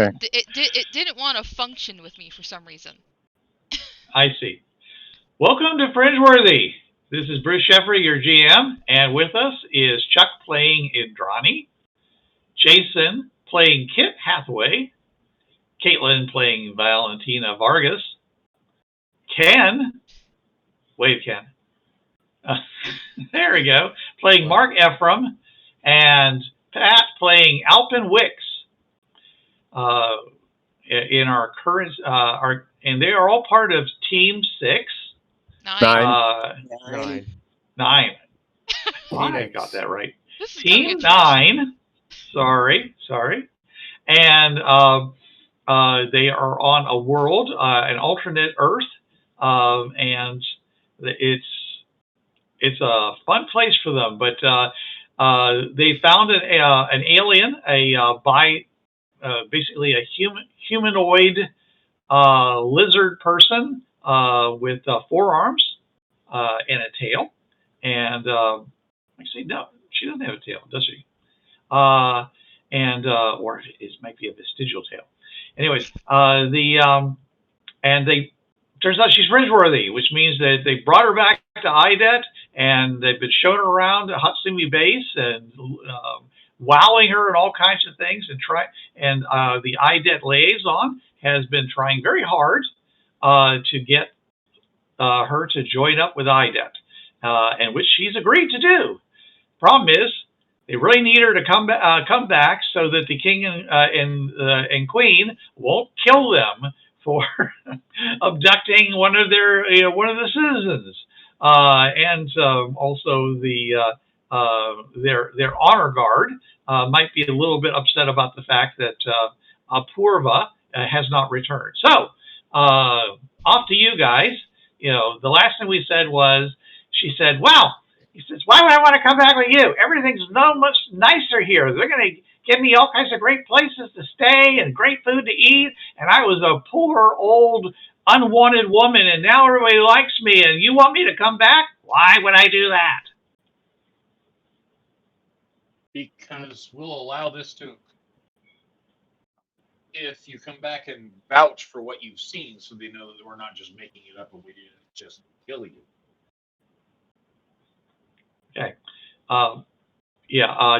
it didn't want to function with me for some reason. I see. Welcome to Fringeworthy. This is Bruce Sheffrey, your GM, and with us is Chuck playing Indrani, Jason playing Kit Hathaway, Kaitlin playing Valentina Vargas, Ken, wave Ken, there we go, playing Mark Ephraim, and Pat playing Alpin Wixx. In our current, and they are all part of Team 6. Nine. Nine. I got that right. Team 9. Sorry. And they are on a world, an alternate Earth, and it's a fun place for them. But they found an alien, basically a humanoid lizard person with 4 arms and a tail. And actually, no, she doesn't have a tail, does she? Or it might be a vestigial tail. Anyways, and they turns out she's fringeworthy, which means that they brought her back to IDET, and they've been showing her around Hathaway base and wowing her and all kinds of things, and the IDET liaison has been trying very hard to get her to join up with IDET, and which she's agreed to do. Problem is, they really need her to come back so that the king and queen won't kill them for abducting one of the citizens, and also their honor guard might be a little bit upset about the fact that Apurva has not returned. So off to you guys. The last thing we said was, she said, "Wow." He says, "Why would I want to come back with you? Everything's so much nicer here. They're going to give me all kinds of great places to stay and great food to eat. And I was a poor, old, unwanted woman, and now everybody likes me. And you want me to come back? Why would I do that?" Because we'll allow this to, if you come back and vouch for what you've seen, so they know that we're not just making it up and we didn't just kill you. Okay.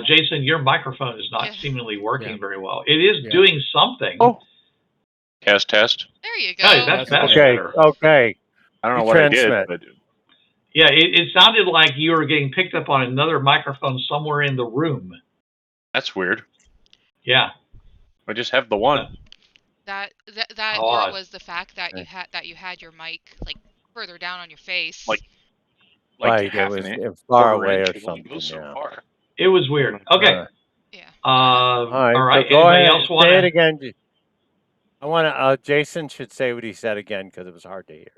Jason, your microphone is not seemingly working very well. It is doing something. Oh. Test. There you go. Oh, that's better. Okay. I don't know what I did, but yeah, it sounded like you were getting picked up on another microphone somewhere in the room. That's weird. Yeah. I just have the one. That or was the fact that you had your mic like further down on your face. Like right, it was far away or something. It was weird. Okay. All right. So go ahead. Say it again. I want to. Jason should say what he said again because it was hard to hear.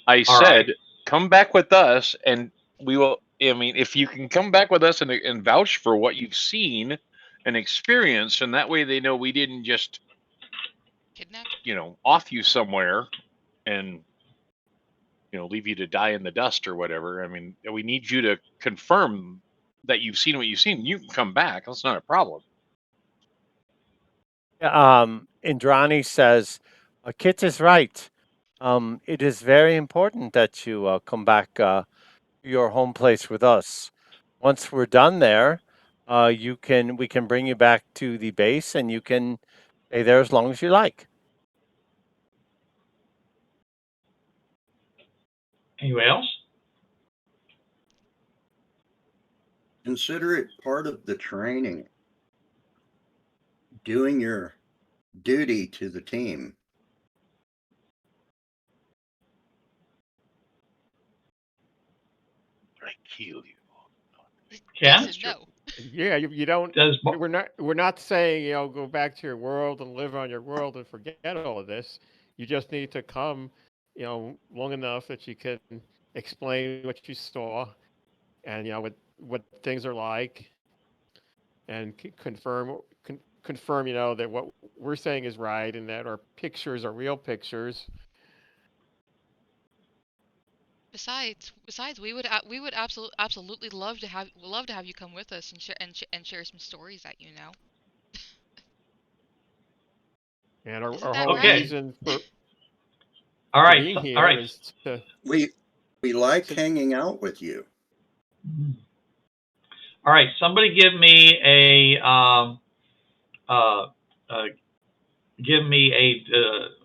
I said, "Come back with us, and we will." I mean, if you can come back with us and vouch for what you've seen and experienced, and that way they know we didn't just kidnap, off you somewhere, and leave you to die in the dust or whatever. I mean, we need you to confirm that you've seen what you've seen. You can come back. That's not a problem. Indrani says, Kit is right. It is very important that you come back to your home place with us. Once we're done there, we can bring you back to the base, and you can stay there as long as you like. Anybody else? Consider it part of the training. Doing your duty to the team. I kill you. Yeah. No. Yeah, you don't. We're not saying go back to your world and live on your world and forget all of this. You just need to come, long enough that you can explain what you saw, and what things are like, and confirm that what we're saying is right, and that our pictures are real pictures. Besides, we would absolutely love to have you come with us and share some stories that you know. And our Isn't that whole right? reason for All right. being here All right. is to We like So- hanging out with you. All right. Somebody give me a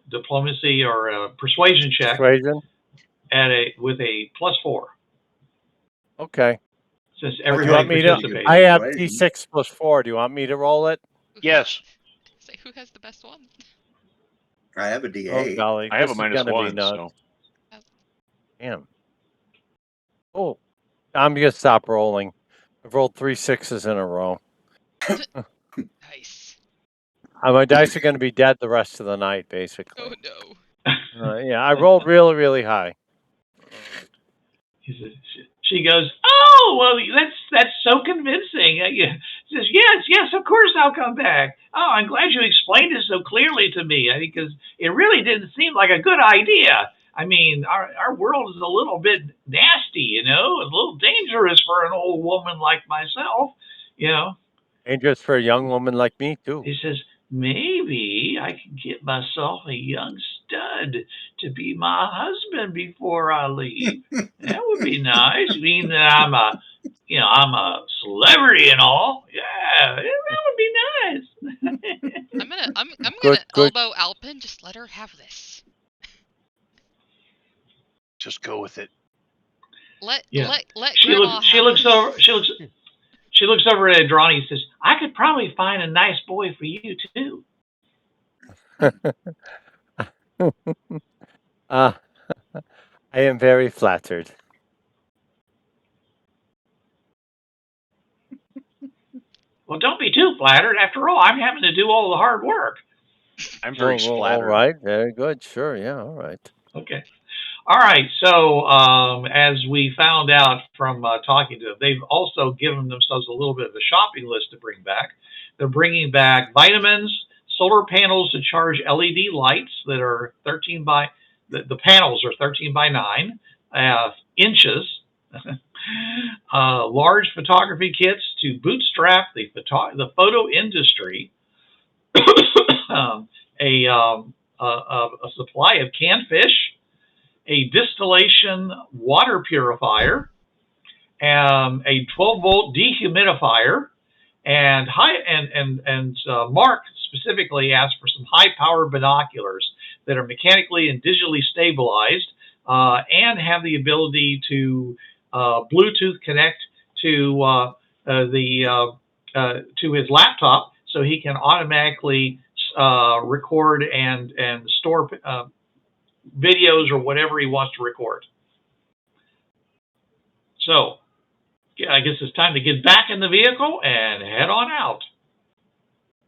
diplomacy or a persuasion check Persuasion. with a +4. Okay. Since Do you everybody want me to? participated. I have Persuasion. D6 + 4. Do you want me to roll it? Yes. Say who has the best one? I have a Oh D8. golly, I have this a is gonna be -1, nuts. so Damn. Oh, I'm gonna stop rolling. I've rolled 3 6s in a row. Nice. My dice are gonna be dead the rest of the night, basically. Oh no. Yeah, I rolled really, really high. She goes, "Oh, well, that's so convincing." She says, "Yes, of course I'll come back. Oh, I'm glad you explained it so clearly to me, because it really didn't seem like a good idea. I mean, our world is a little bit nasty, a little dangerous for an old woman like myself, Dangerous for a young woman like me too. He says, maybe I can get myself a young stud to be my husband before I leave. That would be nice. Being that I'm a celebrity and all. Yeah, that would be nice. I'm Good, gonna good. elbow Alpin. Just let her have this. just go with it. Let She Grandma have this. She looks over at Indrani and says, "I could probably find a nice boy for you too." I am very flattered. Well, don't be too flattered. After all, I'm having to do all the hard work. I'm very Well, all splattered. right, very good. Sure, yeah, all right. Okay. All right. So as we found out from talking to them, they've also given themselves a little bit of a shopping list to bring back. They're bringing back vitamins, solar panels to charge LED lights that are 13 by, the panels are 13 by 9 inches. Large photography kits to bootstrap the photo industry. A supply of canned fish, a distillation water purifier, a 12-volt dehumidifier, and Mark specifically asked for some high-power binoculars that are mechanically and digitally stabilized and have the ability to Bluetooth connect to to his laptop, so he can automatically record and store videos or whatever he wants to record. So, I guess it's time to get back in the vehicle and head on out.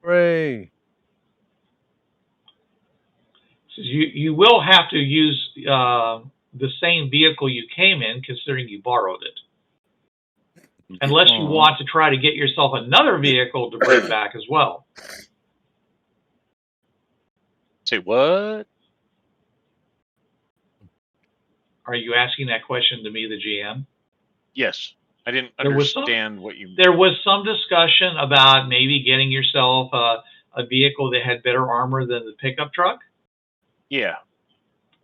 Hooray! So you will have to use the same vehicle you came in, considering you borrowed it. Unless you want to try to get yourself another vehicle to bring back as well. Say what? Are you asking that question to me, the GM? Yes. I didn't understand what you... There was some discussion about maybe getting yourself a vehicle that had better armor than the pickup truck. Yeah.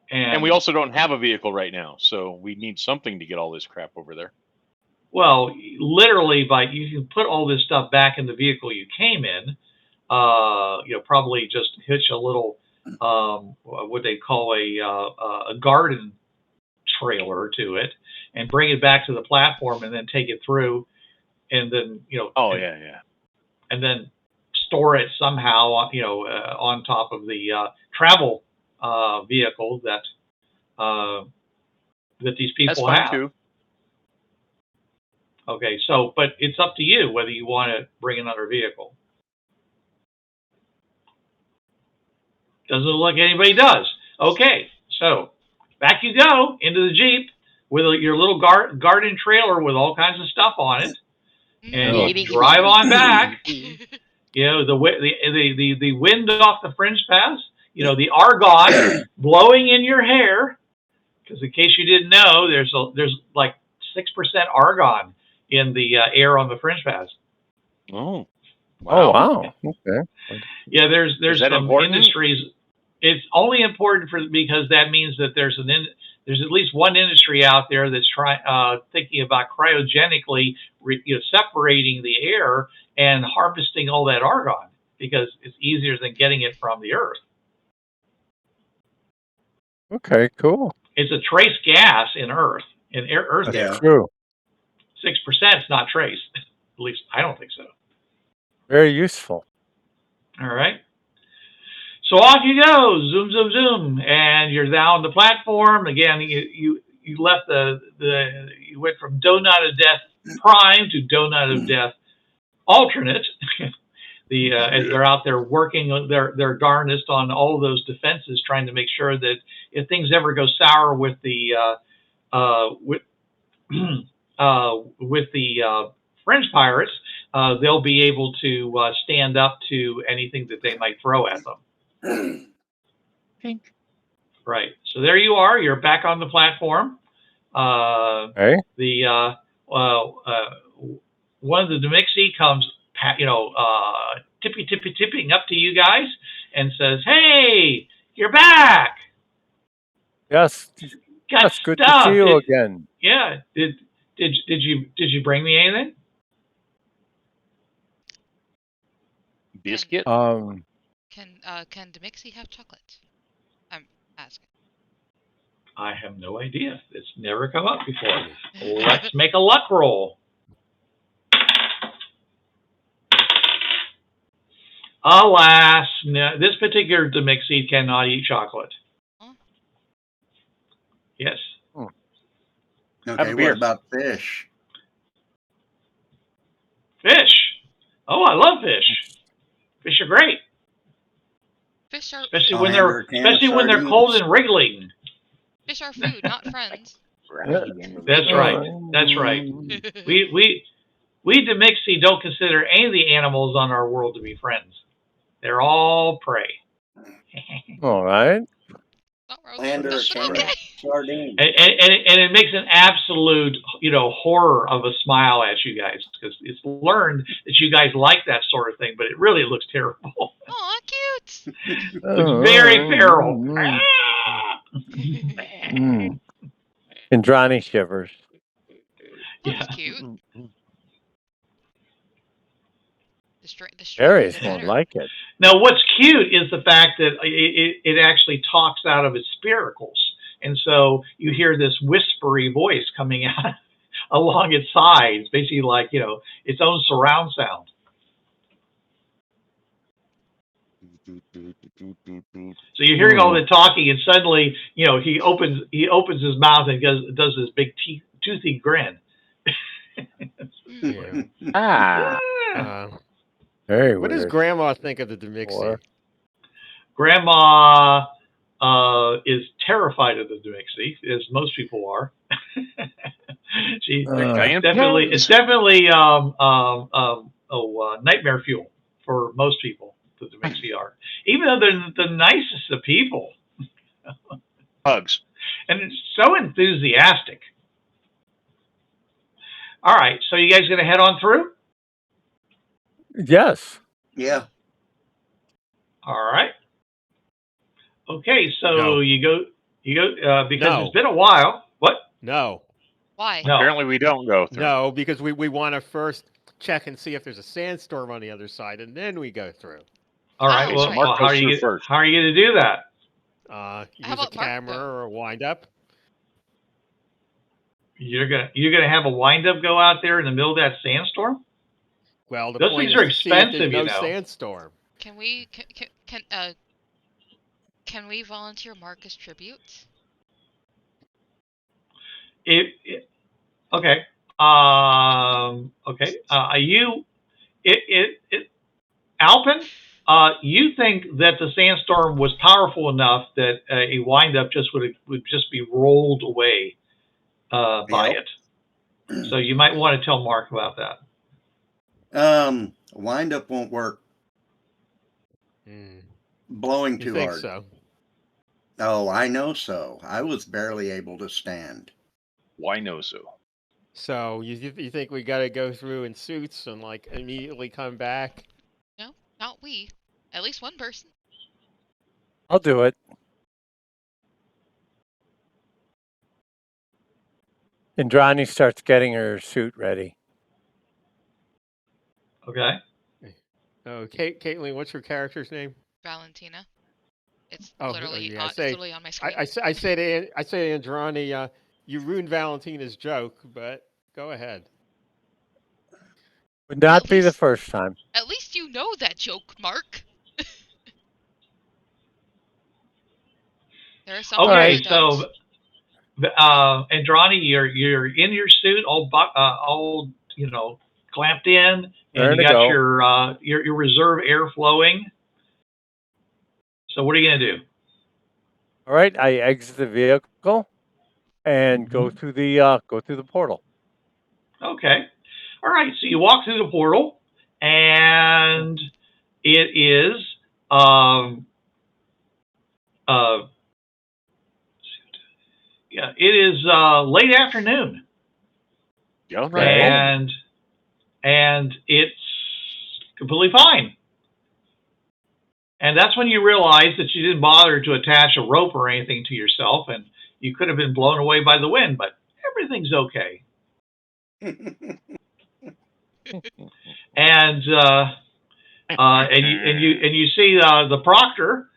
And we also don't have a vehicle right now, so we need something to get all this crap over there. Well, literally, you can put all this stuff back in the vehicle you came in. Probably just hitch a little, what they call a garden trailer to it, and bring it back to the platform, and then take it through, and then and then store it somehow, on top of the travel vehicle that these people have. That's fine too. Okay, but it's up to you whether you want to bring another vehicle. Doesn't look like anybody does. Okay, so back you go into the Jeep with your little garden trailer with all kinds of stuff on it, and you drive on back. The wind off the fringe paths. The argon blowing in your hair. Because in case you didn't know, there's like 6% argon in the air on the fringe paths. Oh. Wow. Oh wow. Okay. Yeah, there's some important? industries. It's only important because that means that there's at least one industry out there that's thinking about cryogenically separating the air and harvesting all that argon because it's easier than getting it from the earth. Okay, cool. It's a trace gas in earth, earth air. True. 6% is not trace. At least I don't think so. Very useful. All right. So off you go, zoom, zoom, zoom, and you're down on the platform again. You left you went from Donut of Death Prime to Donut of Death Alternate. As they're out there working their darnest on all of those defenses, trying to make sure that if things ever go sour with the Fringe pirates, they'll be able to stand up to anything that they might throw at them. Right. So there you are. You're back on the platform. Hey. One of the Demixi comes, tipping up to you guys and says, "Hey, you're back." Yes. Yes. Good to see you again. Yeah. Did you bring me anything? Biscuit? Can Demixi have chocolate? I'm asking. I have no idea. It's never come up before. Let's make a luck roll. Alas, no, this particular Demixi cannot eat chocolate. Huh? Yes. Okay, what about fish? Fish. Oh, I love fish. Fish are great. Fish are especially when they're cold and wriggling. Fish are food, not friends. That's right. That's right. We Demixi don't consider any of the animals on our world to be friends. They're all prey. All right. Land or sardine. And it makes an absolute, horror of a smile at you guys because it's learned that you guys like that sort of thing, but it really looks terrible. Aw, cute. It's very feral. Indrani shivers. That's cute. Aries won't like it. Now, what's cute is the fact that it actually talks out of its spiracles. And so you hear this whispery voice coming out along its sides, basically like, its own surround sound. So you're hearing all the talking, and suddenly, he opens his mouth and does this big toothy grin. Very what does Grandma think of the Demixi? Grandma is terrified of the Demixi, as most people are. It's definitely nightmare fuel for most people. The Demixi are, even though they're the nicest of people. Hugs. And it's so enthusiastic. All right, so you guys gonna head on through? Yes. Yeah. All right. Okay, so you go because it's been a while. What? No. Why? No. Apparently we don't go through. No, because we want to first check and see if there's a sandstorm on the other side, and then we go through. All right. Well, how are you going to do that? Use a camera or a wind up. You're gonna have a wind up go out there in the middle of that sandstorm? Well, those things are expensive, no sandstorm. Can we volunteer Mark as tribute? Okay. Okay. Alpin, you think that the sandstorm was powerful enough that a wind up would just be rolled away by it. So you might want to tell Mark about that. Wind up won't work. Blowing too hard. So? Oh, I know so. I was barely able to stand. Why no so? So you think we got to go through in suits and immediately come back? we. At least one person. I'll do it. Indrani starts getting her suit ready. Okay. Oh, Kaitlin, what's your character's name? Valentina. It's Oh, literally, yeah, it's literally on my screen. I say to Indrani, you ruined Valentina's joke, but go ahead. Would not be the first time. At least you know that joke, Mark. There are some Okay, people that so Indrani, you're in your suit, all clamped in, and you got your reserve air flowing. So what are you gonna do? All right, I exit the vehicle and go through the portal. Okay. All right. So you walk through the portal, and it is late afternoon. Yeah, and it's completely fine. And that's when you realize that you didn't bother to attach a rope or anything to yourself, and you could have been blown away by the wind, but everything's okay. And you see the proctor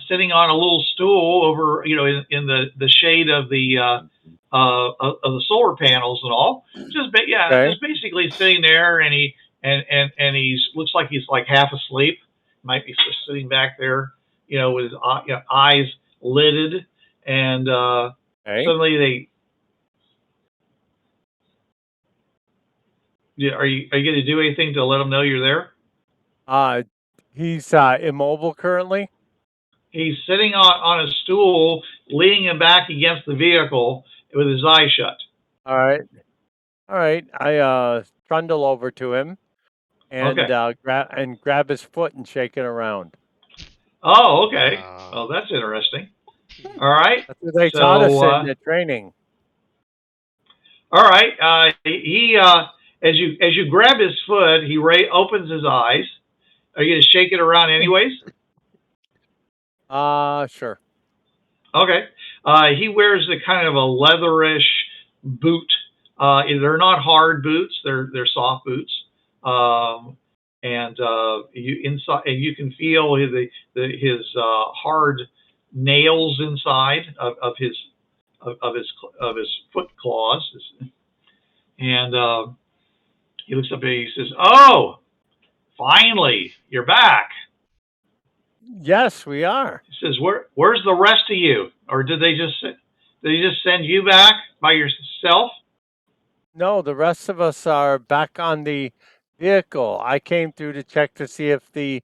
sitting on a little stool over, in the shade of the solar panels and all. Just basically sitting there, and he's looks like he's like half asleep. Might be just sitting back there, with his eyes lidded, and suddenly are you going to do anything to let him know you're there? He's immobile currently. He's sitting on a stool, leaning him back against the vehicle with his eyes shut. All right. I trundle over to him and grab his foot and shake it around. Oh, okay. Well, that's interesting. All right. That's what they taught us in the training. All right. He as you grab his foot, he opens his eyes. Are you going to shake it around anyways? Sure. Okay. He wears a kind of a leatherish boot. They're not hard boots; they're soft boots. You can feel his hard nails inside of his foot claws. And he looks up and he says, "Oh, finally, you're back." Yes, we are. He says, "Where's the rest of you? Or did they just send you back by yourself?" No, the rest of us are back on the vehicle. I came through to check to see if the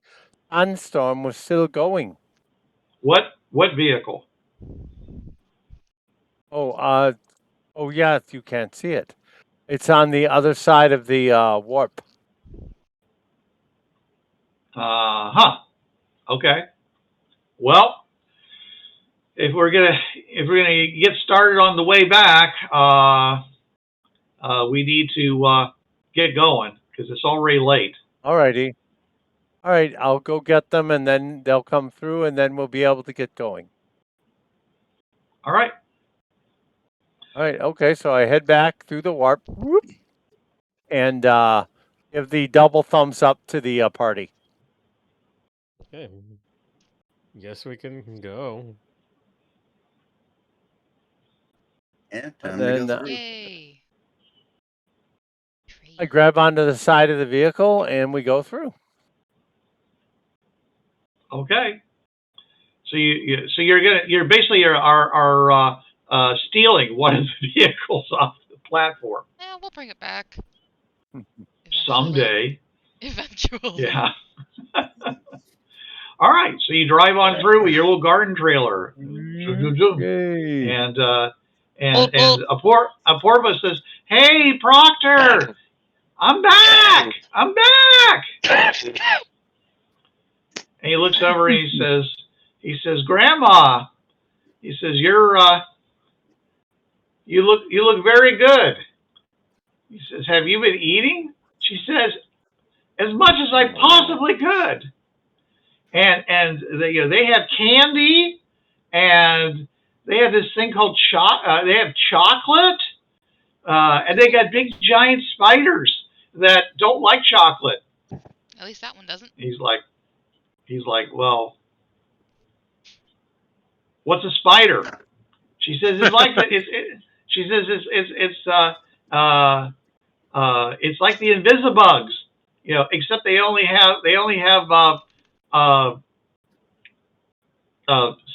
sandstorm was still going. What vehicle? Oh yeah, you can't see it. It's on the other side of the warp. Okay. Well, if we're gonna get started on the way back, we need to get going because it's already late. Alrighty. All right, I'll go get them, and then they'll come through, and then we'll be able to get going. All right. All right. Okay. So I head back through the warp, and give the double thumbs up to the party. Okay. Guess we can go. Yeah, time to go through. Yay. I grab onto the side of the vehicle, and we go through. Okay. So you're basically stealing one of the vehicles off the platform. Yeah, we'll bring it back. Someday. Eventually. Yeah. All right. So you drive on through with your little garden trailer. Yay. And Aporva says, "Hey, Proctor, I'm back. I'm back." And he looks over and he says, "Grandma," he says, you look very good." He says, "Have you been eating?" She says, as much as I possibly could. And they have candy, and they have this thing called they have chocolate, and they got big giant spiders that don't like chocolate. At least that one doesn't. He's like, well, what's a spider? She says it's like she says it's like the Invisibugs, except they only have they have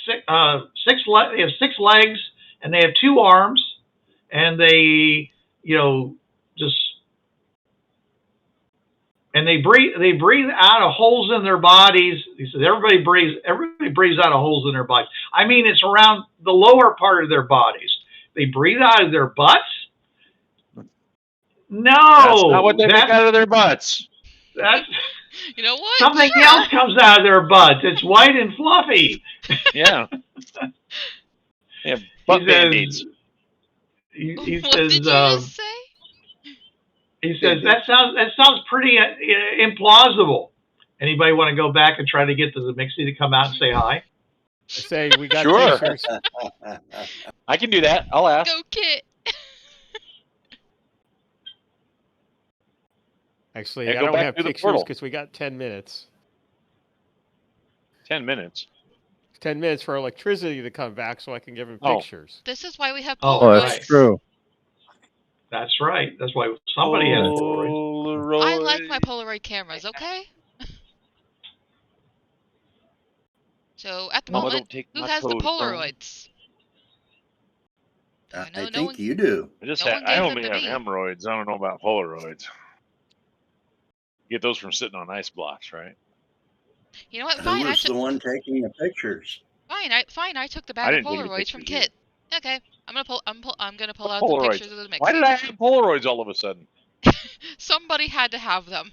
6 legs, and they have 2 arms, and they and they breathe out of holes in their bodies. He says everybody breathes out of holes in their bodies. I mean, it's around the lower part of their bodies. They breathe out of their butts. No, that's not what they make out of their butts. That's you know what? Something else comes out of their butts. It's white and fluffy. Yeah. Yeah, butt band-aids. He What says, did you just say? He says that sounds pretty implausible. Anybody want to go back and try to get the Mixie to come out and say hi? I say we got Sure. pictures. I can do that. I'll ask. Go Kit. Actually, Yeah, I go don't back have through the pictures portal. because we got 10 minutes. 10 minutes. 10 minutes for electricity to come back so I can give him Oh. pictures. This is why we have Oh, Polaroids. that's true. That's right. That's why somebody has Polaroids. Polaroid. I like my Polaroid cameras, okay? So, at the Mama, moment, don't take who my has the code, phone. Polaroids? I no think one- you do. I just No had, one I gave only them have to me. hemorrhoids. I don't know about Polaroids. Get those from sitting on ice blocks, right? You know what? Who Fine, was the one taking the pictures? Fine. I took the I bag of didn't take any Polaroids from pictures Kit. Okay, I'm gonna pull out Polaroids. some pictures of the Mixie. Why did I have Polaroids all of a sudden? Somebody had to have them.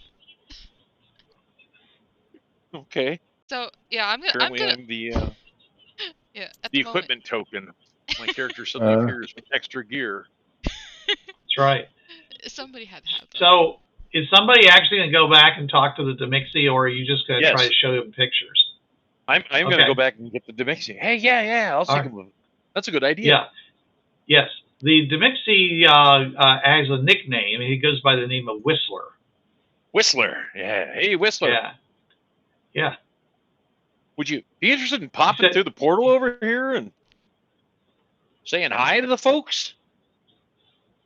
Okay. So yeah, I'm Apparently gonna I'm the yeah. At the the moment, equipment token. My character suddenly appears with extra gear. That's right. somebody had to have them. So, is somebody actually going to go back and talk to the Demixie, or are you just going to Yes. try to show them pictures? I'm going to Okay. go back and get the Demixie. Hey, yeah, I'll take him. That's a good idea. Yeah. Yes. The Demixie has a nickname. He goes by the name of Whistler. Whistler. Yeah. Hey, Whistler. Yeah. Would you be interested in popping through the portal over here and saying hi to the folks?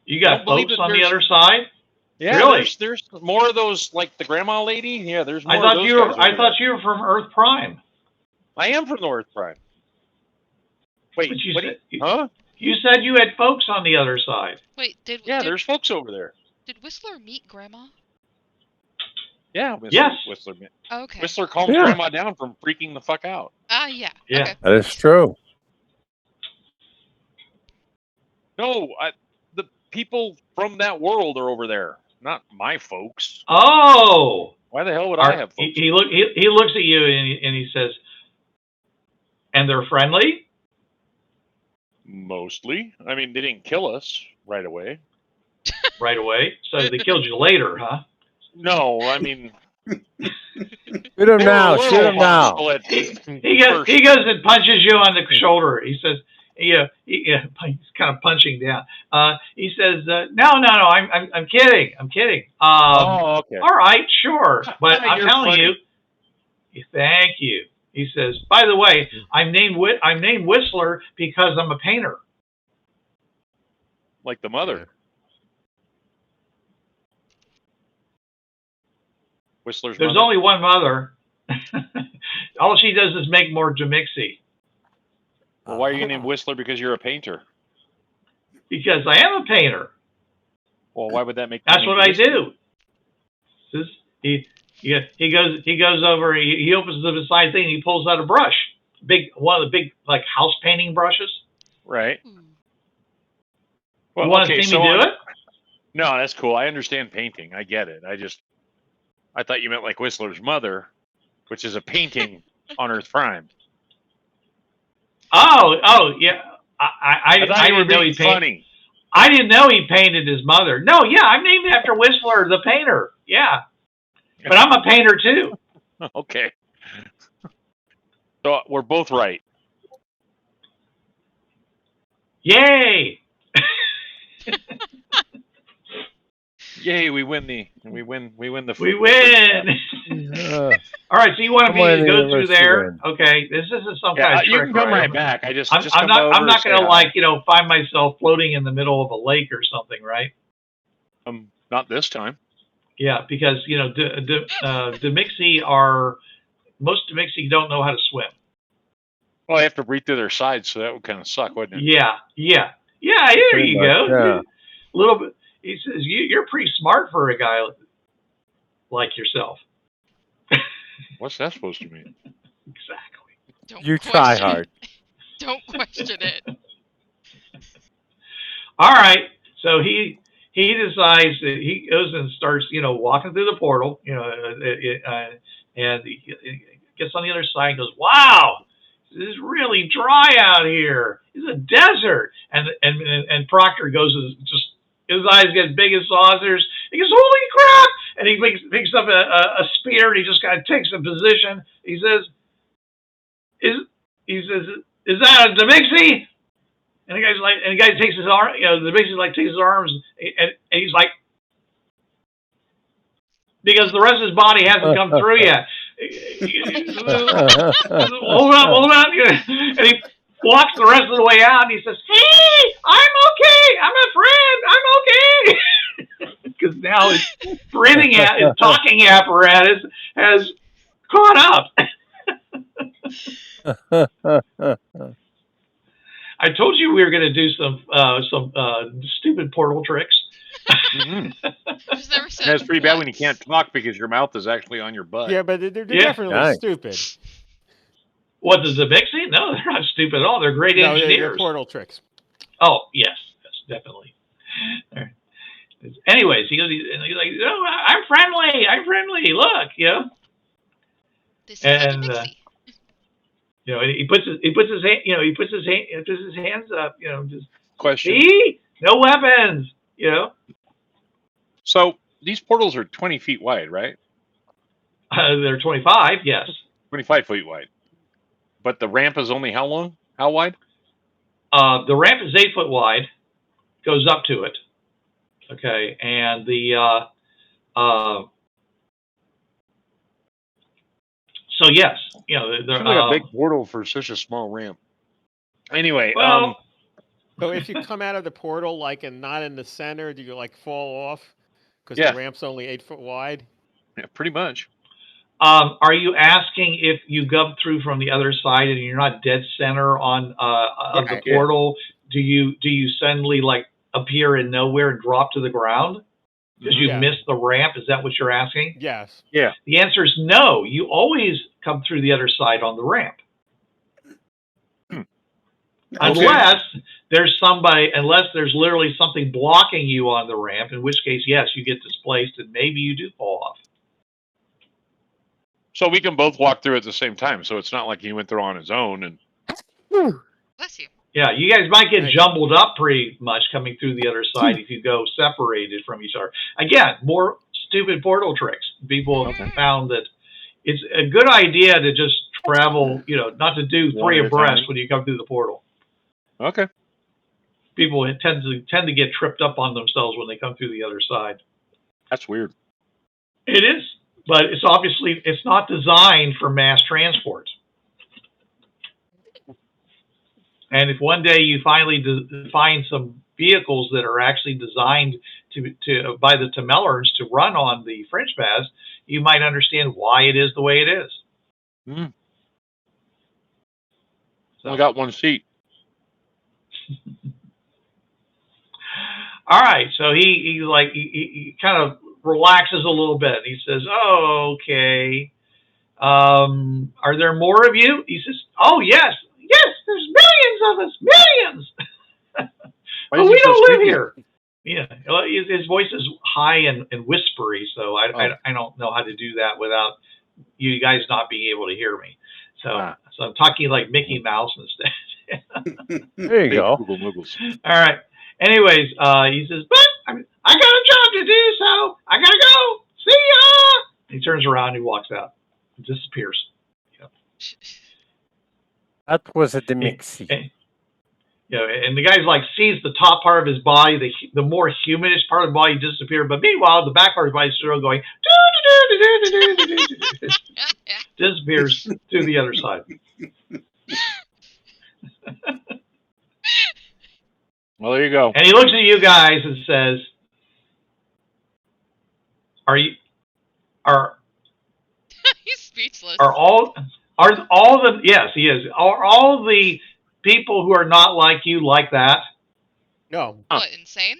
You got folks on the other side? Yeah, really? There's more of those, like the grandma lady. Yeah, there's more. I thought of those you were. guys I over thought there. you were from Earth Prime. I am from North Prime. Wait, But you what? said, Huh? You said you had folks on the other side. Wait, there's folks over there. Did Whistler meet Grandma? Yeah, Whistler, Yes. Whistler. Okay. Whistler calmed Grandma down from freaking the fuck out. Yeah. Yeah. Okay. That is true. No, the people from that world are over there, not my folks. Oh. Why the hell would I have folks? He looks at you and he says, "And they're friendly?" Mostly. I mean, they didn't kill us right away. Right away. So they killed you later, huh? No, I mean. Shoot him now. Shoot him now. He goes and punches you on the shoulder. He says, he's kind of punching down. He says, no, I'm kidding. I'm kidding. Okay. All right, sure. But I'm telling funny. you, thank you. He says, by the way, I'm named Whistler because I'm a painter. Like the mother. Whistler's There's mother. only one mother. All she does is make more Demixie. Well, why are you named Whistler? Because you're a painter. Because I am a painter. Well, why would that make? That's what I do. He goes over. He opens the side thing. And he pulls out a brush, one of the big like house painting brushes. Right. Well, you want to see me do it? No, that's cool. I understand painting. I get it. I thought you meant like Whistler's mother, which is a painting on Earth Prime. Oh, yeah. I didn't know he painted. Funny. I didn't know he painted his mother. No, yeah, I'm named after Whistler, the painter. Yeah. But I'm a painter too. Okay. So we're both right. Yay! Yay! We win the. We win the. We win. All right, so you wanted me to go through there? Okay, this isn't some kind of trick. You can come right back. I'm not going to find myself floating in the middle of a lake or something, right? Not this time. Yeah, because most Demixi don't know how to swim. Well, I have to breathe through their sides, so that would kind of suck, wouldn't it? Yeah. Here you go. Yeah. A little bit. He says you're pretty smart for a guy like yourself. What's that supposed to mean? Exactly. You try hard. Don't question it. All right. So he decides that he goes and starts, walking through the portal, and he gets on the other side and goes, "Wow, this is really dry out here. It's a desert." And Proctor goes, just his eyes get big as saucers. He goes, "Holy crap!" And he picks up a spear and he just kind of takes a position. He says, "Is that a Demixi?" And the guy takes his arm. The Demixi takes his arms and he's like, because the rest of his body hasn't come through yet. Hold on. And he walks the rest of the way out and he says, "Hey, I'm okay. I'm a friend. I'm okay." Because now his breathing, his talking apparatus has caught up. I told you we were going to do some stupid portal tricks. Mm-hmm. That's pretty bad when you can't talk because your mouth is actually on your butt. Yeah, but they're definitely stupid. What, the Demixi? No, they're not stupid at all. They're great engineers. They're portal tricks. Oh, yes, definitely. Anyways, he's like, "Oh, I'm friendly. Look, This is and he puts his hands up, just question. See, no weapons, So these portals are 20 feet wide, right? They're 25, yes. 25 feet wide. But the ramp is only how long? How wide? The ramp is 8 foot wide, goes up to it. Okay, and so yes, they're like a big portal for such a small ramp. Anyway, so if you come out of the portal and not in the center, do you fall off because the ramp's only 8 foot wide? Yeah, pretty much. Are you asking if you go through from the other side and you're not dead center on of the portal? Do you suddenly appear in nowhere and drop to the ground because you missed the ramp? Is that what you're asking? Yes. Yeah. The answer is no. You always come through the other side on the ramp. Unless there's literally something blocking you on the ramp, in which case, yes, you get displaced and maybe you do fall off. So we can both walk through at the same time. So it's not like he went through on his own. And bless you. Yeah, you guys might get jumbled up pretty much coming through the other side if you go separated from each other. Again, more stupid portal tricks. People have found that it's a good idea to just travel, not to do 3 abreast when you come through the portal. Okay. People tend to get tripped up on themselves when they come through the other side. That's weird. It is, but it's not designed for mass transport. And if one day you finally find some vehicles that are actually designed by the Tamellarns to run on the Fringe paths, you might understand why it is the way it is. Mm. So I got one seat. All right, so he kind of relaxes a little bit. He says, "Oh, okay. Are there more of you?" He says, "Oh, yes, there's millions of us, millions." But we don't live here. Yeah, his voice is high and whispery, so I don't know how to do that without you guys not being able to hear me. So I'm talking like Mickey Mouse instead. There you go. All right. Anyways, he says, "But I got a job to do, so I gotta go. See ya." He turns around and he walks out. It disappears. That was a demixie. And the guy's like sees the top part of his body, the more humanish part of the body disappear, but meanwhile the back part of his body is still going disappears to the other side. Well, there you go. And he looks at you guys and says, He's speechless. Are all the yes, he is. Are all the people who are not like you like that? No. What, insane?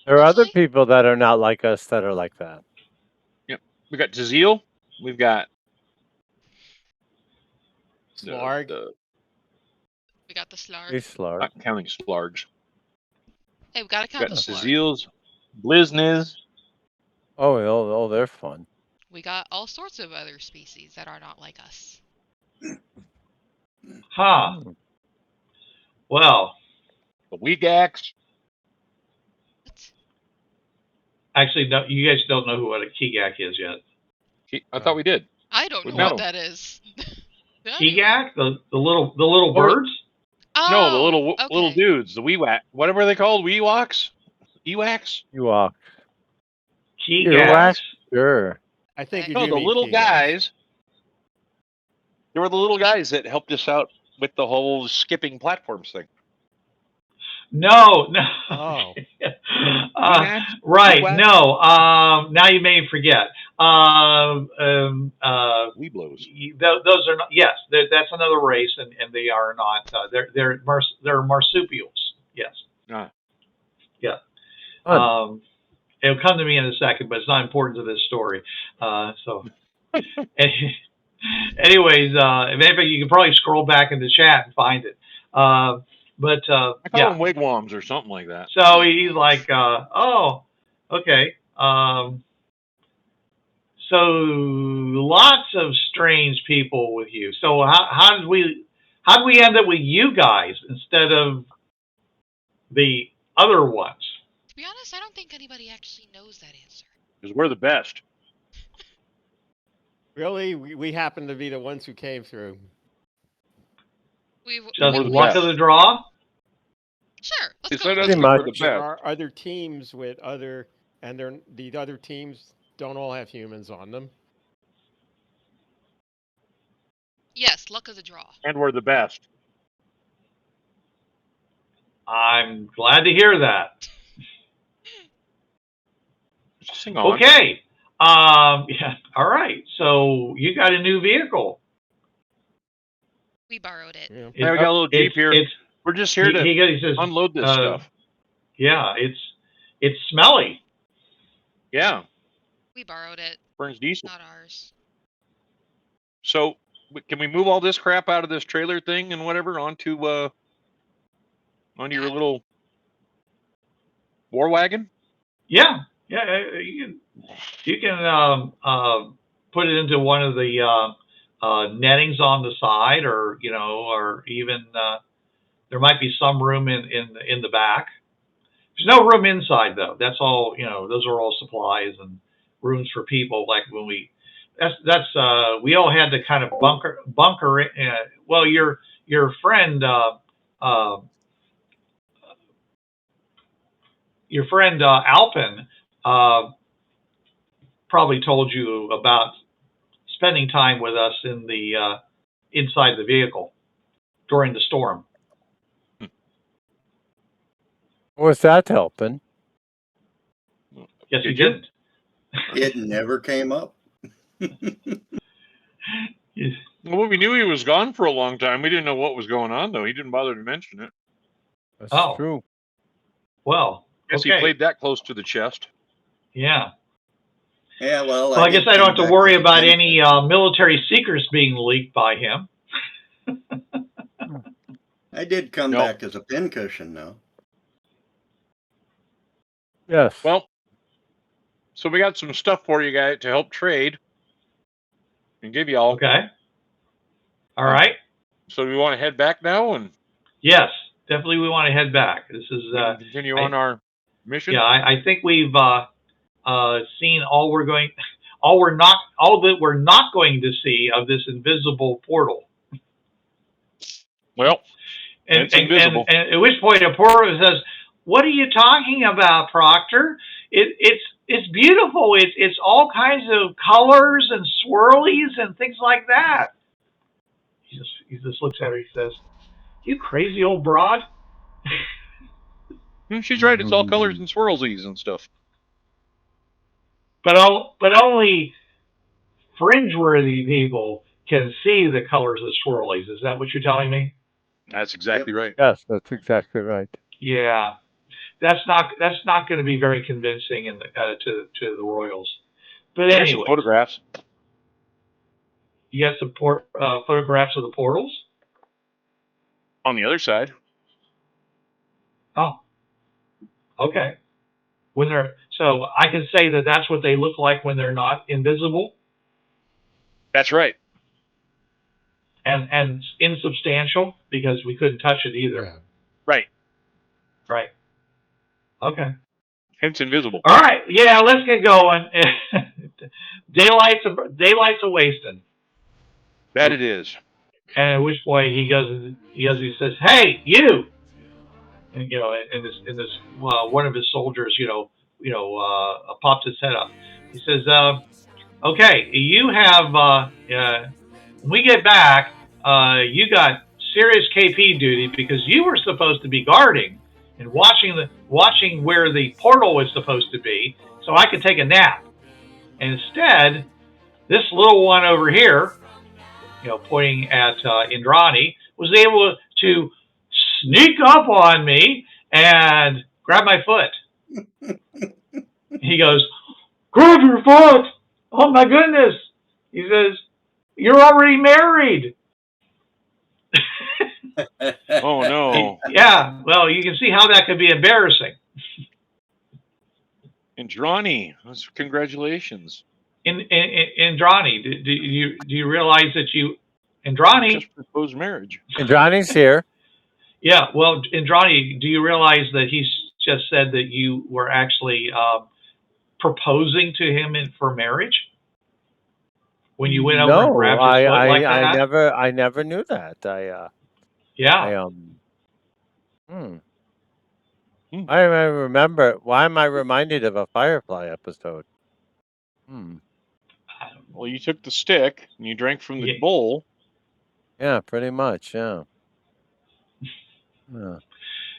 There are other people that are not like us that are like that. Yep. We got Tazeel. We've got Slarg. We got the Slarg. Hey, Slarg. Not counting Slargs. Hey, we gotta count We got the Slarg. Tazeels, Blizniz. Oh, they're fun. We got all sorts of other species that are not like us. Huh. Well, The Weegax. What? actually, no, you guys don't know what a Kigak is yet. I thought we did. I don't know No. what that is. Kigak, the little birds. Oh, No, the little okay. dudes, the Weewak. Whatever they called, Weewax? Ewax? You are. Kigaks. Sure. I think you No, do the mean little Kigak. guys. They were the little guys that helped us out with the whole skipping platforms thing. No. Oh. Right. Weewax? No. Now you may forget. Weeblos. Those are not. Yes, that's another race, and they are not. They're marsupials. Yes. Ah. Yeah. Fun. It'll come to me in a second, but it's not important to this story. So, anyways, if anything, you can probably scroll back in the chat and find it. But I call yeah. them wigwams or something like that. So he's like, oh, okay. So lots of strange people with you. So how did we end up with you guys instead of the other ones? To be honest, I don't think anybody actually knows that answer. Because we're the best. Really? We happen to be the ones who came through. Just We're the luck best. of the draw? Sure, let's It's go. not with us, it. Pretty we're the much. There best. are other teams with other, and the other teams don't all have humans on them. Yes, luck of the draw. And we're the best. I'm glad to hear that. Just hang on. Okay. Yeah. All right. So you got a new vehicle. We borrowed it. Yeah. Hey, we got a little Jeep here. We're just here to he says, unload this stuff. Yeah, it's smelly. Yeah, We borrowed it. burns diesel. Not ours. So, can we move all this crap out of this trailer thing and whatever onto your little war wagon? Yeah. You can put it into one of the nettings on the side, or or even there might be some room in the back. There's no room inside though. That's all. Those are all supplies and rooms for people. Like when we we all had to kind of bunker it. Well, your friend Alpin probably told you about spending time with us in the inside the vehicle during the storm. Was that helping? Yes, he Did you? didn't. It never came up. Well, we knew he was gone for a long time. We didn't know what was going on, though. He didn't bother to mention it. That's Oh. true. Well, Guess okay. he played that close to the chest. Yeah. Yeah, well, I guess I don't have to back worry with about the any military secrets being leaked by him. I did come Nope. back as a pincushion, though. Yes. Well, so we got some stuff for you guys to help trade and give you all. Okay. All right. So do we want to head back now and Yes, definitely. We want to head back. This is continue on our mission? yeah. I think we've seen all we're going. all that we're not going to see of this invisible portal. Well, it's invisible. And at which point a portal says, "What are you talking about, Proctor? It's beautiful. It's all kinds of colors and swirlies and things like that." He just looks at her. He says, "You crazy old broad." She's right. It's all colors and swirlsies and stuff. But only fringeworthy people can see the colors of swirlies. Is that what you're telling me? That's exactly right. Yes, that's exactly right. Yeah, that's not going to be very convincing in the to the Royals. But anyway, photographs. You got some photographs of the portals on the other side. Oh, okay. So I can say that that's what they look like when they're not invisible. That's right. And insubstantial because we couldn't touch it either. Yeah. Right. Right. Okay. Hence invisible. All right. Yeah, let's get going. Daylight's a wasting. That it is. And at which point he says, "Hey, you!" And in this one of his soldiers, popped his head up. He says, "Okay, you have when we get back, you got serious KP duty because you were supposed to be guarding and watching where the portal was supposed to be, so I could take a nap. And instead, this little one over here, pointing at Indrani, was able to sneak up on me and grab my foot." He goes, "Grab your foot! Oh my goodness!" He says, "You're already married." Oh no. Yeah, well, you can see how that could be embarrassing. Indrani, congratulations. Indrani, do you realize that Indrani just proposed marriage? Indrani's here. Yeah, well, Indrani, do you realize that he's just said that you were actually proposing to him for marriage when you went over and grabbed his foot like that? I never knew that. I remember. Why am I reminded of a Firefly episode? Well, you took the stick and you drank from the bowl. Yeah, pretty much. Yeah.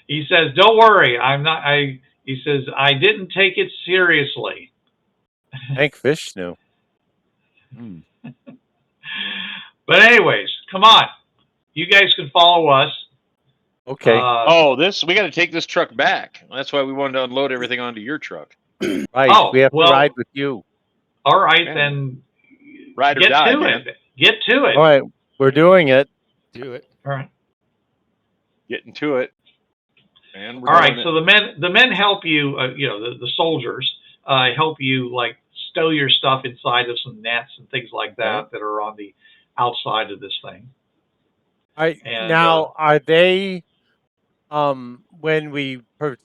He says, "Don't worry, I'm not." He says, "I didn't take it seriously." Thank Vishnu. But anyways, come on, you guys can follow us. Okay. We got to take this truck back. That's why we wanted to unload everything onto your truck. Right. We have to ride with you. All right, then. Ride or die, man. Get to it. All right, we're doing it. Do it. All right. Getting to it. And all right, so the men help you. The soldiers help you like stow your stuff inside of some nets and things like that that are on the outside of this thing. All right. Now, are they? When we for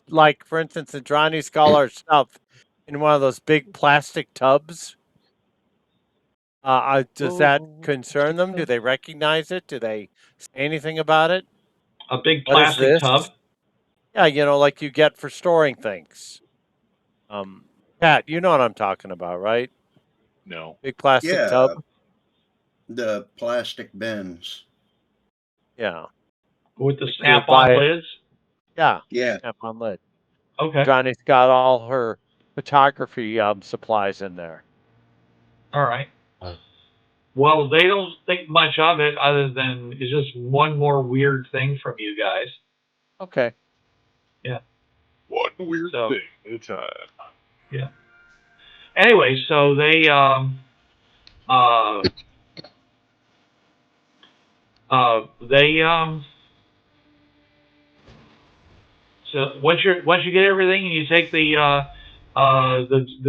instance, Indrani's got our stuff in one of those big plastic tubs. Does that concern them? Do they recognize it? Do they say anything about it? A big plastic tub? Yeah, like you get for storing things. Pat, you know what I'm talking about, right? No. Big plastic tub? The plastic bins. Yeah. With the snap-on lids? Yeah. Yeah. Snap-on lid. Okay. Johnny's got all her photography supplies in there. All right. Well, they don't think much of it other than it's just one more weird thing from you guys. Okay. Yeah. One weird thing at a time. Yeah. Anyway, so they so once you get everything and you take the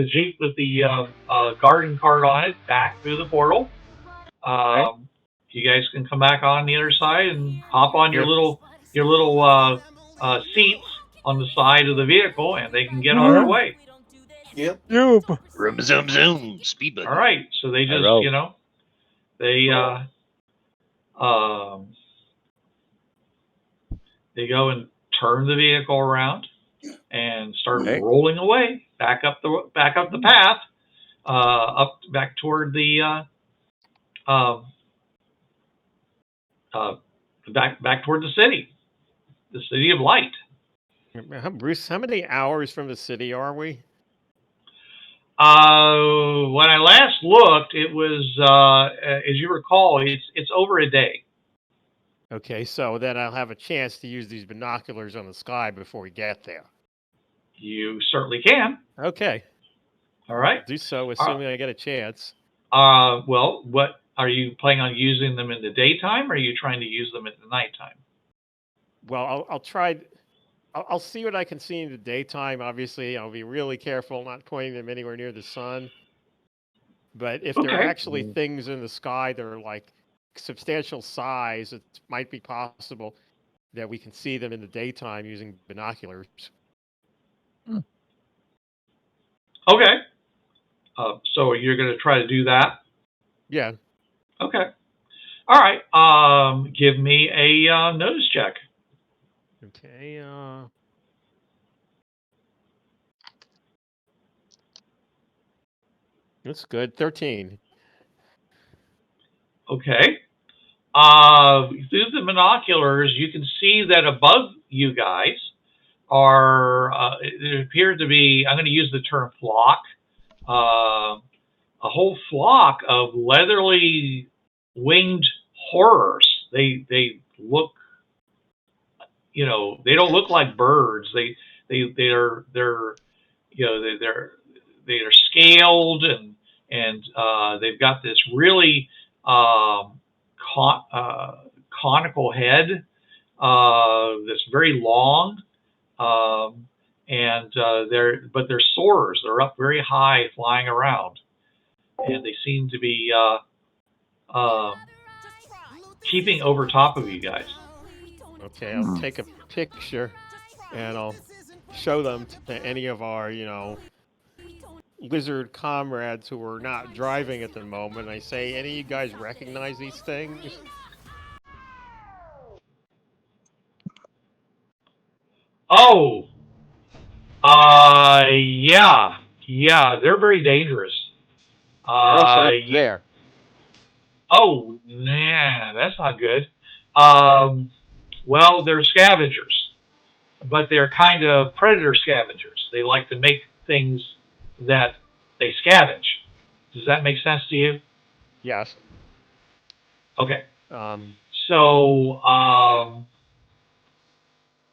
Jeep with the garden cart on it back through the portal, you guys can come back on the other side and hop on your little seats on the side of the vehicle, and they can get on their way. Yep. Rum zoom zoom. Speed buggy. All right. So they just, roll. they go and turn the vehicle around and start Okay. rolling away back up the path, back toward the back toward the city of light. Bruce, how many hours from the city are we? When I last looked, it was, as you recall, it's over a day. Okay, so then I'll have a chance to use these binoculars on the sky before we get there. You certainly can. Okay. All right. I'll do so, assuming I get a chance. Well, what are you planning on using them in the daytime, or are you trying to use them at the nighttime? Well, I'll try. I'll see what I can see in the daytime. Obviously, I'll be really careful not pointing them anywhere near the sun. But if there are actually things in the sky that are like substantial size, it might be possible that we can see them in the daytime using binoculars. Okay. So you're going to try to do that? Yeah. Okay. All right. Give me a nose check. Okay. That's good. 13. Okay. Through the binoculars, you can see that above you guys are, it appears to be, I'm going to use the term flock, a whole flock of leathery winged horrors. They look, they don't look like birds. They're scaled and they've got this really conical head that's very long, and they're soars. They're up very high, flying around, and they seem to be keeping over top of you guys. Okay, I'll take a picture and I'll show them to any of our, lizard comrades who are not driving at the moment. I say, any of you guys recognize these things? Oh, yeah, they're very dangerous. There. Oh, nah, that's not good. Well, they're scavengers, but they're kind of predator scavengers. They like to make things that they scavenge. Does that make sense to you? Yes. Okay. So,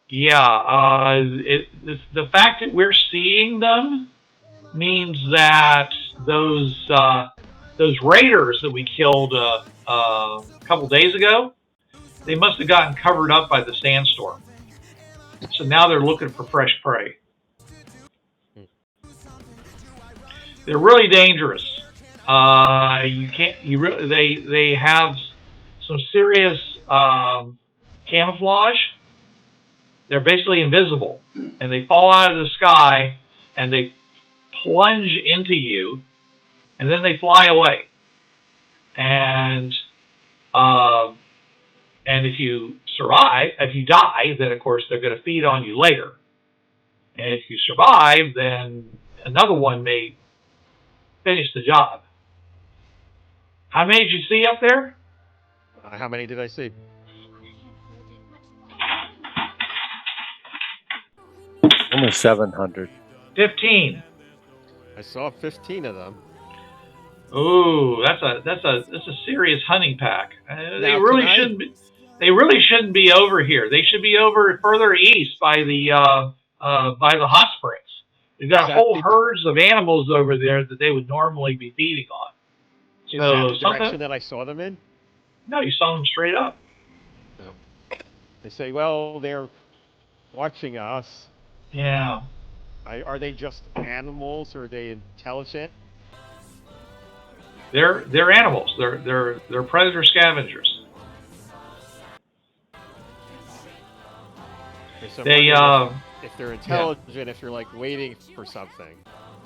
the fact that we're seeing them means that those raiders that we killed a couple days ago, they must have gotten covered up by the sandstorm. So now they're looking for fresh prey. They're really dangerous. They have some serious camouflage. They're basically invisible, and they fall out of the sky and they plunge into you, and then they fly away. And if you survive, if you die, then of course they're going to feed on you later. And if you survive, then another one may finish the job. How many did you see up there? How many did I see? Almost 700. 15. I saw 15 of them. Ooh, that's a serious hunting pack. They really shouldn't be over here. They should be over further east by the hot springs. We've got whole herds of animals over there that they would normally be feeding on. Is that the direction that I saw them in? No, you saw them straight up. No. They say, well, they're watching us. Yeah. Are they just animals, or are they intelligent? They're animals. They're predator scavengers. So if they're intelligent, if you're like waiting for something.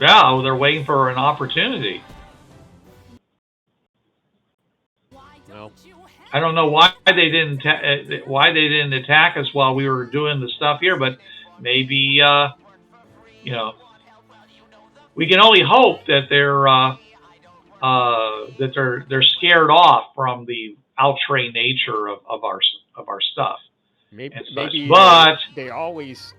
Yeah, they're waiting for an opportunity. No. I don't know why they didn't attack us while we were doing the stuff here, but maybe you know, we can only hope that they're scared off from the outre nature of our stuff. Maybe but they always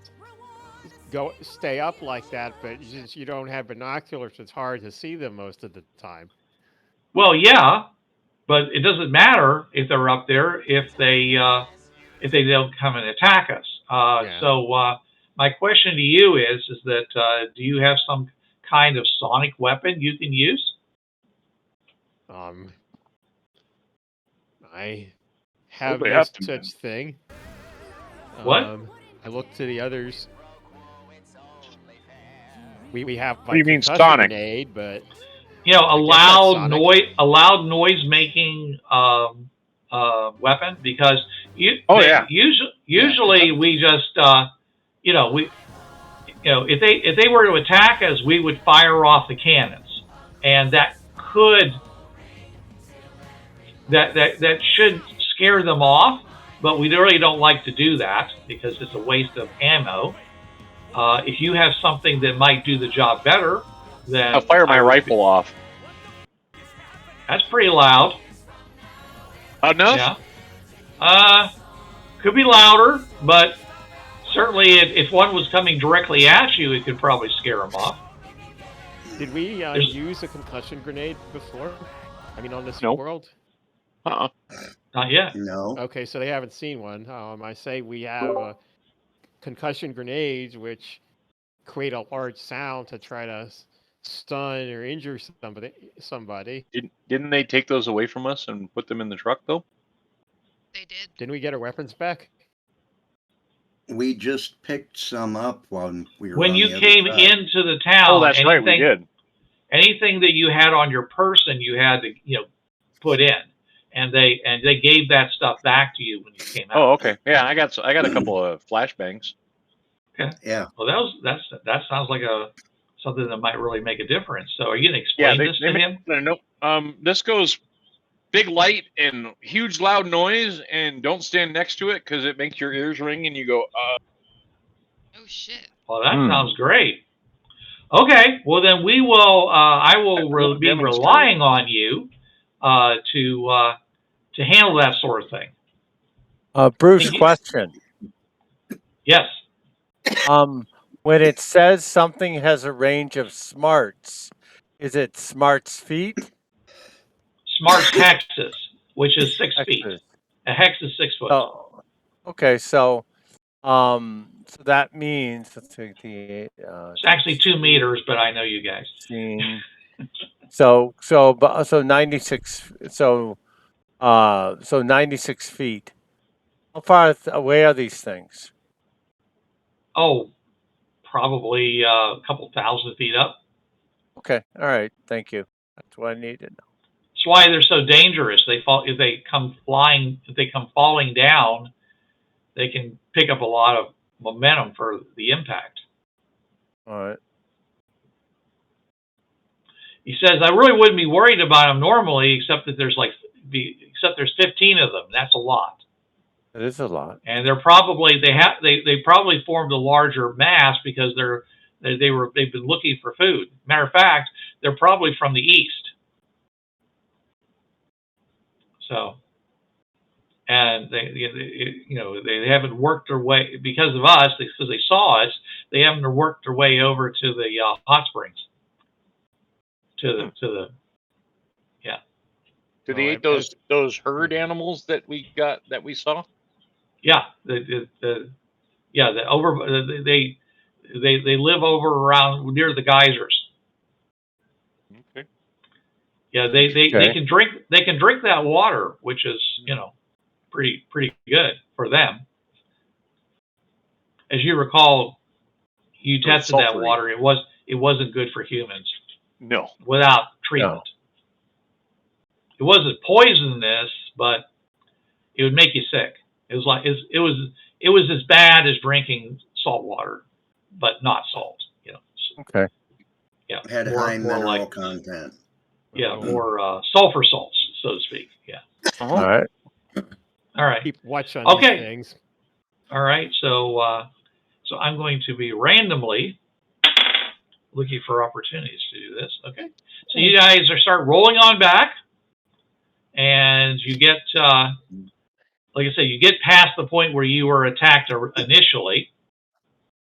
stay up like that, but since you don't have binoculars, it's hard to see them most of the time. Well, yeah, but it doesn't matter if they're up there if they don't come and attack us. So my question to you is that do you have some kind of sonic weapon you can use? I have no such thing. What? I look to the others. We have What do you mean concussion sonic? grenade, but a loud noise making weapon, because usually we just if they were to attack us, we would fire off the cannons, and that should scare them off, but we really don't like to do that because it's a waste of ammo. If you have something that might do the job better, then I'll fire my rifle off. That's pretty loud. Enough? Yeah. Could be louder, but certainly if one was coming directly at you, it could probably scare them off. Did we use a concussion grenade before? I mean, on this world? Not yet. No. Okay, so they haven't seen one. I say we have concussion grenades, which create a large sound to try to stun or injure somebody. Didn't they take those away from us and put them in the truck, though? They did. Didn't we get our weapons back? We just picked some up when we were when you came into the town. Oh, that's right, we did. Anything that you had on your person, you had to put in, and they gave that stuff back to you when you came out. Oh, okay. Yeah, I got a couple of flashbangs. Okay. Yeah. Well, that sounds like something that might really make a difference. So, are you going to explain this to him? No. This goes big light and huge loud noise, and don't stand next to it because it makes your ears ring, and you go, Oh shit. Well, that sounds great. Okay. Well, then we will. I will be relying on you to handle that sort of thing. Bruce, question. Yes. When it says something has a range of smarts, is it smarts feet? Smarts hexes, which is 6 feet. A hex is 6 foot. Oh, okay, so that means let's take the. It's actually 2 meters, but I know you guys. So 96. So 96 feet. How far away are these things? Oh, probably a couple thousand feet up. Okay, all right, thank you. That's what I need to know. That's why they're so dangerous. If they come falling down, they can pick up a lot of momentum for the impact. All right. He says, I really wouldn't be worried about them normally, except there's 15 of them. That's a lot. It is a lot. And they're probably they probably formed a larger mass because they've been looking for food. Matter of fact, they're probably from the east. So, and they haven't worked their way because of us, because they saw us. They haven't worked their way over to the hot springs. To the yeah. Did they eat those herd animals that we saw? Yeah, they live over around near the geysers. Okay. Yeah, they can drink that water, which is pretty good for them. As you recall, you tested that water. It wasn't good for humans. No. Without treatment. No. It wasn't poisonous, but it would make you sick. It was as bad as drinking salt water, but not salt. Okay. Yeah, Had high mineral content. Yeah, more sulfur salts, so to speak. Yeah. All right. All right. Keep watch on these things. All right. So I'm going to be randomly looking for opportunities to do this. Okay. So you guys start rolling on back, and you get, like I said, you get past the point where you were attacked initially.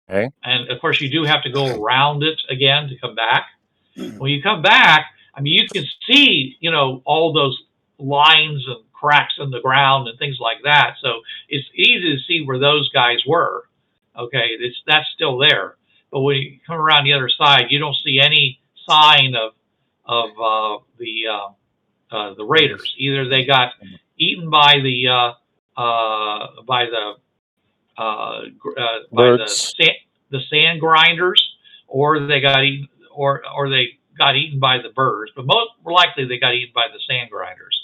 Okay. And of course, you do have to go around it again to come back. When you come back, I mean, you can see, all those lines and cracks in the ground and things like that. So it's easy to see where those guys were. Okay, that's still there. But when you come around the other side, you don't see any sign of the raiders. Either they got eaten by the sand grinders, or they got eaten, or they got eaten by the birds. But most likely they got eaten by the sand grinders.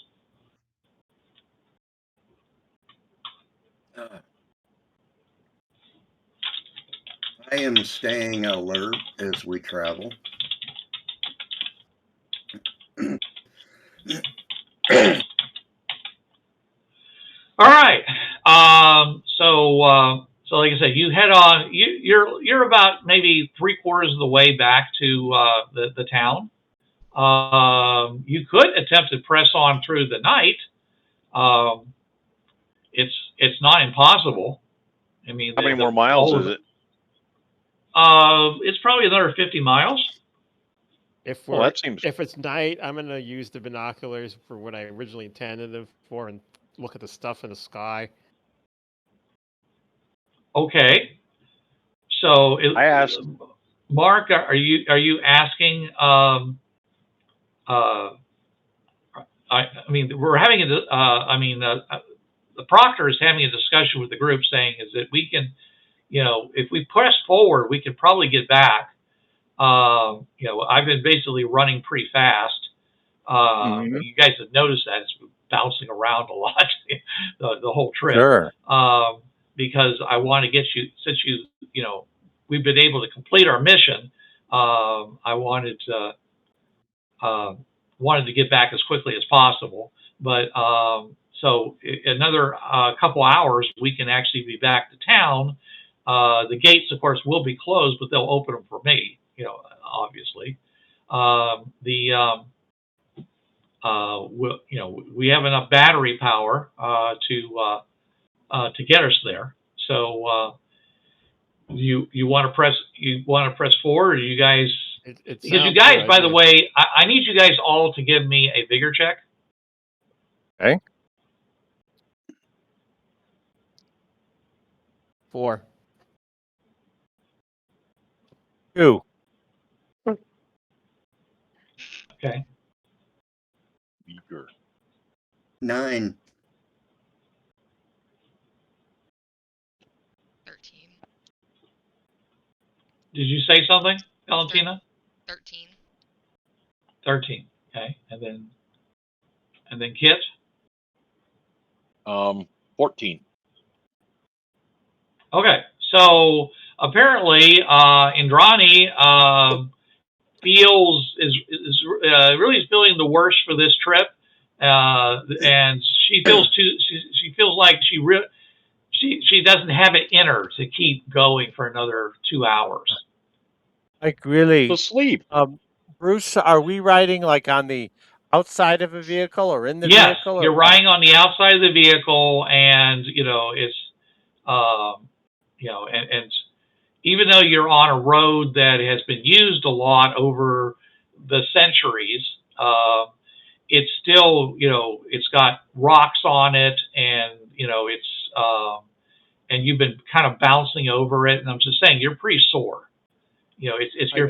I am staying alert as we travel. All right. So like I said, you head on. You're about maybe 3/4 of the way back to the town. You could attempt to press on through the night. It's not impossible. I mean, how many more miles is it? It's probably another 50 miles. If it's night, I'm going to use the binoculars for what I originally intended them for and look at the stuff in the sky. Okay. So I asked Mark, are you asking? I mean, we're having the proctor is having a discussion with the group, saying is that we can, if we press forward, we can probably get back. I've been basically running pretty fast. You guys have noticed that it's bouncing around a lot the whole trip. Sure. Because I want to get you, since we've been able to complete our mission. I wanted to get back as quickly as possible. But so another couple hours, we can actually be back to town. The gates, of course, will be closed, but they'll open them for me. Obviously. We have enough battery power to get us there. So you want to press forward, or you guys? Because you guys, good, by the way, I need you guys all to give me a vigor check. Okay. 4. 2. Okay. Vigor. 9. 13. Did you say something, Valentina? 13. 13. Okay, and then Kit. 14. Okay, so apparently Indrani really feeling the worst for this trip, and she feels like she doesn't have it in her to keep going for another 2 hours. Like really? So sleep. Bruce, are we riding like on the outside of a vehicle or in the vehicle? Yes, you're riding on the outside of the vehicle, and it's and even though you're on a road that has been used a lot over the centuries, it's still it's got rocks on it, and it's and you've been kind of bouncing over it, and I'm just saying you're pretty sore. You're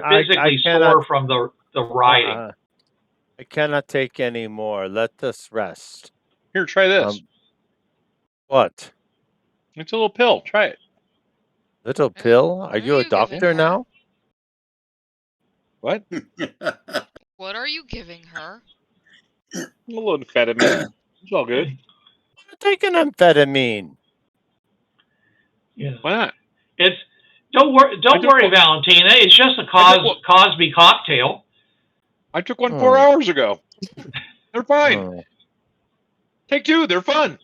physically sore from the riding. I cannot take any more. Let us rest. Here, try this. What? It's a little pill. Try it. Little pill? Are you a doctor now? What? What are you giving her? A little amphetamine. It's all good. I'm taking amphetamine. Yeah. Why not? Don't worry, Valentina. It's just a Cosby cocktail. I took one 4 hours ago. They're fine. Take two. They're fun.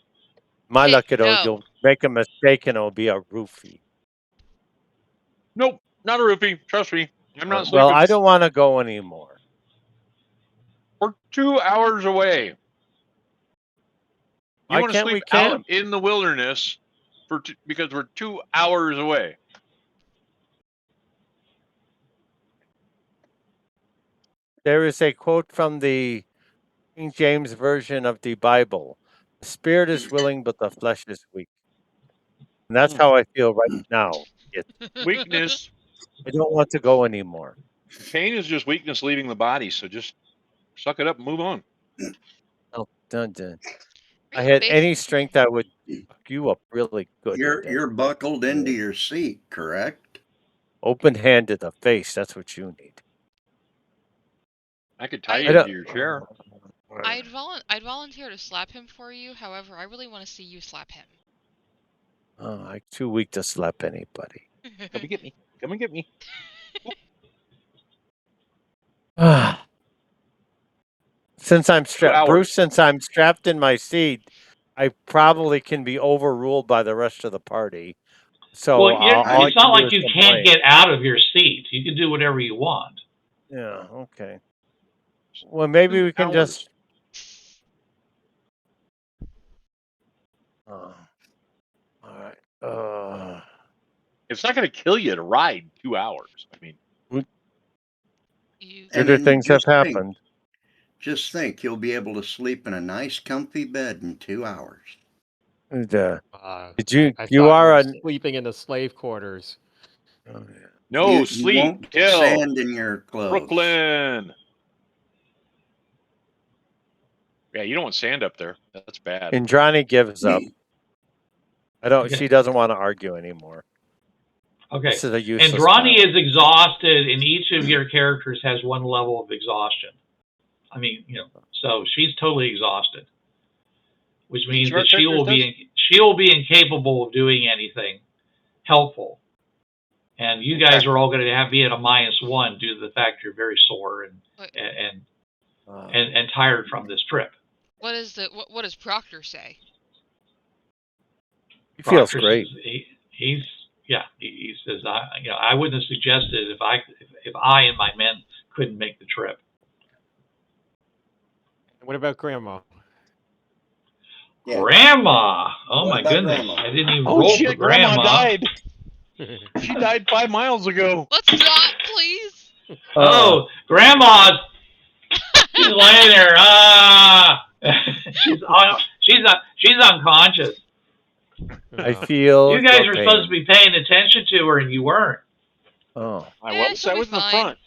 My luck, you'll make a mistake and it'll be a roofie. Nope, not a roofie. Trust me. I'm not sleeping. Well, I don't want to go anymore. We're 2 hours away. You want to sleep out in the wilderness because we're 2 hours away. There is a quote from the King James Version of the Bible. The spirit is willing, but the flesh is weak. And that's how I feel right now. Weakness. I don't want to go anymore. Pain is just weakness leaving the body, so just suck it up and move on. Oh, dun. I had any strength, I would fuck you up really good. You're buckled into your seat, correct? Open hand to the face. That's what you need. I could tie you into your chair. I'd volunteer to slap him for you. However, I really want to see you slap him. Oh, I'm too weak to slap anybody. Come and get me. Come and get me. Since I'm strapped, Bruce, since I'm strapped in my seat, I probably can be overruled by the rest of the party. So it's not like you can't get out of your seat. You can do whatever you want. Yeah. Okay. Well, maybe we can just. All right. It's not going to kill you to ride 2 hours. I mean, other things have happened. Just think, you'll be able to sleep in a nice, comfy bed in 2 hours. Did you? You are sleeping in the slave quarters. Oh, yeah. No, you sleep. Won't kill. Sand in your clothes. Brooklyn. Yeah, you don't want sand up there. That's bad. Indrani gives up. She doesn't want to argue anymore. Okay. Indrani is exhausted, and each of your characters has one level of exhaustion. I mean, so she's totally exhausted, which means that she will be incapable of doing anything helpful. And you guys are all going to be at a -1 due to the fact you're very sore and tired from this trip. What does Proctor say? He feels great. He says, I wouldn't have suggested if I and my men couldn't make the trip. What about Grandma? Yeah. Grandma! Oh my goodness! Grandma? I didn't even roll for Grandma. Died. She died 5 miles ago. Let's stop, please. Oh, Grandma's she's laying there. She's unconscious. I feel you guys were supposed to be paying attention to her, and you weren't. Oh, I was in the front.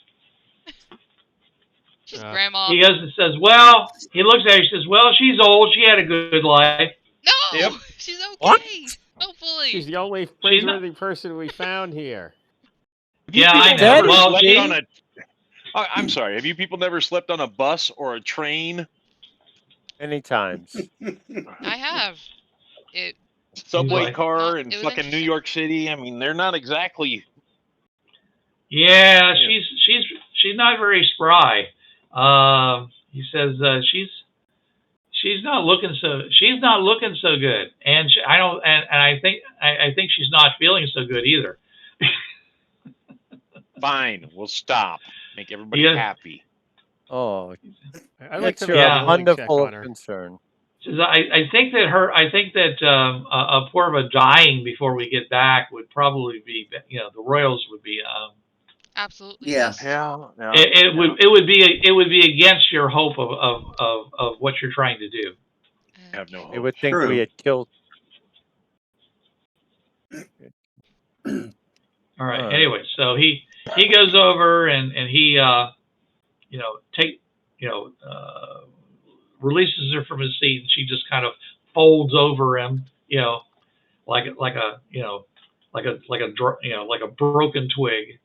She's Grandma. He goes and says, "Well," he looks at her. He says, "Well, she's old. She had a good life." No, she's okay. What? Hopefully, she's the only fringeworthy person we found here. Yeah, I know. Well, I'm sorry. Have you people never slept on a bus or a train? Many times. I have. Subway car in fucking New York City. I mean, they're not exactly. Yeah, she's not very spry. He says she's not looking so good, and I think she's not feeling so good either. Fine, we'll stop. Make everybody happy. Oh, I like to a wonderful concern. I think that a Porva dying before we get back would probably be, the Royals would be. Absolutely. Yeah. It would be against your hope of what you're trying to do. I have no hope. They would think we had killed. All right. Anyway, so he goes over and he releases her from his seat, and she just kind of folds over him, like a broken twig,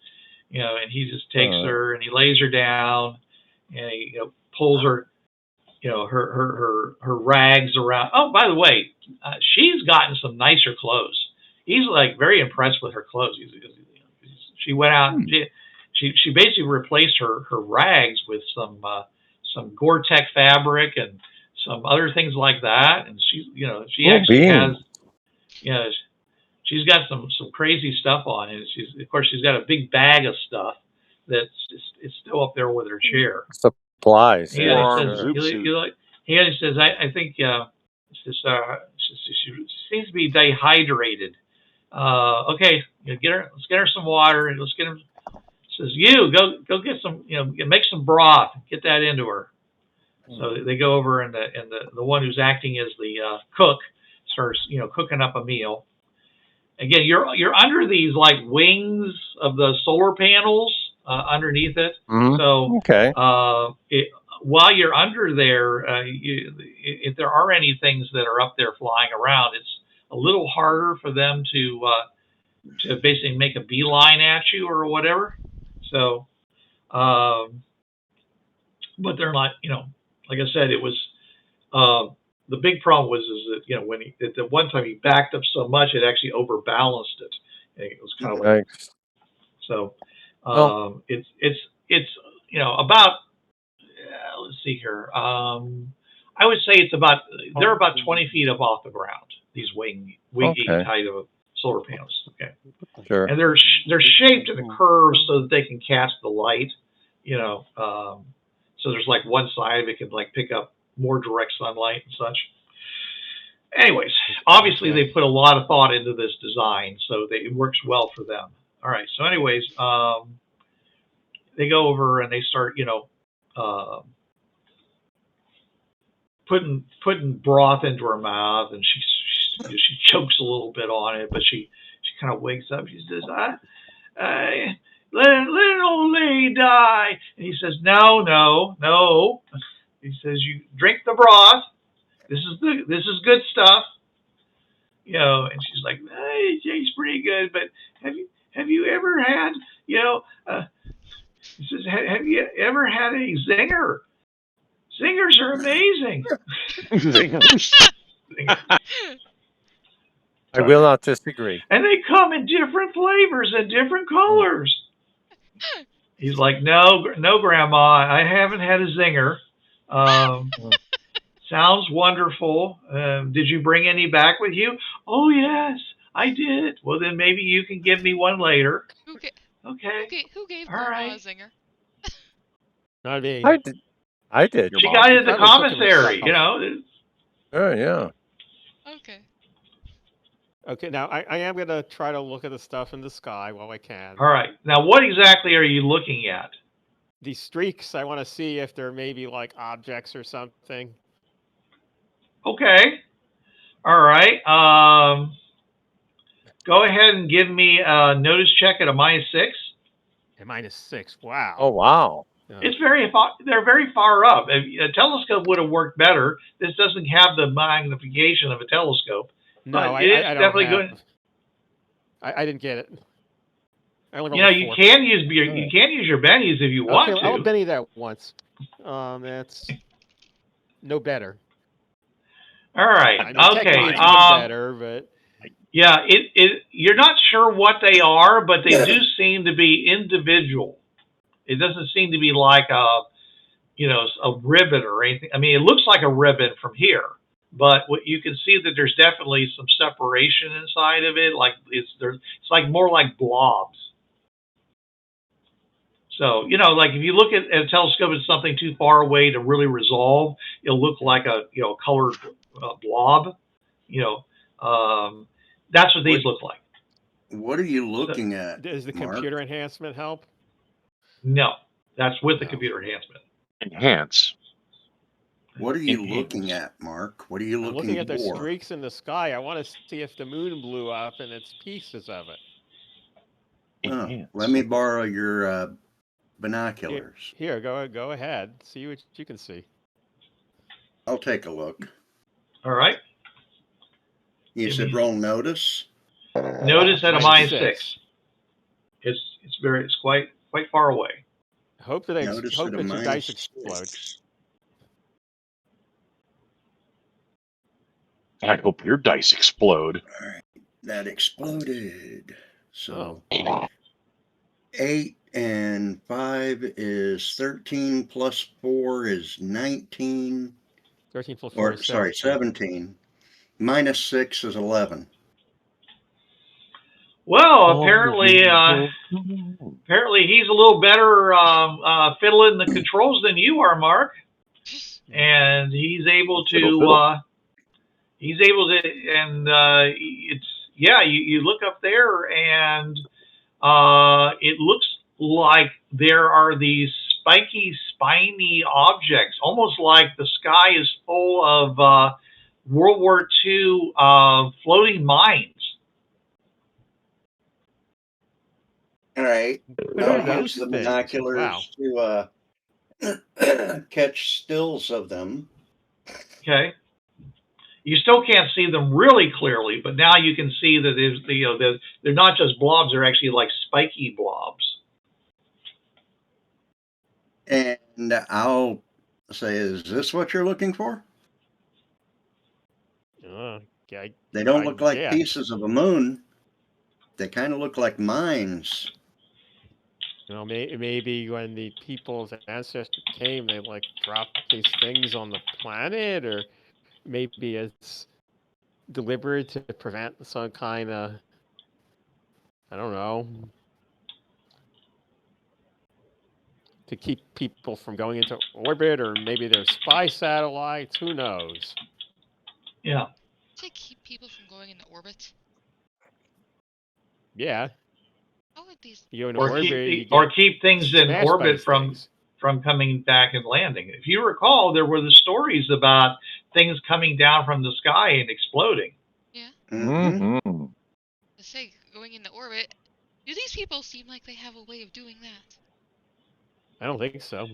and he just takes her and he lays her down, and he pulls her, her rags around. Oh, by the way, she's gotten some nicer clothes. He's like very impressed with her clothes. She went out and she basically replaced her rags with some Gore-Tex fabric and some other things like that. And she actually has, she's got some crazy stuff on it. She's got a big bag of stuff that's it's still up there with her chair. Supplies. He says, I think she seems to be dehydrated. Okay, let's get her some water and let's get her. Says, you go get some, make some broth, get that into her. So they go over and the one who's acting as the cook starts, cooking up a meal. Again, you're under these like wings of the solar panels underneath it. Mm-hmm. So okay. While you're under there, if there are any things that are up there flying around, it's a little harder for them to basically make a beeline at you or whatever. So, but they're not, like I said, it was, the big problem was that, when at the one time he backed up so much, it actually overbalanced it. And it was kind of like, so, it's, about, let's see here. I would say they're about 20 feet up off the ground, these wing type of solar panels. Okay. Sure. And they're shaped in a curve so that they can catch the light, so there's like one side of it can like pick up more direct sunlight and such. Anyways, obviously they put a lot of thought into this design, so it works well for them. All right. So anyways, they go over and they start, putting broth into her mouth, and she chokes a little bit on it, but she kind of wakes up. She says, let an old lady die. And he says, no. He says, you drink the broth. This is good stuff. And she's like, it tastes pretty good, but have you ever had, he says, have you ever had a zinger? Zingers are amazing. Zingers. I will not disagree. And they come in different flavors and different colors. He's like, no, Grandma, I haven't had a zinger. Sounds wonderful. Did you bring any back with you? Oh, yes, I did. Well, then maybe you can give me one later. Okay. Who gave Grandma a zinger? Not me. I did. She got it at the commissary, Oh, yeah. Okay. Okay, now I am going to try to look at the stuff in the sky while I can. All right. Now, what exactly are you looking at? These streaks, I want to see if they're maybe like objects or something. Okay. All right. Go ahead and give me a notice check at a -6. A -6. Wow. Oh, wow. It's they're very far up. A telescope would have worked better. This doesn't have the magnification of a telescope. No, but I definitely don't have, good. I didn't get it. You can use your bennies if you want to. I'll benny that once. That's no better. All right. I mean, okay. It's better, but yeah, you're not sure what they are, but they do seem to be individual. It doesn't seem to be like a ribbon or anything. I mean, it looks like a ribbon from here, but what you can see that there's definitely some separation inside of it. Like it's like more like blobs. So, like if you look at a telescope at something too far away to really resolve, it'll look like a, colored blob. That's what these look like. What are you looking at? Does the computer enhancement help? No, that's with the computer enhancement. Enhance. What are you looking at, Mark? What are you looking at for? the streaks in the sky. I want to see if the moon blew up and it's pieces of it. Let me borrow your binoculars. Here, go ahead. See what you can see. I'll take a look. All right. You said roll notice? Notice at a -6. It's quite far away. Hope that your dice explode. I hope your dice explode. All right. That exploded. So 8 and 5 is 13 plus 4 is 19. 13 plus 4 Or, is sorry, 17. Minus 6 is 11. Well, apparently he's a little better fiddling the controls than you are, Mark. And he's able to, and it's, yeah, you look up there and it looks like there are these spiky, spiny objects, almost like the sky is full of World War II floating mines. All right. I'll use the binoculars to catch stills of them. Okay. You still can't see them really clearly, but now you can see that they're not just blobs; they're actually like spiky blobs. And I'll say, "Is this what you're looking for?" They don't look like pieces of a moon. They kind of look like mines. You know, maybe when the people's ancestors came, they like dropped these things on the planet, or maybe it's deliberate to prevent some kind of, I don't know, to keep people from going into orbit, or maybe they're spy satellites. Who knows? Yeah. To keep people from going into orbit? Yeah. How would these? Or keep things in orbit from coming back and landing. If you recall, there were the stories about things coming down from the sky and exploding. Yeah. Mm-hmm. To say going into orbit, do these people seem like they have a way of doing that? I don't think so.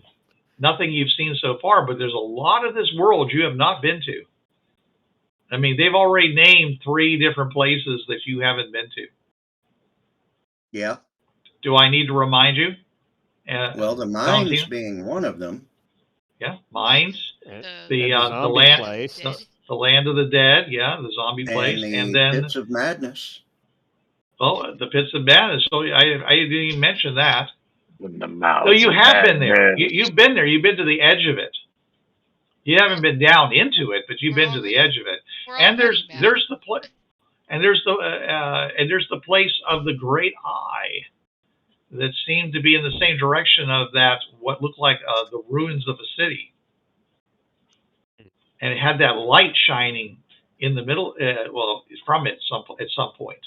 Nothing you've seen so far, but there's a lot of this world you have not been to. I mean, they've already named 3 different places that you haven't been to. Yeah. Do I need to remind you? Well, the mines Valentina? being one of them. Yeah, mines. The land place. The land of the dead. Yeah, the zombie place, and then pits of madness. Well, the pits of madness. So I didn't even mention that. So you have been there. You've been there. You've been to the edge of it. You haven't been down into it, but you've been to the edge of it. And there's the place, and there's the place of the Great Eye that seemed to be in the same direction of that what looked like the ruins of a city, and it had that light shining in the middle. From it at some point.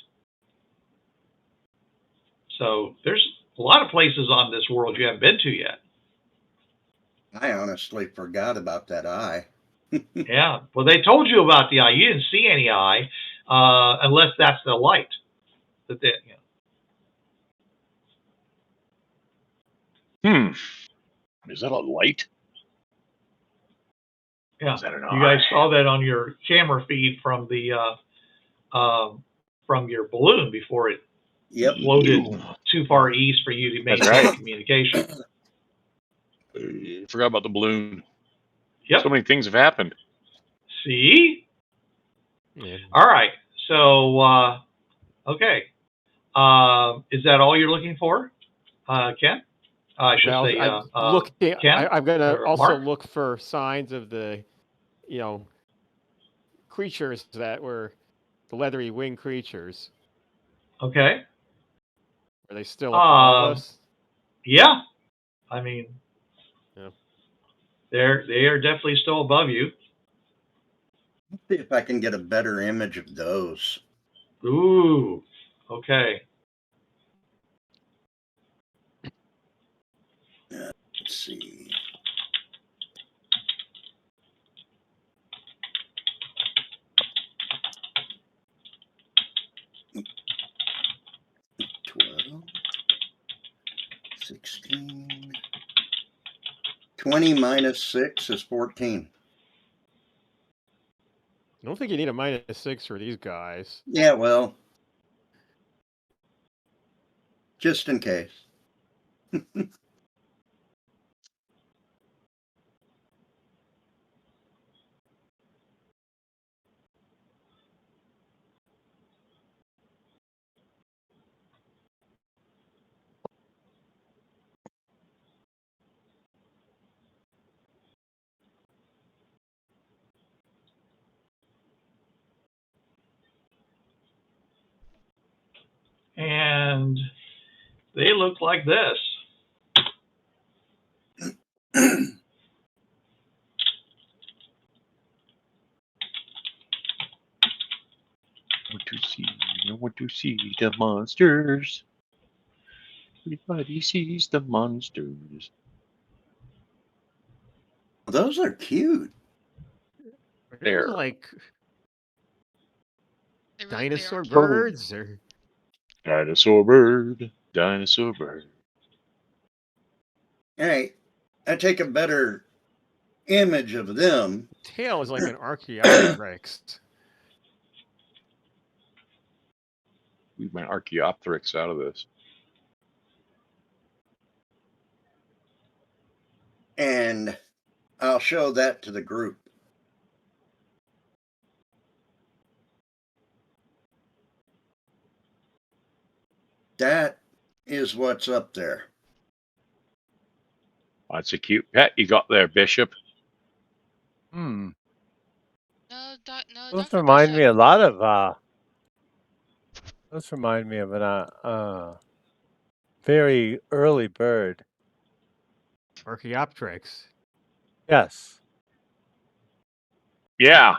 So there's a lot of places on this world you haven't been to yet. I honestly forgot about that eye. Yeah. Well, they told you about the eye. You didn't see any eye, unless that's the light. That they, Is that a light? Yeah. You guys saw that on your camera feed from the from your balloon before it floated too far east for you to maintain communication. Forgot about the balloon. Yep. So many things have happened. See? Yeah. All right. So, okay. Is that all you're looking for, Ken? I should say, Ken? I'm going to also Mark? look for signs of the, creatures that were the leathery winged creatures. Okay. Are they still above us? Yeah. I mean, yeah. They are definitely still above you. Let's see if I can get a better image of those. Ooh. Okay. Let's see. $12, $16, $20 minus 6 is 14. I don't think you need a -6 for these guys. Yeah, well, just in case. and they look like this. I want to see the monsters. Everybody sees the monsters. Those are cute. They're like dinosaur birds or dinosaur bird. Hey, I take a better image of them. The tail is like an Archaeopteryx. Leave my Archaeopteryx out of this. And I'll show that to the group. That is what's up there. That's a cute pet you got there, Bishop. No, Those Dr. remind Bishop. me a lot of. Those remind me of an very early bird. Archaeopteryx. Yes. Yeah.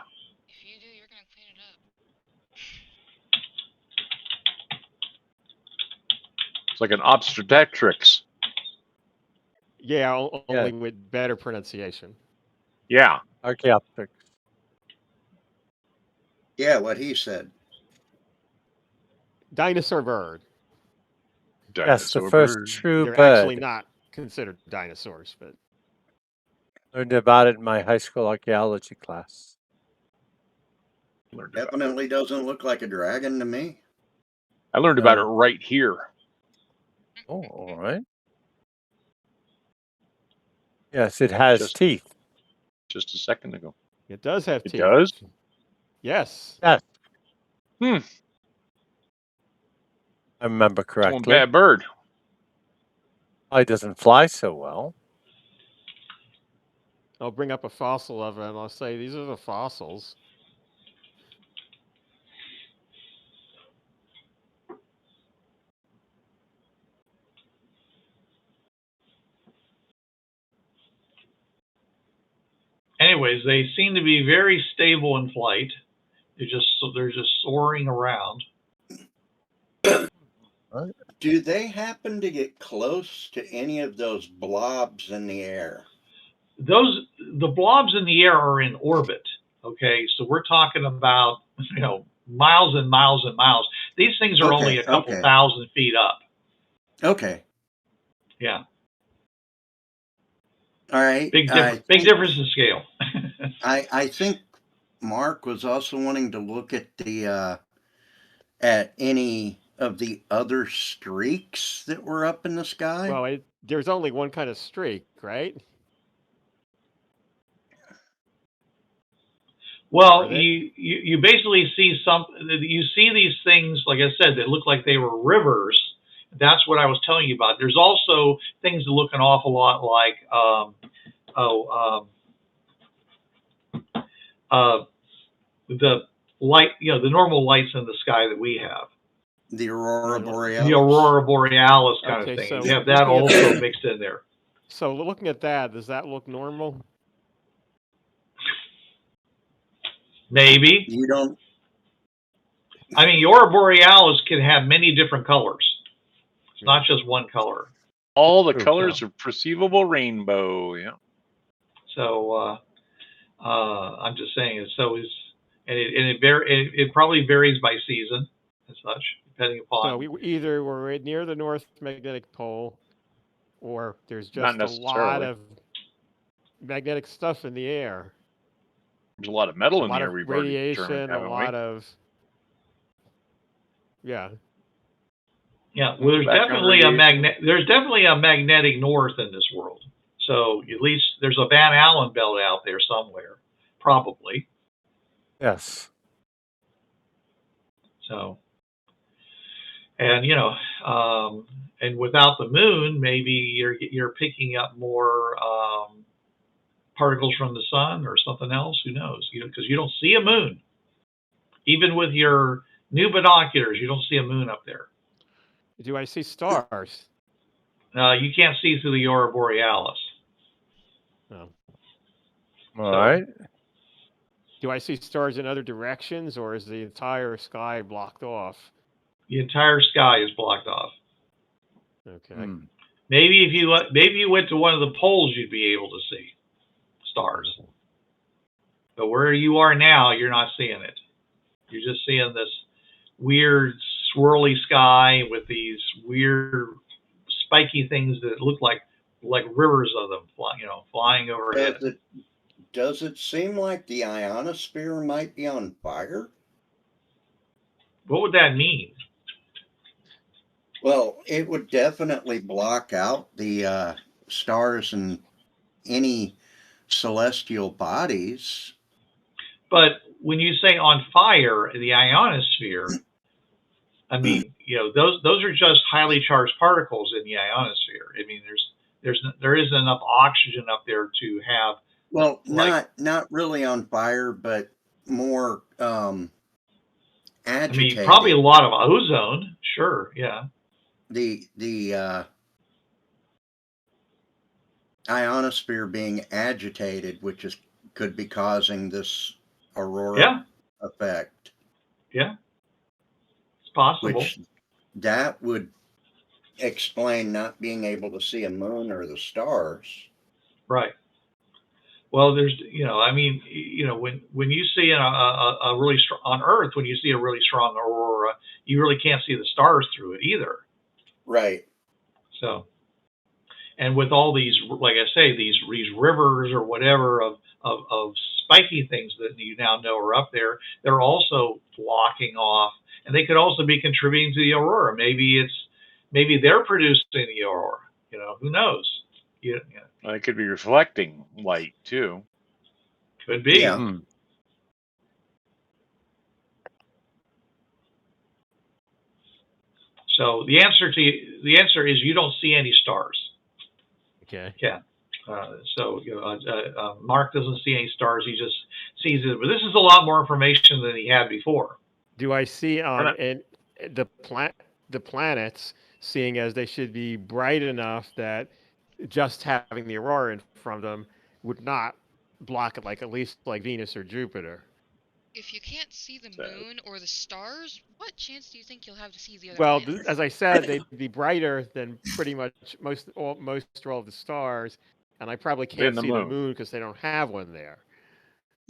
If you do, you're gonna clean it up. It's like an obstetrix. Yeah, only with better pronunciation. Yeah. Archaeopteryx. Yeah, what he said. Dinosaur bird. Yes, the first true They're bird. actually not considered dinosaurs, but Learned about it in my high school archaeology class. Definitely doesn't look like a dragon to me. I learned about it right here. Oh, all right. Yes, it has teeth. Just a second ago. it does have teeth. It does? Yes. Yes. Hmm. I remember correctly. It's one bad bird. It doesn't fly so well. I'll bring up a fossil of it and I'll say, these are the fossils. Anyways, they seem to be very stable in flight. They're just soaring around. Do they happen to get close to any of those blobs in the air? The blobs in the air are in orbit. Okay, so we're talking about miles and miles and miles. These things are only a couple thousand feet up. Okay. Yeah. All right. Big difference in scale. I think Mark was also wanting to look at the at any of the other streaks that were up in the sky. Well, there's only one kind of streak, right? Well, you basically see these things, like I said, that look like they were rivers. That's what I was telling you about. There's also things that look an awful lot like the light, the normal lights in the sky that we have. The aurora borealis. The aurora borealis kind of thing. So we have that also mixed in there. So looking at that, does that look normal? Maybe. You don't. I mean, the aurora borealis can have many different colors. It's not just one color. All the colors of perceivable rainbow. Yeah. So I'm just saying. It probably varies by season and such, depending upon. So we're near the North Magnetic Pole, or there's just a lot of magnetic stuff in the air. There's a lot of metal in the air. We've radiation, a lot of Yeah, well, there's definitely a magnetic north in this world. So at least there's a Van Allen belt out there somewhere, probably. Yes. So, and and without the moon, maybe you're picking up more particles from the sun or something else. Who knows? Because you don't see a moon. Even with your new binoculars, you don't see a moon up there. Do I see stars? You can't see through the aurora borealis. No. All right. Do I see stars in other directions, or is the entire sky blocked off? The entire sky is blocked off. Okay. Maybe if you went to one of the poles, you'd be able to see stars. But where you are now, you're not seeing it. You're just seeing this weird swirly sky with these weird spiky things that look like rivers of them, flying overhead. Does it seem like the ionosphere might be on fire? What would that mean? Well, it would definitely block out the stars and any celestial bodies. But when you say on fire, the ionosphere, I mean, those are just highly charged particles in the ionosphere. I mean, there isn't enough oxygen up there to have. Well, not really on fire, but more agitated. I mean, probably a lot of ozone. Sure, yeah. The ionosphere being agitated, which could be causing this aurora effect. Yeah, it's possible. Which that would explain not being able to see a moon or the stars. Right. Well, there's, I mean, when you see a really strong on Earth, when you see a really strong aurora, you really can't see the stars through it either. Right. So, and with all these, like I say, these rivers or whatever of spiky things that you now know are up there, they're also blocking off, and they could also be contributing to the aurora. Maybe they're producing the aurora. Who knows? It could be reflecting light too. Could be. Yeah. So the answer is you don't see any stars. Okay. Yeah. So Mark doesn't see any stars. He just sees it. But this is a lot more information than he had before. Do I see the planets, seeing as they should be bright enough that just having the aurora in front of them would not block it, at least like Venus or Jupiter? If you can't see the moon or the stars, what chance do you think you'll have to see the other Well, planets? as I said, they'd be brighter than pretty much most or all of the stars, and I probably can't see the moon because they don't have one there.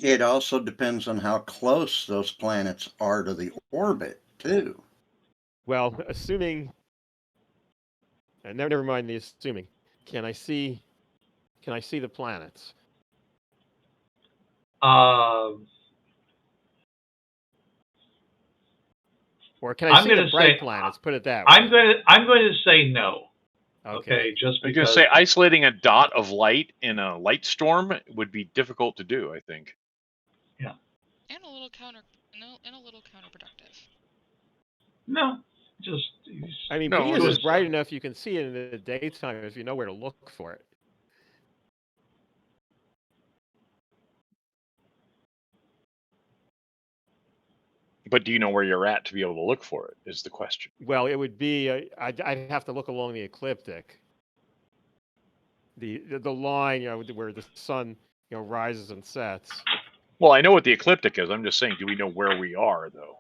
It also depends on how close those planets are to the orbit, too. Well, assuming, and never mind the assuming, can I see the planets? Or can I see the bright planets? Put it that way. I'm going to say no. Okay, just because. I was going to say isolating a dot of light in a light storm would be difficult to do, I think. Yeah. And a little counterproductive. No, just. I mean, Venus is bright enough you can see it in the daytime if you know where to look for it. But do you know where you're at to be able to look for it, is the question. Well, it would be, I'd have to look along the ecliptic. The line, where the sun, rises and sets. Well, I know what the ecliptic is. I'm just saying, do we know where we are, though?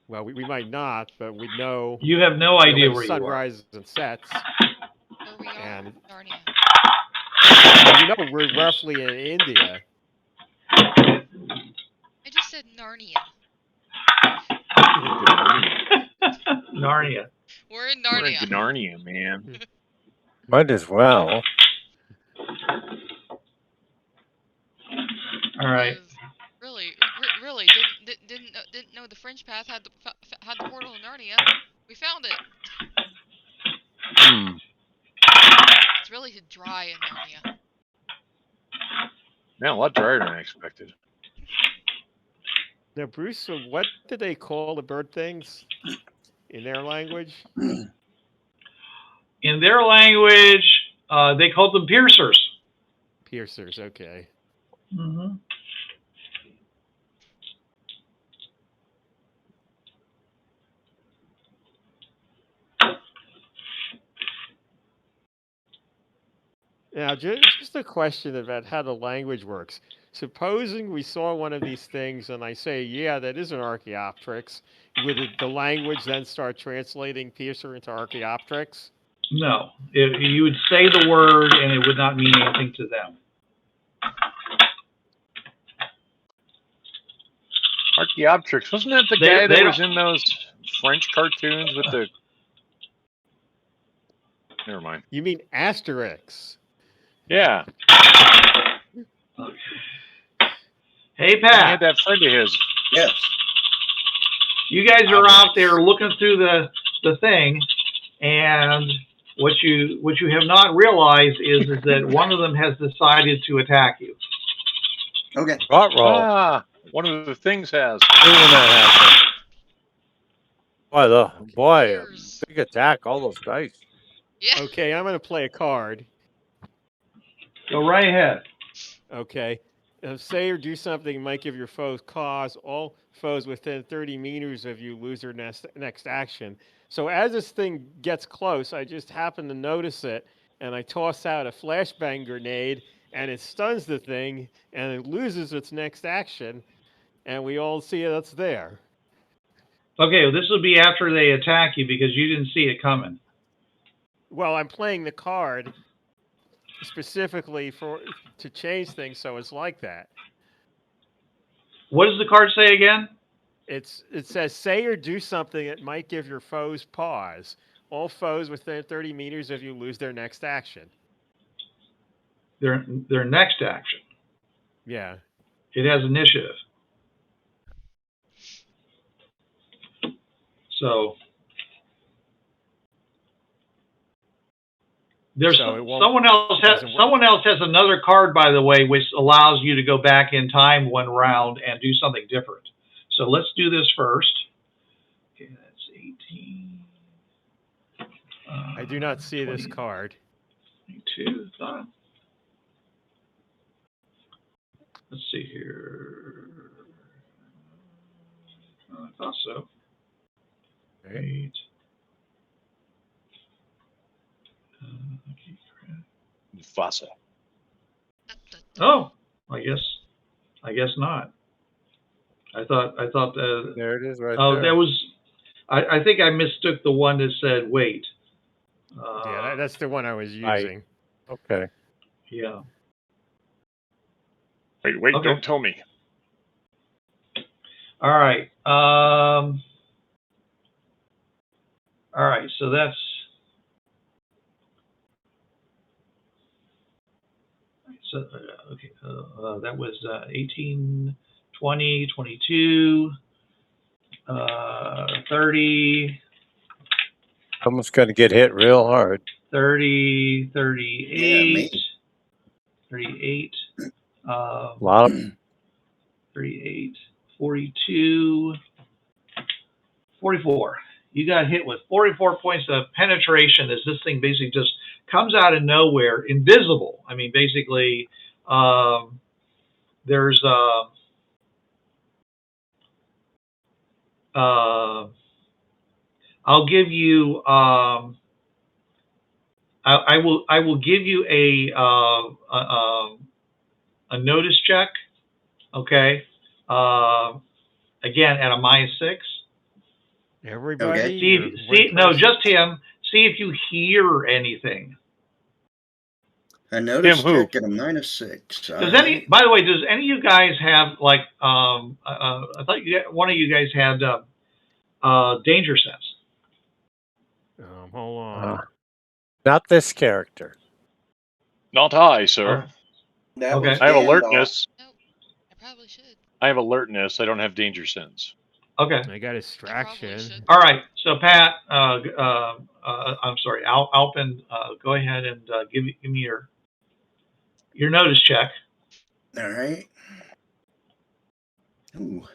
Well, we might not, but we know. You have no idea where you are. The sun rises and sets. Where we are in Narnia. We're roughly in India. I just said Narnia. Narnia. We're in Narnia. We're in Narnia, man. Might as well. All right. Really, didn't know the Fringe Path had the portal in Narnia. We found it. It's really dry in Narnia. Man, a lot drier than I expected. Now, Bruce, what did they call the bird things in their language? In their language, they called them piercers. Piercers, okay. Mm-hmm. Now, just a question about how the language works. Supposing we saw one of these things and I say, yeah, that is an Archaeopteryx, would the language then start translating Piercer into Archaeopteryx? No, you would say the word and it would not mean anything to them. Archaeopteryx, wasn't that the guy that was in those French cartoons with the... Never mind. You mean Asterix? Yeah. Hey, He Pat. had that friend of his. Yes. You guys are out there looking through the thing, and what you have not realized is that one of them has decided to attack you. Okay. Ah, one of the things has. When that happened. Boy, a Years. big attack, all those dice. Yeah. Okay, I'm going to play a card. Go right ahead. Okay. Say or do something that might give your foes cause. All foes within 30 meters of you lose their next action. So as this thing gets close, I just happen to notice it, and I toss out a flashbang grenade, and it stuns the thing, and it loses its next action, and we all see it's there. Okay, well, this will be after they attack you because you didn't see it coming. Well, I'm playing the card specifically to change things so it's like that. What does the card say again? It says, say or do something that might give your foes pause. All foes within 30 meters of you lose their next action. Their next action. Yeah. It has initiative. So there's someone else has another card, by the way, which allows you to go back in time one round and do something different. So let's do this first. Okay, that's 18. I do not see 20, this card. 22. Let's see here. I thought so. 8. Mufasa. Oh, I guess not. I thought there it is right oh, there. that was, I think I mistook the one that said wait. Yeah, that's the one I was using. Okay. Yeah. Wait, Okay. Don't tell me. All right. All right, so that's okay. That was 18, 20, 22, 30. Someone's going to get hit real hard. 30, 38, Yeah, 38, A lot of 38, 42, 44. You got hit with 44 points of penetration as this thing basically just comes out of nowhere, invisible. I mean, basically, there's I'll give you I will give you a notice check. Okay. Again at a -6. Everybody? See, no, just him. See if you hear anything. I noticed Him who? check at a -6. By the way, does any of you guys have like I thought one of you guys had danger sense? Hold on. not this character. Not I, sir. That Okay. was I have Gandalf. alertness. Nope. I probably should. I have alertness. I don't have danger sense. Okay. I got distraction. should. All right. So Pat, I'm sorry, Alpin, go ahead and give me your notice check. All right. Ooh.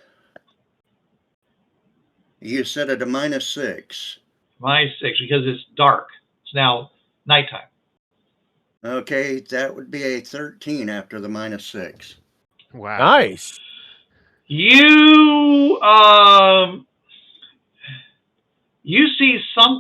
You said at a -6. -6 because it's dark. It's now nighttime. Okay, that would be a 13 after the -6. Wow. Nice. You you see some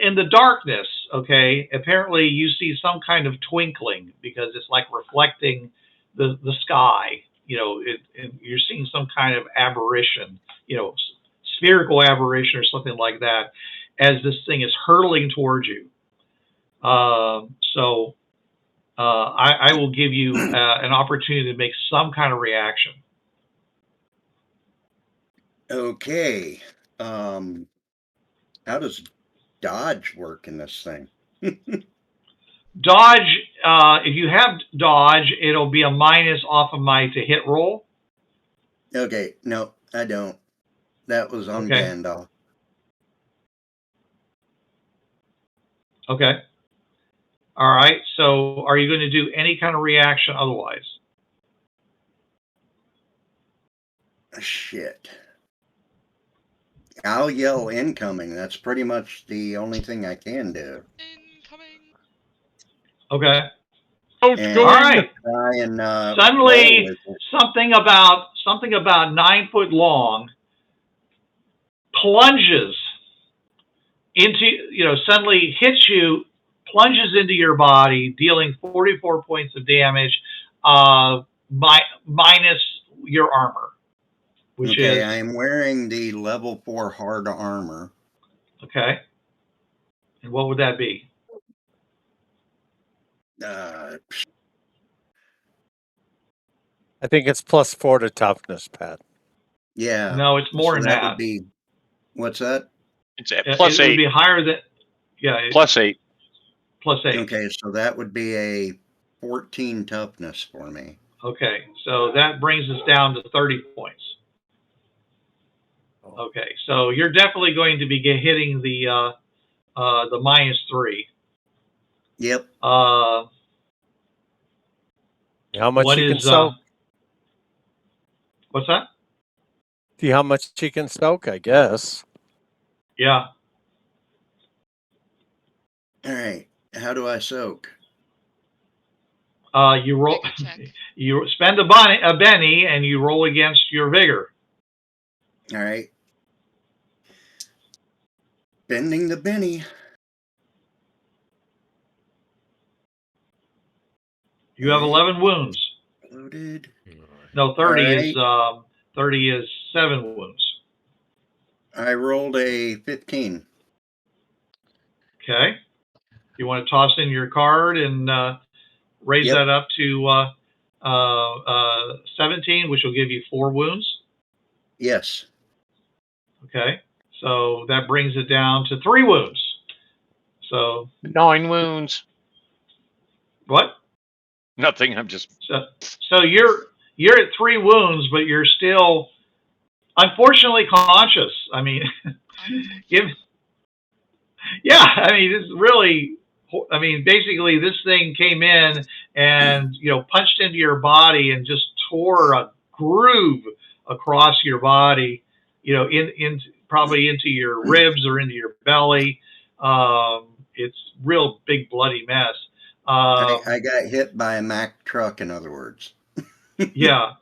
in the darkness. okay, apparently you see some kind of twinkling because it's like reflecting the sky. You're seeing some kind of aberration, spherical aberration or something like that, as this thing is hurtling towards you. So I will give you an opportunity to make some kind of reaction. Okay. How does dodge work in this thing? Dodge, if you have dodge, it'll be a minus off of my to hit roll. Okay, no, I don't. That was on Okay. Gandalf. Okay. All right. So are you going to do any kind of reaction otherwise? Shit. I'll yell incoming. That's pretty much the only thing I can do. Incoming. Okay. And All right. try and Suddenly, roll with it. something about 9 foot long plunges into, suddenly hits you, plunges into your body, dealing 44 points of damage, minus your armor, which Okay, is I am wearing the level 4 hard armor. okay. And what would that be? I think it's +4 to toughness, Pat. Yeah. No, it's more so than that that. would be, what's that? It's at It +8. would be higher than, yeah. +8. +8. Okay, so that would be a 14 toughness for me. Okay, so that brings us down to 30 points. Okay, so you're definitely going to be hitting the -3. Yep. How much what you can is soak? What's that? See how much you can soak, I guess. Yeah. All right. How do I soak? You roll. Vigor check. You spend a Benny, and you roll against your vigor. All right. Bending the Benny. You have 11 wounds. Loaded. No, 30 All is 30 is 7 wounds. I rolled a 15. Okay. You want to toss in your card and raise Yep. that up to 17, which will give you 4 wounds. Yes. Okay. So that brings it down to 3 wounds. So 9 wounds. what? Nothing. I'm just. So you're at 3 wounds, but you're still unfortunately conscious. I mean, yeah. I mean, it's really. I mean, basically, this thing came in and punched into your body and just tore a groove across your body. In probably into your ribs or into your belly. It's real big bloody mess. I got hit by a Mack truck, in other words. Yeah.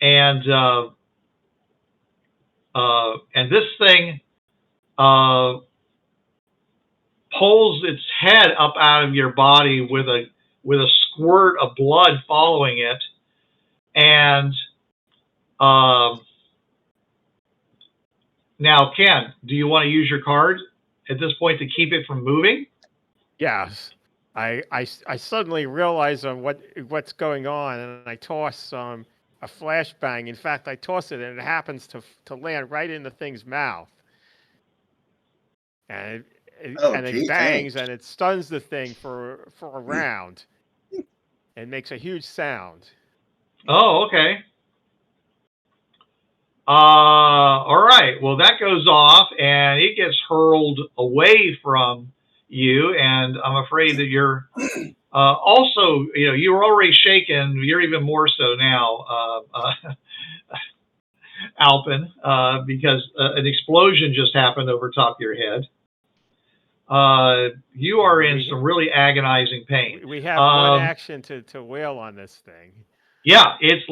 And this thing pulls its head up out of your body with a squirt of blood following it, and now, Ken, do you want to use your card at this point to keep it from moving? Yes. I suddenly realize what's going on, and I toss a flashbang. In fact, I toss it, and it happens to land right in the thing's mouth. And it bangs, thanks. and it stuns the thing for a round. And makes a huge sound. Oh, okay. All right. Well, that goes off, and it gets hurled away from you, and I'm afraid that you're also, you were already shaken. You're even more so now, Alpin, because an explosion just happened over top of your head. You are in some really agonizing pain. We have one action to wail on this thing. Yeah, it's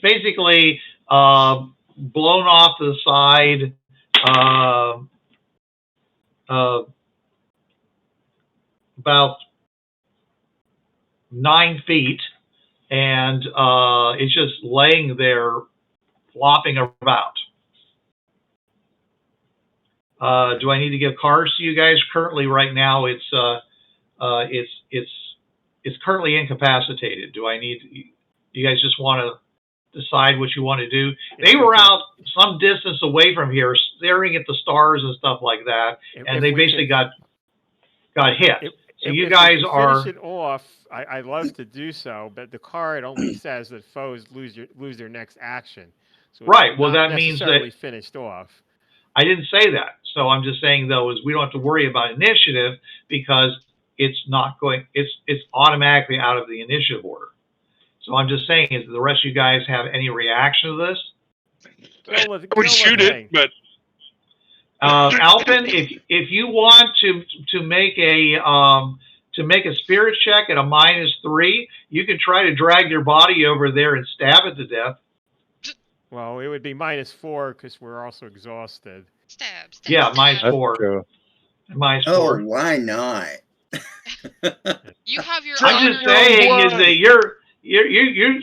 basically blown off to the side, about 9 feet, and it's just laying there, flopping about. Do I need to give cards to you guys? Currently, right now, it's currently incapacitated. Do you guys just want to decide what you want to do? They were out some distance away from here, staring at the stars and stuff like that, and they basically got hit. So you guys are finish it off. I'd love to do so, but the card only says that foes lose their next action. So right. Well, not that means necessarily that finished off. I didn't say that. So I'm just saying though is we don't have to worry about initiative because it's not going. It's automatically out of the initiative order. So I'm just saying, is the rest of you guys have any reaction to this? I would shoot it, but Alpin, if you want to make a spirit check at a -3, you can try to drag your body over there and stab it to death. Well, it would be -4 because we're also exhausted. Stab. Yeah, stab. -4. -4. Oh, why not? You have your I'm honor. just saying is that you're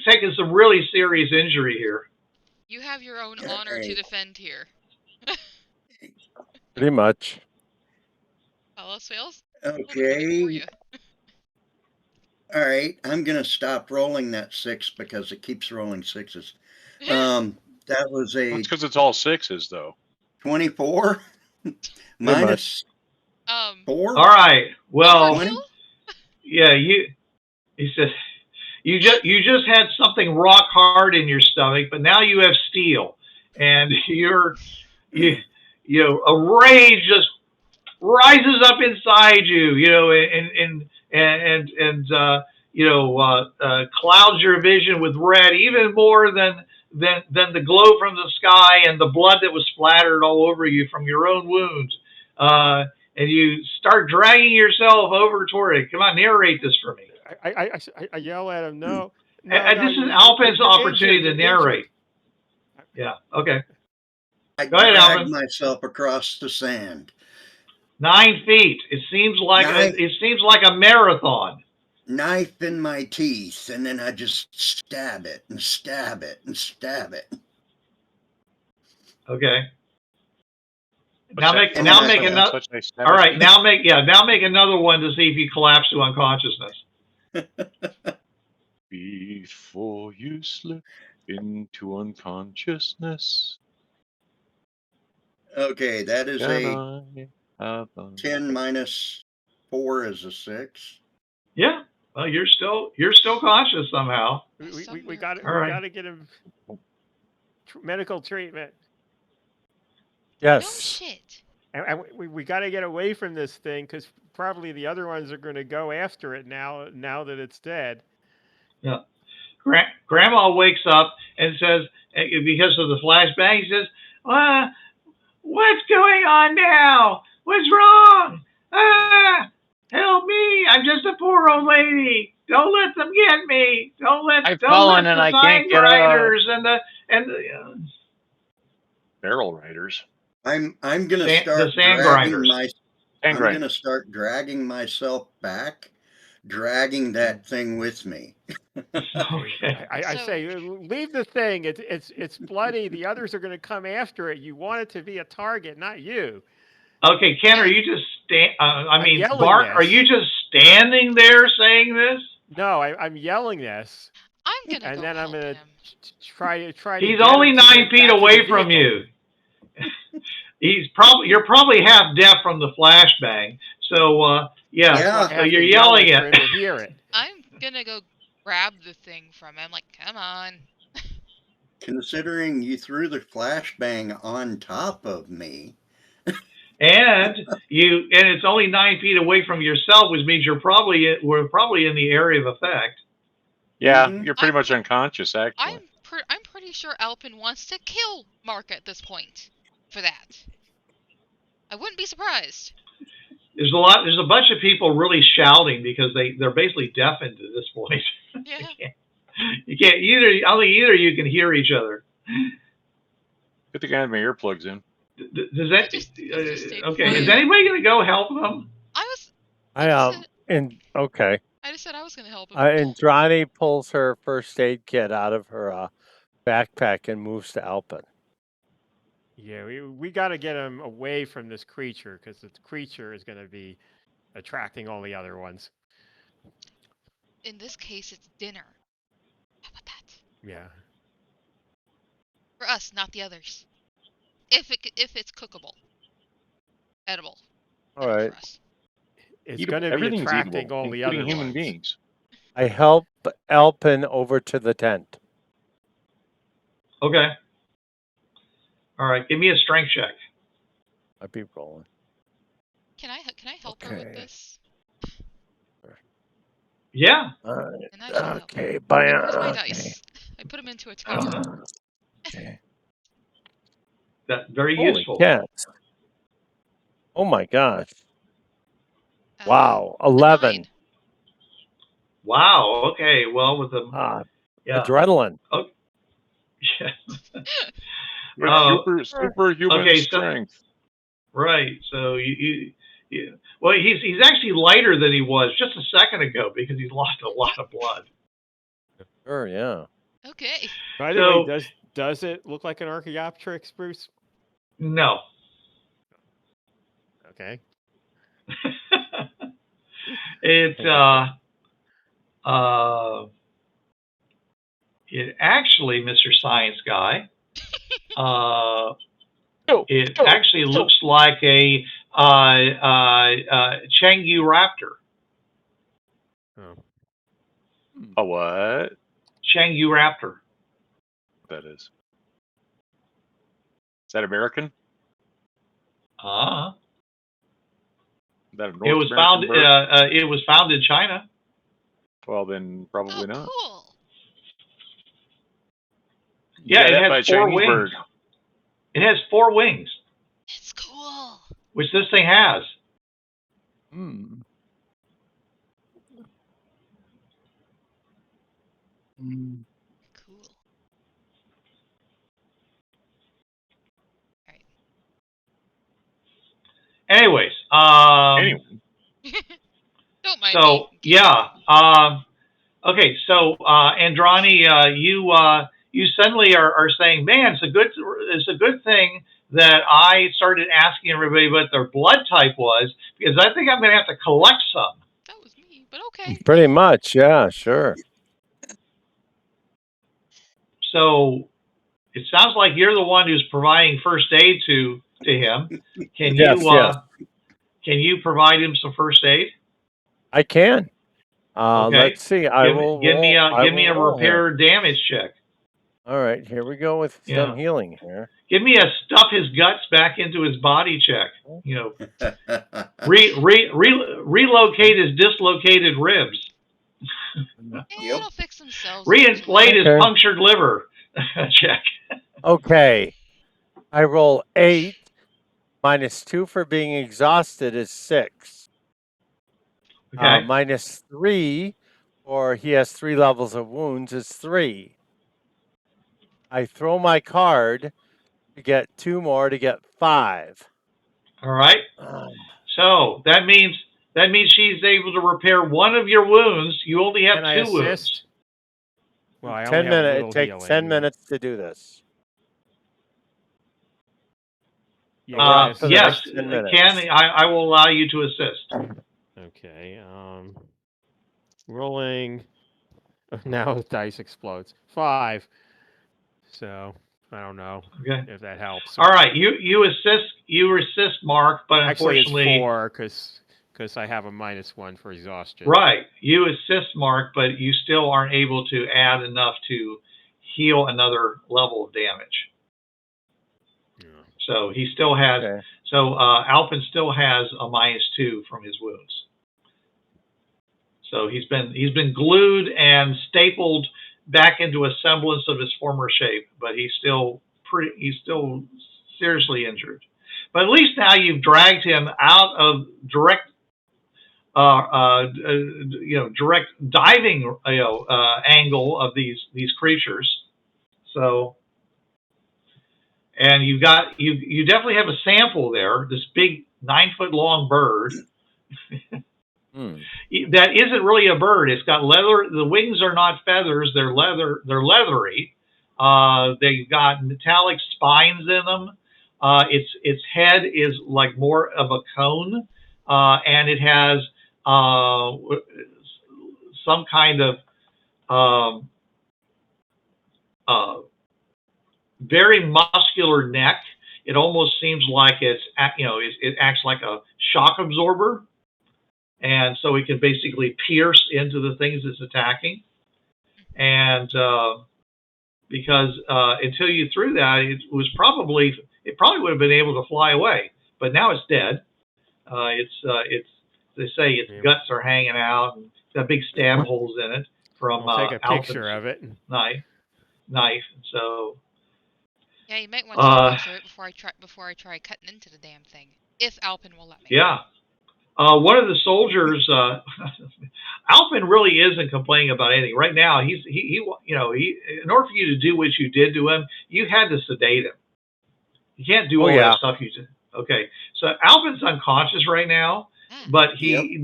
taking some really serious injury here. You have your own honor to defend here. Pretty much. All else fails. Okay. All right, I'm gonna stop rolling that 6 because it keeps rolling 6s. That was a. It's because it's all 6s, though. 24 minus 4. All right. Well, 20? yeah. He said you just had something rock hard in your stomach, but now you have steel, and a rage just rises up inside you, and clouds your vision with red, even more than the glow from the sky and the blood that was splattered all over you from your own wounds. And you start dragging yourself over toward it. Come on, narrate this for me. I yell at him, no. And this is Alpin's opportunity to narrate. Yeah, okay. I Go ahead, drag Alpin. myself across the sand. 9 feet. It seems like a marathon. Knife in my teeth, and then I just stab it and stab it and stab it. Okay. Now make another. All All right. Now make another one to see if you collapse to unconsciousness. Before you slip into unconsciousness. Okay, that is a 10 minus 4 is a 6. Yeah. Well, you're still conscious somehow. We got to get him medical treatment. Yes. No shit. And we got to get away from this thing because probably the other ones are going to go after it now that it's dead. Yeah. Grandma wakes up and says, because of the flashbang, he says, "What's going on now? What's wrong? Help me! I'm just a poor old lady. Don't let them get me. I've fallen and I can't get riders and the barrel riders. I'm gonna start dragging myself back, dragging that thing with me. Okay. I say, leave the thing. It's bloody. The others are going to come after it. You want it to be a target, not you. Okay, Ken, are you just Bart, are you just standing there saying this? No, I'm yelling this. I'm gonna and go then I'm help gonna him. try. He's only 9 feet away from you. You're probably half deaf from the flashbang. So so you're yelling it. To hear it. I'm gonna go grab the thing from him. Like, come on. Considering you threw the flashbang on top of me. And it's only 9 feet away from yourself, which means we're probably in the area of effect. Yeah, you're pretty much unconscious, actually. I'm pretty sure Alpin wants to kill Mark at this point for that. I wouldn't be surprised. There's a bunch of people really shouting because they're basically deafened at this point. Yeah. You can't only either you can hear each other. Good thing I had my earplugs in. Does that okay? Is anybody gonna go help them? And okay. I just said I was going to help him. Indrani pulls her first aid kit out of her backpack and moves to Alpin. Yeah, we got to get him away from this creature because the creature is going to be attracting all the other ones. In this case, it's dinner. How about that? Yeah. For us, not the others. If it's cookable, edible. All dinner right. For us. It's going to be Everything's attracting eatable, all the including other human ones. beings. I help Alpin over to the tent. Okay. All right. Give me a strength check. I'd be rolling. Can I help her with this? Yeah. All right. And I can help. Okay. Here's my dice. I put them into a tower. Okay. That's very Holy useful. cats. Oh my gosh. Wow. 11. 9. Wow. Okay. Well, with the Adrenaline. Oh, yeah. With superhuman okay, strength. Right. So you well, he's actually lighter than he was just a second ago because he's lost a lot of blood. Sure. Yeah. Okay. By the way, does it look like an Archaeopteryx, Bruce? No. Okay. It actually, Mr. Science Guy, it actually looks like a Chengyu raptor. Oh. A what? Chengyu raptor. That is. Is that American? Is that a North It was American found. bird? It was found in China. Well, then probably not. Cool. Yeah, it that by has 4 Chinese wings. bird. It has 4 wings, It's cool. which this thing has. Hmm. Cool. All right. Anyways, Anyway, Don't mind so me. yeah, okay. So Indrani, you suddenly are saying, man, it's a good thing that I started asking everybody what their blood type was, because I think I'm going to have to collect some. That was me, but okay. Pretty much. Yeah. Sure. So it sounds like you're the one who's providing first aid to him. Can Yes, you yes. Can you provide him some first aid? I can. Okay. Let's see. I will give me a roll repair here. damage check. All right. Here we go with some healing here. Give me a stuff his guts back into his body check. You know, relocate his dislocated ribs. It'll fix themselves. Reinflate his punctured liver. Check. Okay. I roll 8 minus 2 for being exhausted is 6. Okay. Minus 3, or he has 3 levels of wounds, is 3. I throw my card to get 2 more to get 5. All right. So that means she's able to repair one of your wounds. You only have 2 wounds. Well, I 10 only have minutes. It takes 10 minutes to do this. Yes, Ken, I will allow you to assist. Okay. Rolling. Now the dice explodes. 5. So I don't know if that helps. All right, you assist Mark, but unfortunately, actually it's 4 because I have a -1 for exhaustion. Right, you assist Mark, but you still aren't able to add enough to heal another level of damage. Yeah. So he still has. Okay. So Alpin still has a -2 from his wounds. So he's been glued and stapled back into a semblance of his former shape, but he's still seriously injured. But at least now you've dragged him out of direct diving angle of these creatures. So, and you definitely have a sample there. This big 9-foot long bird. That isn't really a bird. It's got leather. The wings are not feathers. They're leather. They're leathery. They've got metallic spines in them. Its head is like more of a cone, and it has some kind of very muscular neck. It almost seems like it acts like a shock absorber, and so it can basically pierce into the things it's attacking. And because until you threw that, it probably would have been able to fly away, but now it's dead. They say its guts are hanging out, and it's got big stab holes in it from I'll take a picture Alpin's of it. Knife. So Yeah, you might want to take a picture of it before I try cutting into the damn thing, if Alpin will let me. yeah. One of the soldiers, Alpin really isn't complaining about anything right now. He in order for you to do what you did to him, you had to sedate him. You can't do all that stuff you did. Okay, so Alpin's unconscious right now, but he's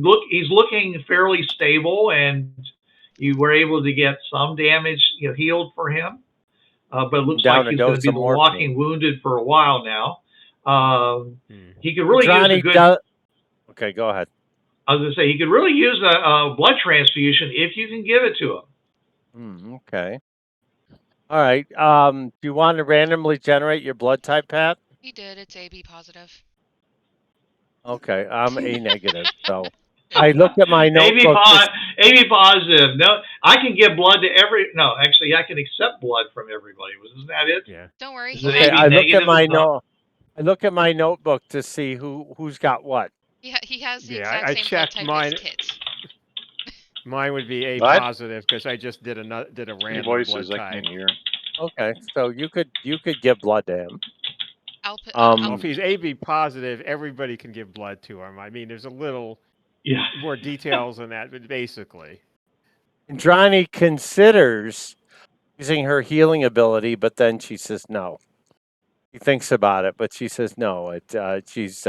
looking fairly stable, and you were able to get some damage healed for him. But it looks like he's going to be walking wounded for a while now. He could really use a good. Okay, go ahead. I was going to say, he could really use a blood transfusion if you can give it to him. Okay. All right. Do you want to randomly generate your blood type, Pat? He did. It's AB positive. Okay, I'm A negative. So I looked at my notebook. AB positive. No, I can give blood to No, actually, I can accept blood from everybody. Isn't that it? Yeah. Don't worry. I look at my notebook to see who's got what. He has the exact same blood type as Kit. Mine would be A positive because I just did a random voices blood I type. can't hear. Okay, so you could give blood to him. Well, if he's AB positive, everybody can give blood to him. I mean, there's a little more details than that, but basically. Indrani considers using her healing ability, but then she says no. He thinks about it, but she says no. He's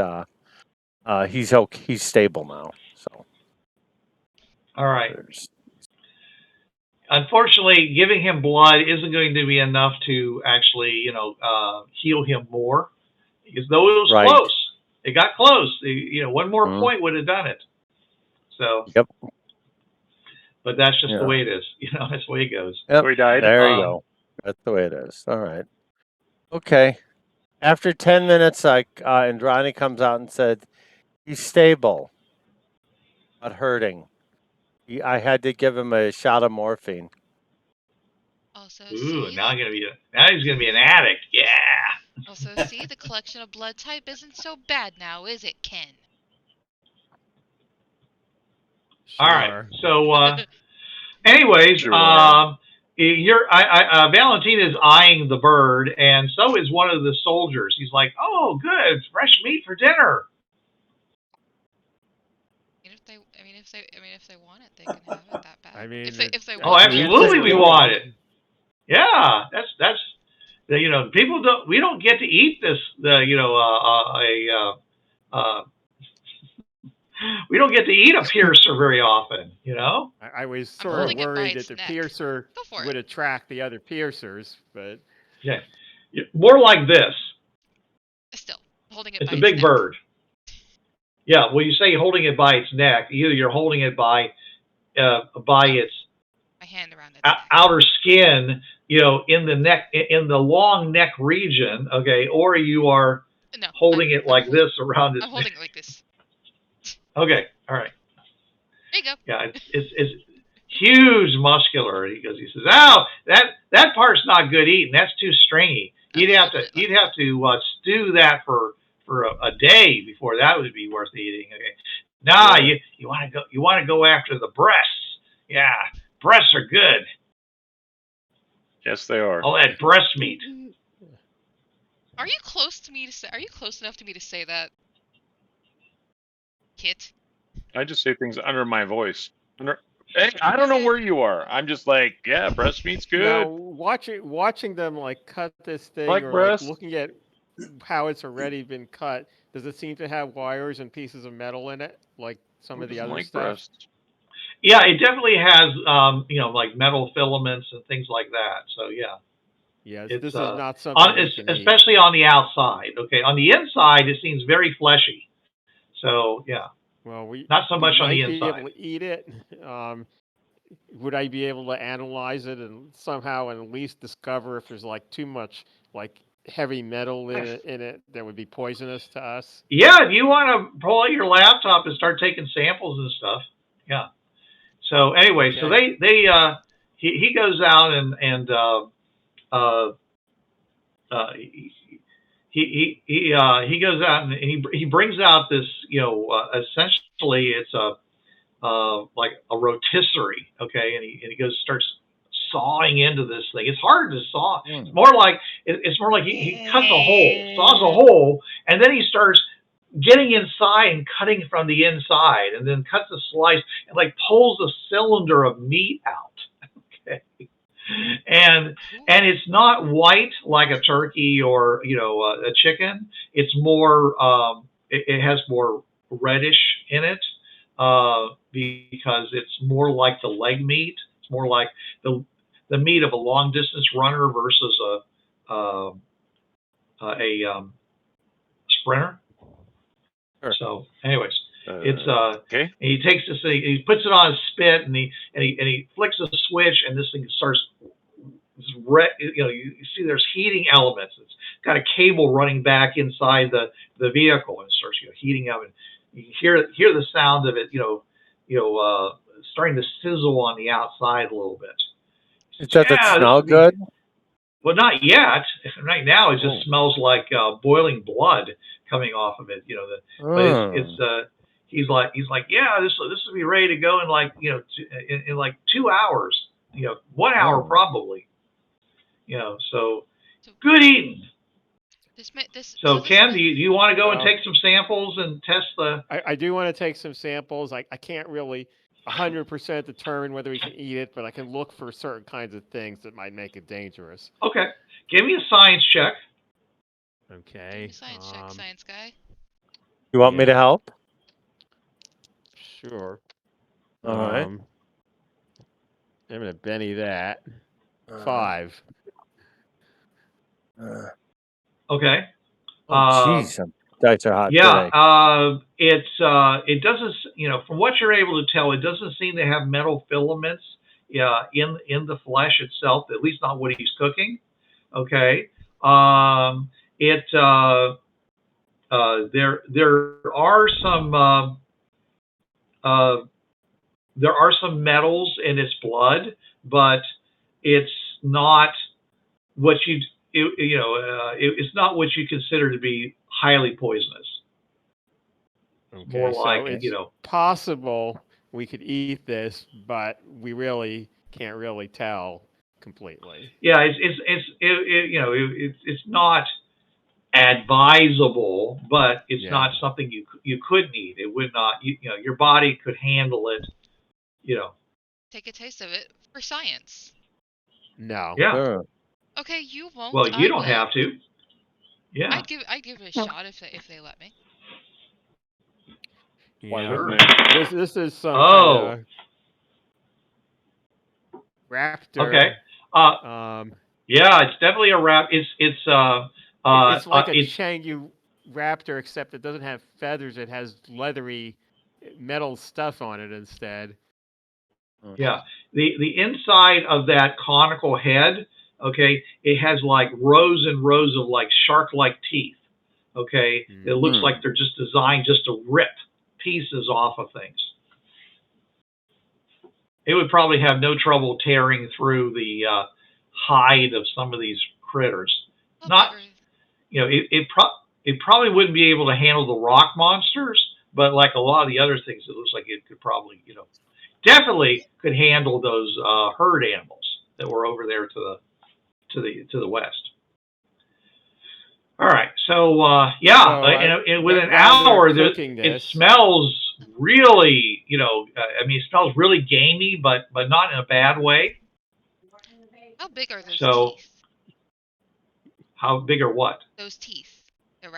stable now. So. All right. Unfortunately, giving him blood isn't going to be enough to actually, heal him more. Because though it was close, it got close. One more point would have done it. So. Yep. But that's just the way it is. That's the way it goes. Yep. So he died. There you go. That's the way it is. All right. Okay. After 10 minutes, Indrani comes out and said, he's stable, but hurting. I had to give him a shot of morphine. Also, now he's gonna be an addict. Yeah. Also, see, the collection of blood type isn't so bad now, is it, Ken? Sure. All right. So, anyways, Valentina's eyeing the bird, and so is one of the soldiers. He's like, "Oh, good, fresh meat for dinner." If they want it, they can have it that bad. I mean, if they want absolutely, we want it. Yeah, that's people don't. We don't get to eat this. We don't get to eat a piercer very often. I was sort of worried that the piercer would attract the other piercers, but more like this. Still holding it. It's a big bird. Yeah, well, you say holding it by its neck. Either you're holding it by its my hand around its outer skin, in the neck, in the long neck region, okay, or you are holding it like this around its neck. I'm holding it like this. Okay, all right. There you go. Yeah, it's huge muscular because he says, "Oh, that part's not good eating. That's too stringy. You'd have to stew that for a day before that would be worth eating." Okay. Nah, you want to go after the breasts. Yeah, breasts are good. Yes, they are. All that breast meat. Are you close enough to me to say that, Kit? I just say things under my voice. Hey, I don't know where you are. I'm just like, yeah, breast meat's good. Now, watching them cut this thing or looking at how it's already been cut, does it seem to have wires and pieces of metal in it, like some of the Doesn't other like stuff? breasts. Yeah, it definitely has, like metal filaments and things like that. So yeah, Yes, it's this is not something we can eat. especially on the outside. Okay, on the inside it seems very fleshy. So yeah, Well, not so we much on the might be inside. able to eat it. Would I be able to analyze it and somehow at least discover if there's like too much like heavy metal in it that would be poisonous to us? Yeah, if you want to pull out your laptop and start taking samples and stuff. Yeah. So anyway, so Okay. he goes out and uh, he goes out and he brings out this, essentially it's a like a rotisserie, okay, and he goes starts sawing into this thing. It's hard to saw. It's more like he cuts a hole, saws a hole, and then he starts getting inside and cutting from the inside, and then cuts a slice and like pulls a cylinder of meat out. Okay. And it's not white like a turkey or a chicken. It's more it has more reddish in it because it's more like the leg meat. It's more like the meat of a long distance runner versus a sprinter. Sure. So, anyways, it's Okay. and he takes this thing, he puts it on his spit, and he flicks a switch, and this thing starts. You see there's heating elements. It's got a cable running back inside the vehicle, and it starts heating up, and you can hear the sound of it, starting to sizzle on the outside a little bit. Does it smell good? Well, not yet. Right now, it just smells like boiling blood coming off of it. But he's like, yeah, this will be ready to go in like in like 2 hours. 1 hour probably. So good eating. So Ken, do you want to go and take some samples and test the? I do want to take some samples. I can't really 100% determine whether we can eat it, but I can look for certain kinds of things that might make it dangerous. Okay, give me a science check. Okay. Science check, science guy. You want me to help? Sure. All right. I'm gonna Benny that 5. Okay. Oh, jeez, dice are hot yeah, today. it doesn't. From what you're able to tell, it doesn't seem to have metal filaments. In the flesh itself, at least not what he's cooking. Okay. There are some metals in its blood, but it's not what it's not what you consider to be highly poisonous. Okay, more like, it's possible we could eat this, but we really can't really tell completely. Yeah, it's not advisable, but it's not something you couldn't eat. It would not, your body could handle it. Take a taste of it for science. No. Yeah. Sure. Okay, you won't. Well, you don't have to. Yeah. I'd give it a shot if they let me. Yeah. This is some kind of raptor. Okay. Yeah, it's definitely a it's like a Changu raptor, except it doesn't have feathers. It has leathery metal stuff on it instead. Yeah. The inside of that conical head, okay, it has like rows and rows of like shark-like teeth. Okay. It looks like they're just designed just to rip pieces off of things. It would probably have no trouble tearing through the hide of some of these critters. It probably wouldn't be able to handle the rock monsters, but like a lot of the other things, it looks like it could probably, definitely could handle those herd animals that were over there to the west. All right, so within an hour, it smells really, it smells really gamey, but not in a bad way. How big are those teeth? How big are what? Those teeth, the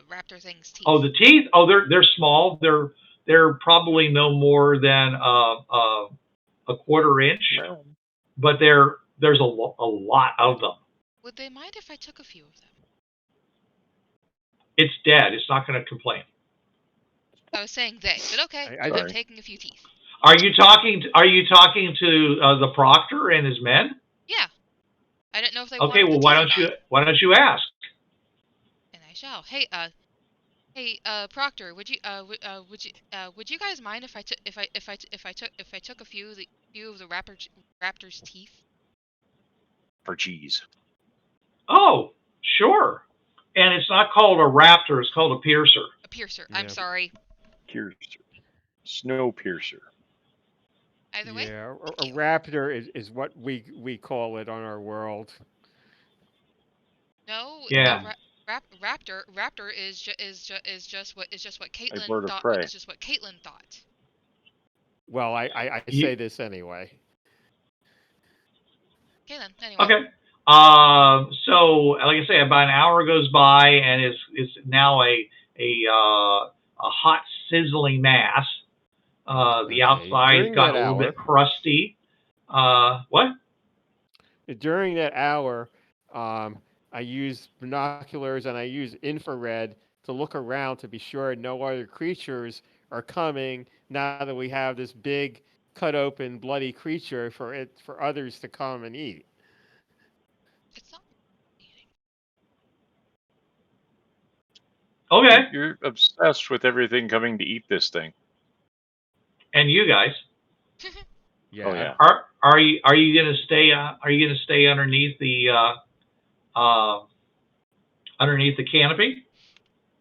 raptor thing's teeth. Oh, the teeth. Oh, they're small. They're they're probably no more than a quarter inch, Well, but there's a lot of them. Would they mind if I took a few of them? It's dead. It's not going to complain. I was saying they, but okay. I I'm Sorry. taking a few teeth. Are you talking to the proctor and his men? Yeah. I didn't know if they Okay, wanted well, the why teeth or don't you ask? And I shall. Hey, Proctor, would you guys mind if I took a few of the raptor's teeth? for cheese. Oh, sure. And it's not called a raptor; it's called a piercer. A piercer. Yeah. I'm sorry. Piercer. Snow piercer. Either way. Yeah, a thank you. raptor is what we call it on our world. No. Yeah. Raptor is just what Kaitlin bird of thought. prey. Is just what Kaitlin thought. Well, I You- say this anyway. Kaitlin. Anyway. Okay. So, like I say, about an hour goes by, and it's now a hot, sizzling mass. The Okay. outside's During gotten that a little hour- bit crusty. What? During that hour, I use binoculars and I use infrared to look around to be sure no other creatures are coming. Now that we have this big, cut open, bloody creature for others to come and eat. It's not eating. Okay. You're obsessed with everything coming to eat this thing. And you guys, Yeah. Oh yeah. are you gonna stay? Are you gonna stay underneath the canopy?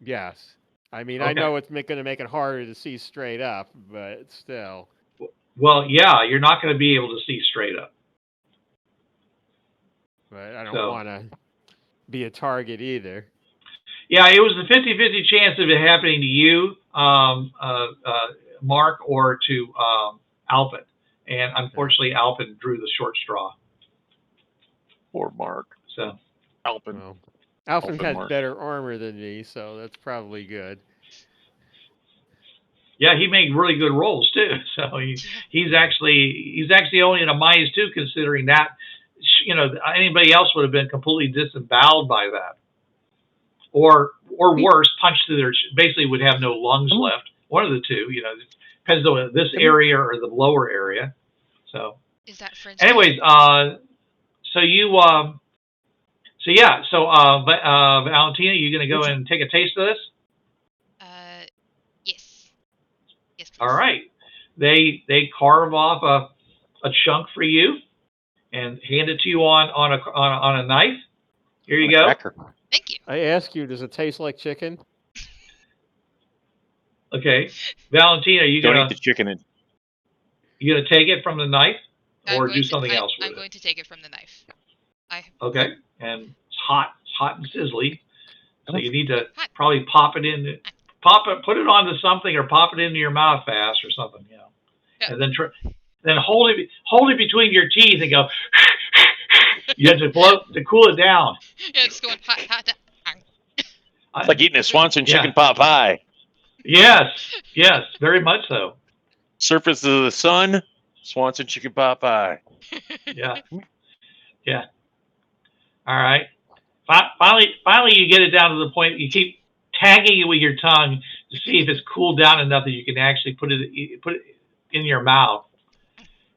Yes. I mean, Okay. I know it's going to make it harder to see straight up, but still. Well, yeah, you're not going to be able to see straight up. But I don't So- want to be a target either. Yeah, it was a 50-50 chance of it happening to you, Mark, or to Alpin. And unfortunately, Alpin drew the short straw. Poor Mark. So, Alpin. Well, Alpin Alpin has Mark. better armor than me, so that's probably good. yeah, he made really good rolls too. So he's actually only in a -2, considering that, anybody else would have been completely disemboweled by that, or worse, punched through their, basically would have no lungs left. One of the two, depends on this area or the lower area. So, Is that French? anyways, Valentina, you gonna go and take a taste of this? Yes. Yes, please. All right. They carve off a chunk for you and hand it to you on a knife. Here you go. Cracker. Thank you. I ask you, does it taste like chicken? Okay, Valentina, you Don't gonna eat the chicken. you gonna take it from the knife I'm or going do to- something else with I'm it? going to take it from the knife. Okay, and it's hot and sizzly, so you need to Hot. probably put it onto something or pop it into your mouth fast or something, Yeah. and then hold it between your teeth and go. You have to cool it down. Yeah, it's going hot, hot. It's like eating a Swanson Yeah. chicken pot pie. Yes, very much so. Surface of the sun, Swanson chicken pot pie. Yeah. All right. Finally, you get it down to the point you keep tagging it with your tongue to see if it's cooled down enough that you can actually put it in your mouth,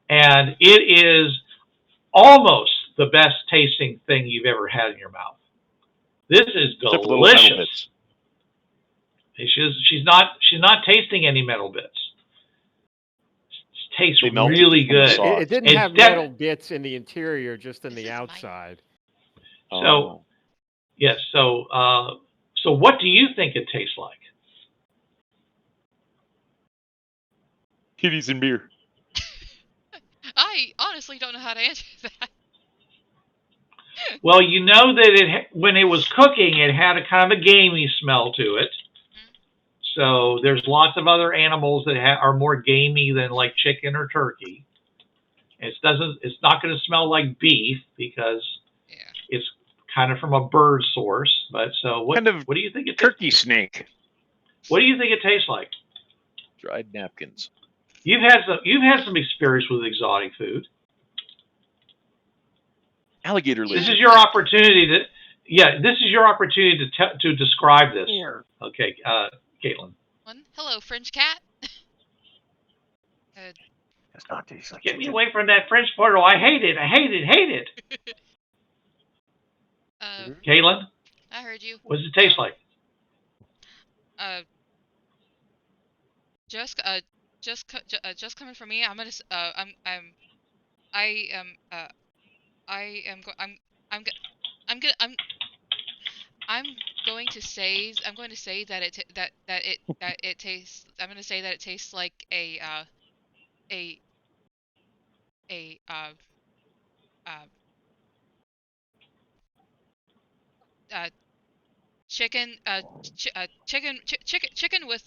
and it is almost the best tasting thing you've ever had in your mouth. This is Except for the little metal delicious. bits. She's not tasting any metal bits. It tastes They melt really from the good. sauce. It didn't It's have def- metal bits in the interior, just in This the is mine. outside. So, Oh. yes. So what do you think it tastes like? Titties and beer. I honestly don't know how to answer that. Well, you know that when it was cooking, it had a kind of a gamey smell to it. So there's lots of other animals that are more gamey than like chicken or turkey. It's not going to smell like beef because Yeah. it's kind of from a bird source. But so what? Kind of What do you think it? Turkey snake. What do you think it tastes like? dried napkins. You've had some experience with exotic food. Alligator This lizard. is your opportunity to describe this. Okay, Kaitlin. Hello, Fringe cat. It's not tastes like Get me away from that French portal. I hate it. I hate it. Hate it. Kaitlin, I heard you. what does it taste like? Just coming from me. I'm gonna. I'm going to say that it tastes. I'm going to say that it tastes like a chicken with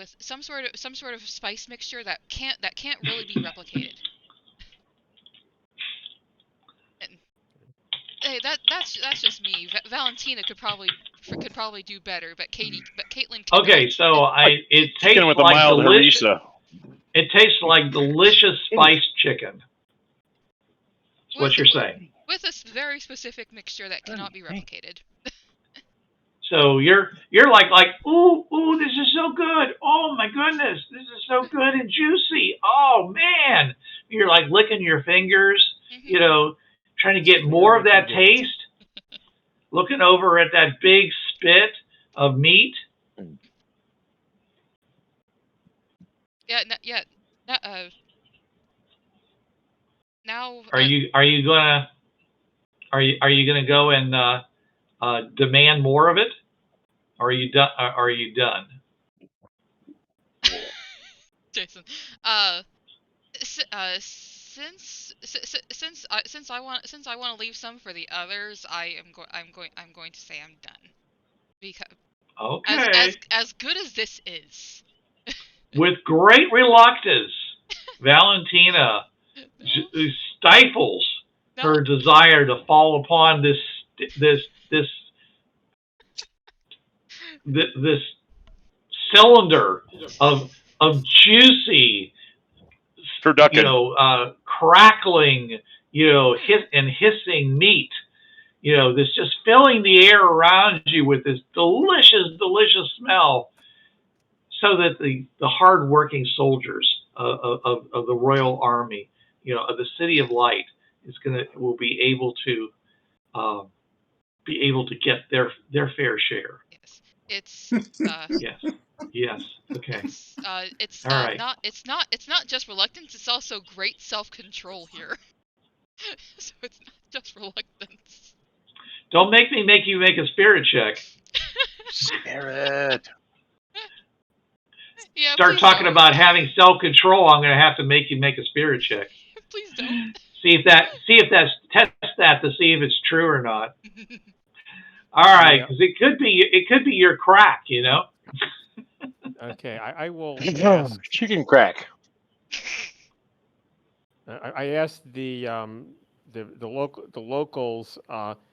some sort of spice mixture that can't really be replicated. Hey, that's just me. Valentina could probably do better, but Kaitlin. Okay, so it tastes chicken with a like mild delicious. harissa. It tastes like delicious spiced chicken. That's what you're saying. With a very specific mixture that cannot be replicated. So you're like ooh, this is so good. Oh my goodness, this is so good and juicy. Oh man, you're like licking your fingers, trying to get more of that taste. Looking over at that big spit of meat. Now. Are you gonna go and demand more of it? Or are you done? Are you done? Jason, since I want to leave some for the others, I'm going to say I'm done. Because as good as this is. With great reluctance, Valentina stifles her desire to fall upon this cylinder of juicy, crackling, hissing meat, that's just filling the air around you with this delicious smell, so that the hardworking soldiers of the Royal Army, of the City of Light, will be able to get their fair share. Yes, yes. Okay. It's all right. It's not just reluctance. It's also great self-control here. So it's not just reluctance. Don't make me make you make a spirit check. Spirit. Yeah, Start talking about having self-control. I'm going to have to make you make a spirit check. Please don't. Test that to see if it's true or not. All right, because it could be your crack, Okay, I will. Chicken crack. I asked the locals.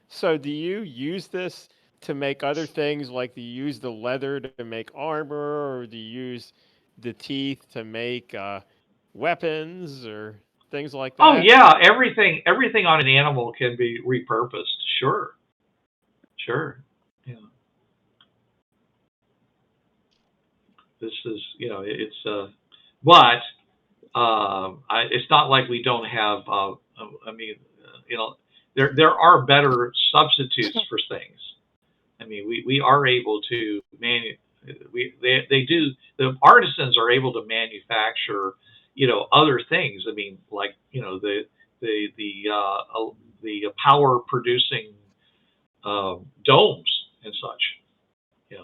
So do you use this to make other things? Like, do you use the leather to make armor, or do you use the teeth to make weapons or things like that? Oh yeah, everything on an animal can be repurposed. Sure. Yeah. This is, but it's not like we don't have. There are better substitutes for things. I mean, we are able to the artisans are able to manufacture, other things. I mean, like, the power producing domes and such.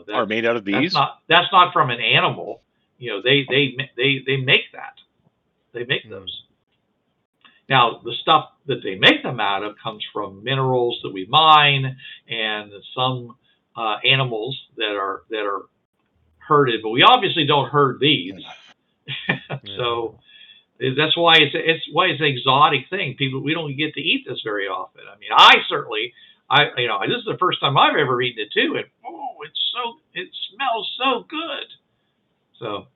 That are made out of these. That's not from an animal. They make that. They make those. Now, the stuff that they make them out of comes from minerals that we mine, and some animals that are herded. But we obviously don't herd these. So that's why it's an exotic thing. We don't get to eat this very often. I mean, this is the first time I've ever eaten it too, and it smells so good. So,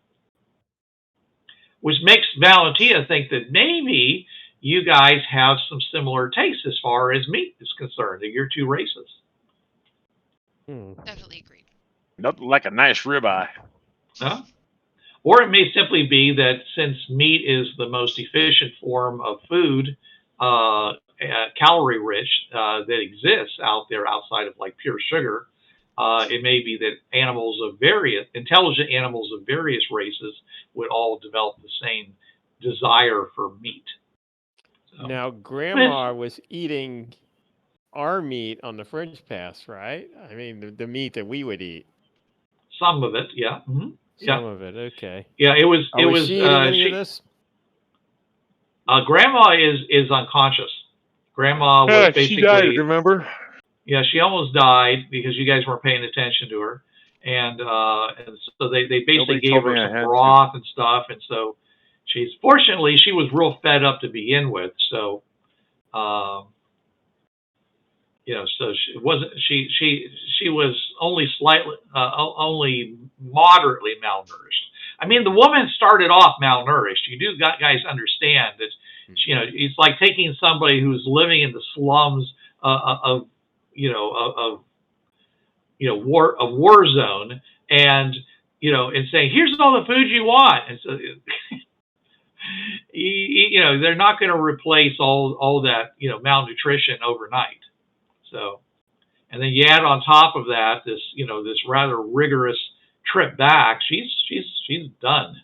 which makes Valentina think that maybe you guys have some similar tastes as far as meat is concerned, that you're two races. Definitely agreed. Nothing like a nice ribeye. Huh? Or it may simply be that since meat is the most efficient form of food, calorie rich, that exists out there outside of like pure sugar, it may be that intelligent animals of various races would all develop the same desire for meat. So, now, Grandma was eating our meat on the Fringe Pass, right? I mean, the meat that we would eat. some of it, yeah. Mm-hmm. Some of it, okay. Yeah, it was. Are she eating any of this? Grandma is unconscious. Grandma was basically. She died, remember? Yeah, she almost died because you guys weren't paying attention to her, and so they basically gave her some broth and stuff, and so fortunately she was real fed up to begin with, so so she was only only moderately malnourished. I mean, the woman started off malnourished. You do guys understand that, it's like taking somebody who's living in the slums of war zone, and and saying, here's all the food you want, and so they're not going to replace all that malnutrition overnight. So, and then you add on top of that this rather rigorous trip back. She's done.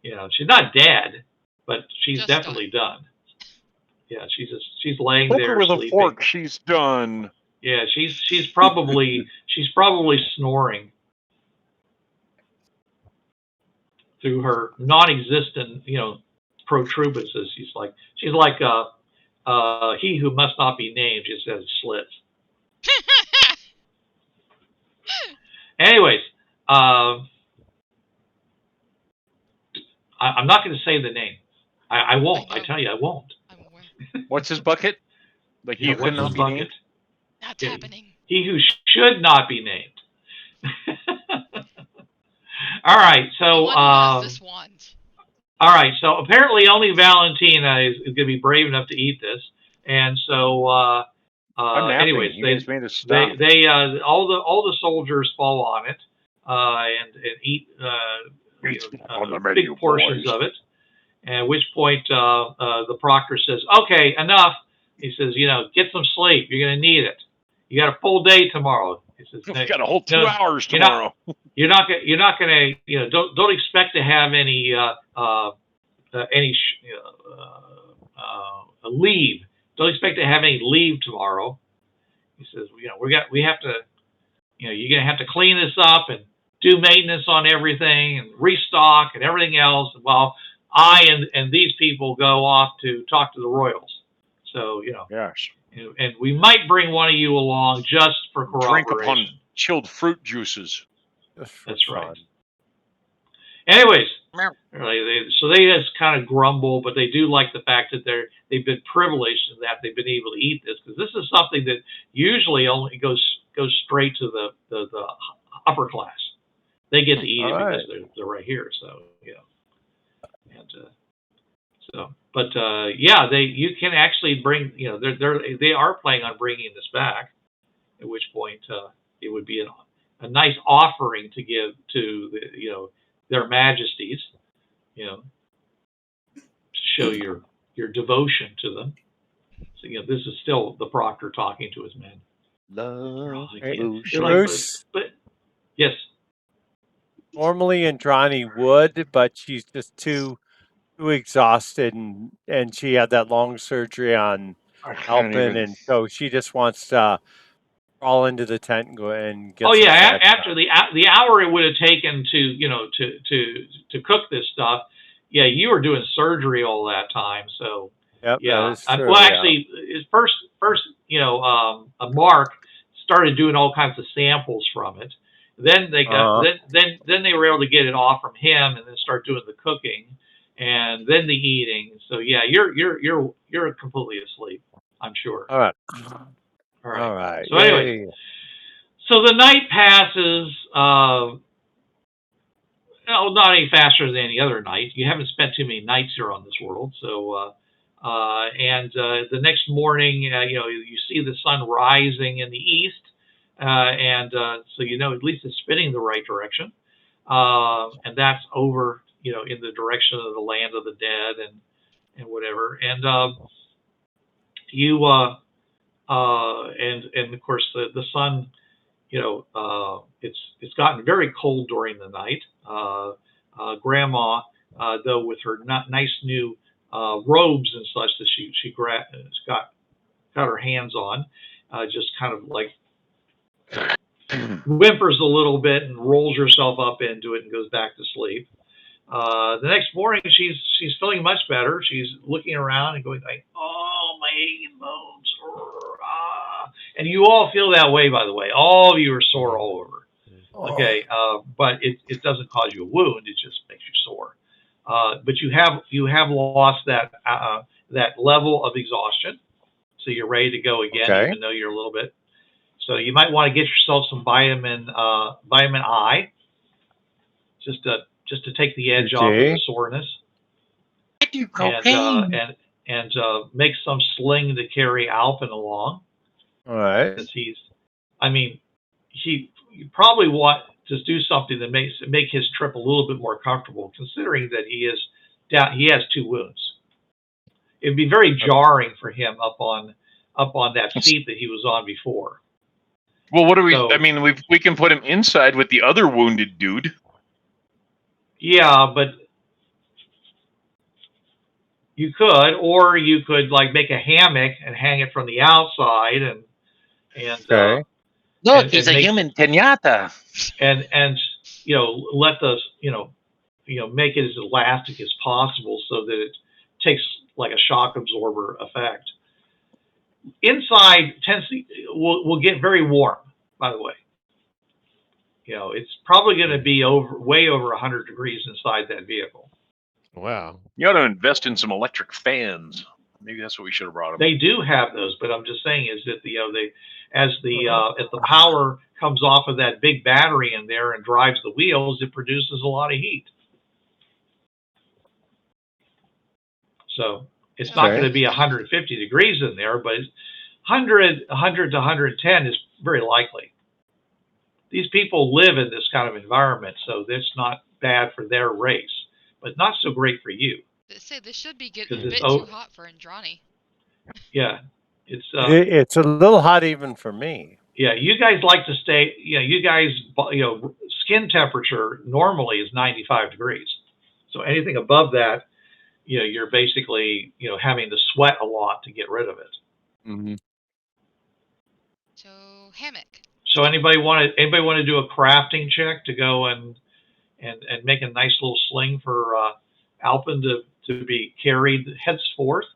She's not dead, but she's Just definitely done. Yeah, she's laying Poke there her with sleeping. a fork. She's done. Yeah, she's probably snoring through her non-existent protuberances. She's like he who must not be named, just has slits. Anyways, I'm not going to say the name. I won't. I tell you, I won't. I'm aware. What's his bucket? Like you could not be named? That's happening. He who should not be named. All right, so this wand. All right, so apparently only Valentina is going to be brave enough to eat this, and so anyways, they all the soldiers fall on it and eat big portions of it. At which point the proctor says, "Okay, enough." He says, "Get some sleep. You're going to need it. You got a full day tomorrow." He says, "You got a whole 2 hours tomorrow." You're not going to don't expect to have any leave. Don't expect to have any leave tomorrow. He says, we have to, you're going to have to clean this up and do maintenance on everything and restock and everything else while I and these people go off to talk to the royals. So, yes. And we might bring one of you along just for corroboration. Drink upon chilled fruit juices. That's right. Anyways, so they just kind of grumble, but they do like the fact that they've been privileged in that they've been able to eat this, because this is something that usually only goes straight to the upper class. They get to eat it because they're right here. So you can actually bring. They are planning on bringing this back. At which point it would be a nice offering to give to their majesties, to show your devotion to them. So this is still the proctor talking to his men. Bruce, but yes. Normally Indrani would, but she's just too exhausted, and she had that long surgery on Alpin, and so she just wants to crawl into the tent and go and get. Oh yeah, after the hour it would have taken to cook this stuff. Yeah, you were doing surgery all that time, so yep, yeah. That is true, well, actually, his first Mark started doing all kinds of samples from it. Then they got then they were able to get it off from him, and then start doing the cooking, and then the eating. So yeah, you're completely asleep, I'm sure. All right. All right. All right. So anyway, So the night passes, not any faster than any other night. You haven't spent too many nights here on this world. So, the next morning, you see the sun rising in the east, so at least it's spinning the right direction. And that's over, in the direction of the land of the dead and whatever. And and of course the sun, it's gotten very cold during the night. Grandma, though, with her nice new robes and such that she got her hands on, just kind of like whimpers a little bit and rolls herself up into it and goes back to sleep. The next morning, she's feeling much better. She's looking around and going like, "Oh, my aching bones!" And you all feel that way, by the way. All of you are sore all over. Okay, but it doesn't cause you a wound. It just makes you sore. But you have lost that level of exhaustion, so you're ready to go again, Okay. even though you're a little bit. So you might want to get yourself some vitamin I, just to take the edge off of the soreness. I do cocaine. And make some sling to carry Alpin along. All right. Because you probably want to do something that make his trip a little bit more comfortable, considering that he has 2 wounds. It'd be very jarring for him up on that seat that he was on before. Well, what do we? So, we can put him inside with the other wounded dude. Yeah, but you could, or you could like make a hammock and hang it from the outside, and look, he's a human pinata. And let those make it as elastic as possible so that it takes like a shock absorber effect. Inside will get very warm, by the way. It's probably going to be way over 100 degrees inside that vehicle. Wow. You ought to invest in some electric fans. Maybe that's what we should have brought them. They do have those, but I'm just saying is that as the power comes off of that big battery in there and drives the wheels, it produces a lot of heat. So it's not going to be 150 degrees in there, but 100 to 110 is very likely. These people live in this kind of environment, so that's not bad for their race, but not so great for you. Say this should be getting a bit too hot for Indrani. Yeah, it's a little hot even for me. Yeah, you guys like to stay. You guys, skin temperature normally is 95 degrees. So anything above that, you're basically having to sweat a lot to get rid of it. Mm-hmm. So hammock. So anybody want to do a crafting check to go and make a nice little sling for Alpin to be carried henceforth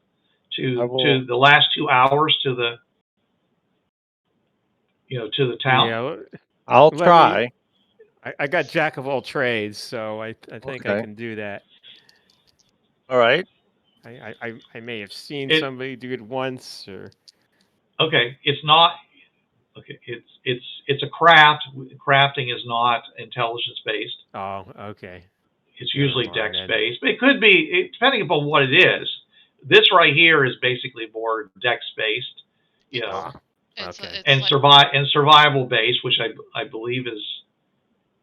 to the last 2 hours to the town? Yeah, I'll try. I got jack of all trades, so I think I can do that. All right. I may have seen somebody do it once, or. Okay, it's not. Okay, it's a craft. Crafting is not intelligence based. Oh, okay. It's usually dex based, but it could be depending upon what it is. This right here is basically more dex based, and survival based, which I believe is.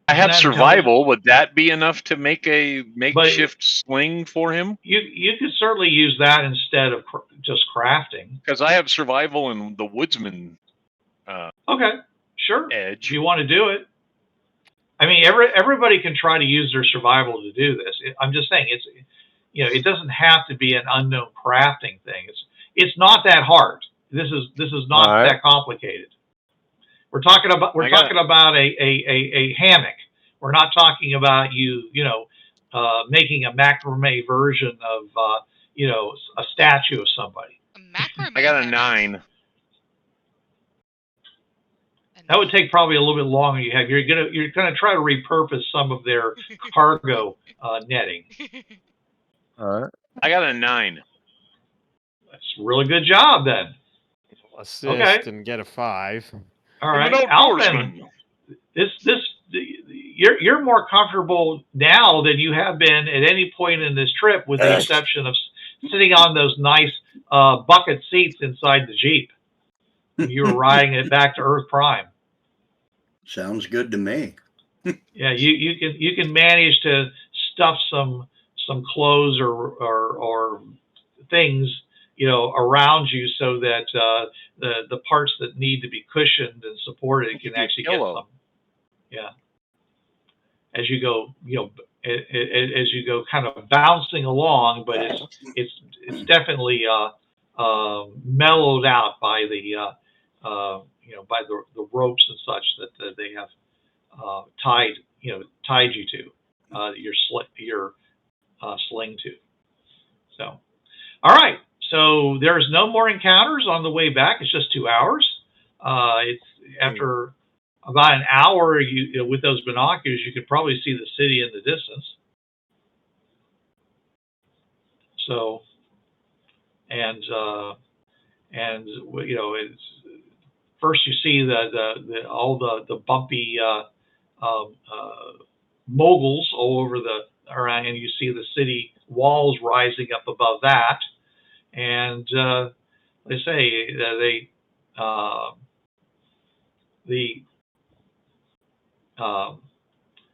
I have survival. Would that be enough to make a makeshift sling for him? You could certainly use that instead of just crafting. Because I have survival in the woodsman. Okay, sure. Edge. If you want to do it, everybody can try to use their survival to do this. I'm just saying it doesn't have to be an unknown crafting thing. It's not that hard. This is not that complicated. We're talking about a hammock. We're not talking about making a macrame version of a statue of somebody. A macrame. I got a 9. That would take probably a little bit longer. You're gonna try to repurpose some of their cargo netting. All right. I got a 9. That's a really good job then. Assist and get a 5. All I'm right, an Alpin. outdoorsman. You're more comfortable now than you have been at any point in this trip, with the exception of sitting on those nice bucket seats inside the Jeep when you were riding it back to Earth Prime. Sounds good to me. Yeah, you can manage to stuff some clothes or things, around you, so that the parts that need to be cushioned and supported can actually get them. Yeah. As you go, as you go, kind of bouncing along, but it's definitely mellowed out by the by the ropes and such that they have tied you to your sling to. So, all right. So there's no more encounters on the way back. It's just 2 hours. It's after about an hour, with those binoculars, you could probably see the city in the distance. So, and it's first you see all the bumpy moguls all over around, and you see the city walls rising up above that, and they say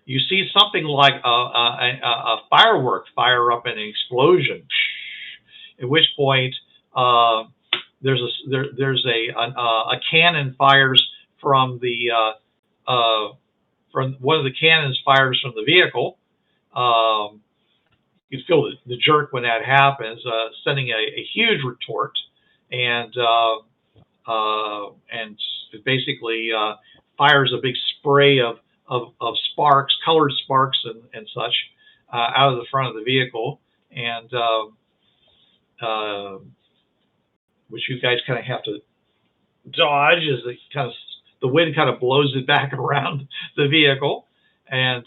you see something like a firework fire up an explosion, at which point there's a cannon fires from one of the cannons fires from the vehicle. You feel the jerk when that happens, sending a huge retort, and it basically fires a big spray of sparks, colored sparks and such, out of the front of the vehicle, and which you guys kind of have to dodge as the wind kind of blows it back around the vehicle, and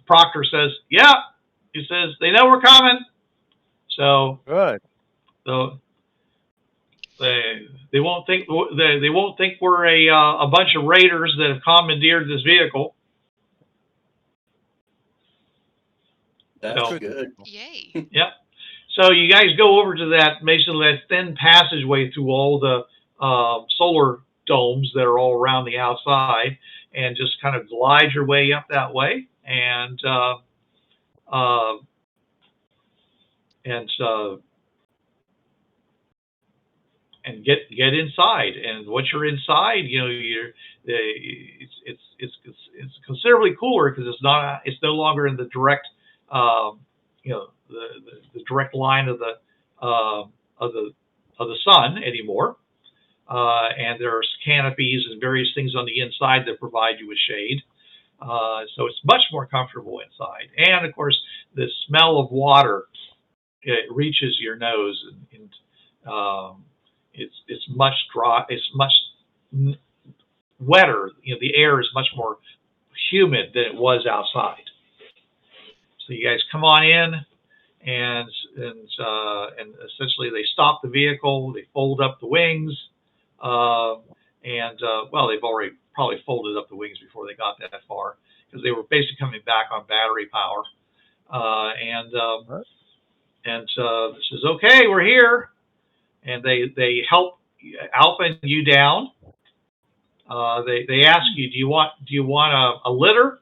Proctor says, "Yeah," he says, "they know we're coming." So good. So they won't think we're a bunch of raiders that have commandeered this vehicle. That's good. Yay. Yep. So you guys go over to basically that thin passageway through all the solar domes that are all around the outside, and just kind of glide your way up that way, and get inside. And once you're inside, it's considerably cooler, because it's no longer in the direct the direct line of the sun anymore. And there's canopies and various things on the inside that provide you with shade. So it's much more comfortable inside. And of course, the smell of water, it reaches your nose, and it's much dry. It's much wetter. The air is much more humid than it was outside. So you guys come on in, and essentially they stop the vehicle. They fold up the wings, well, they've already probably folded up the wings before they got that far, because they were basically coming back on battery power. It says, "Okay, we're here," and they help Alpin you down. They ask you, do you want a litter?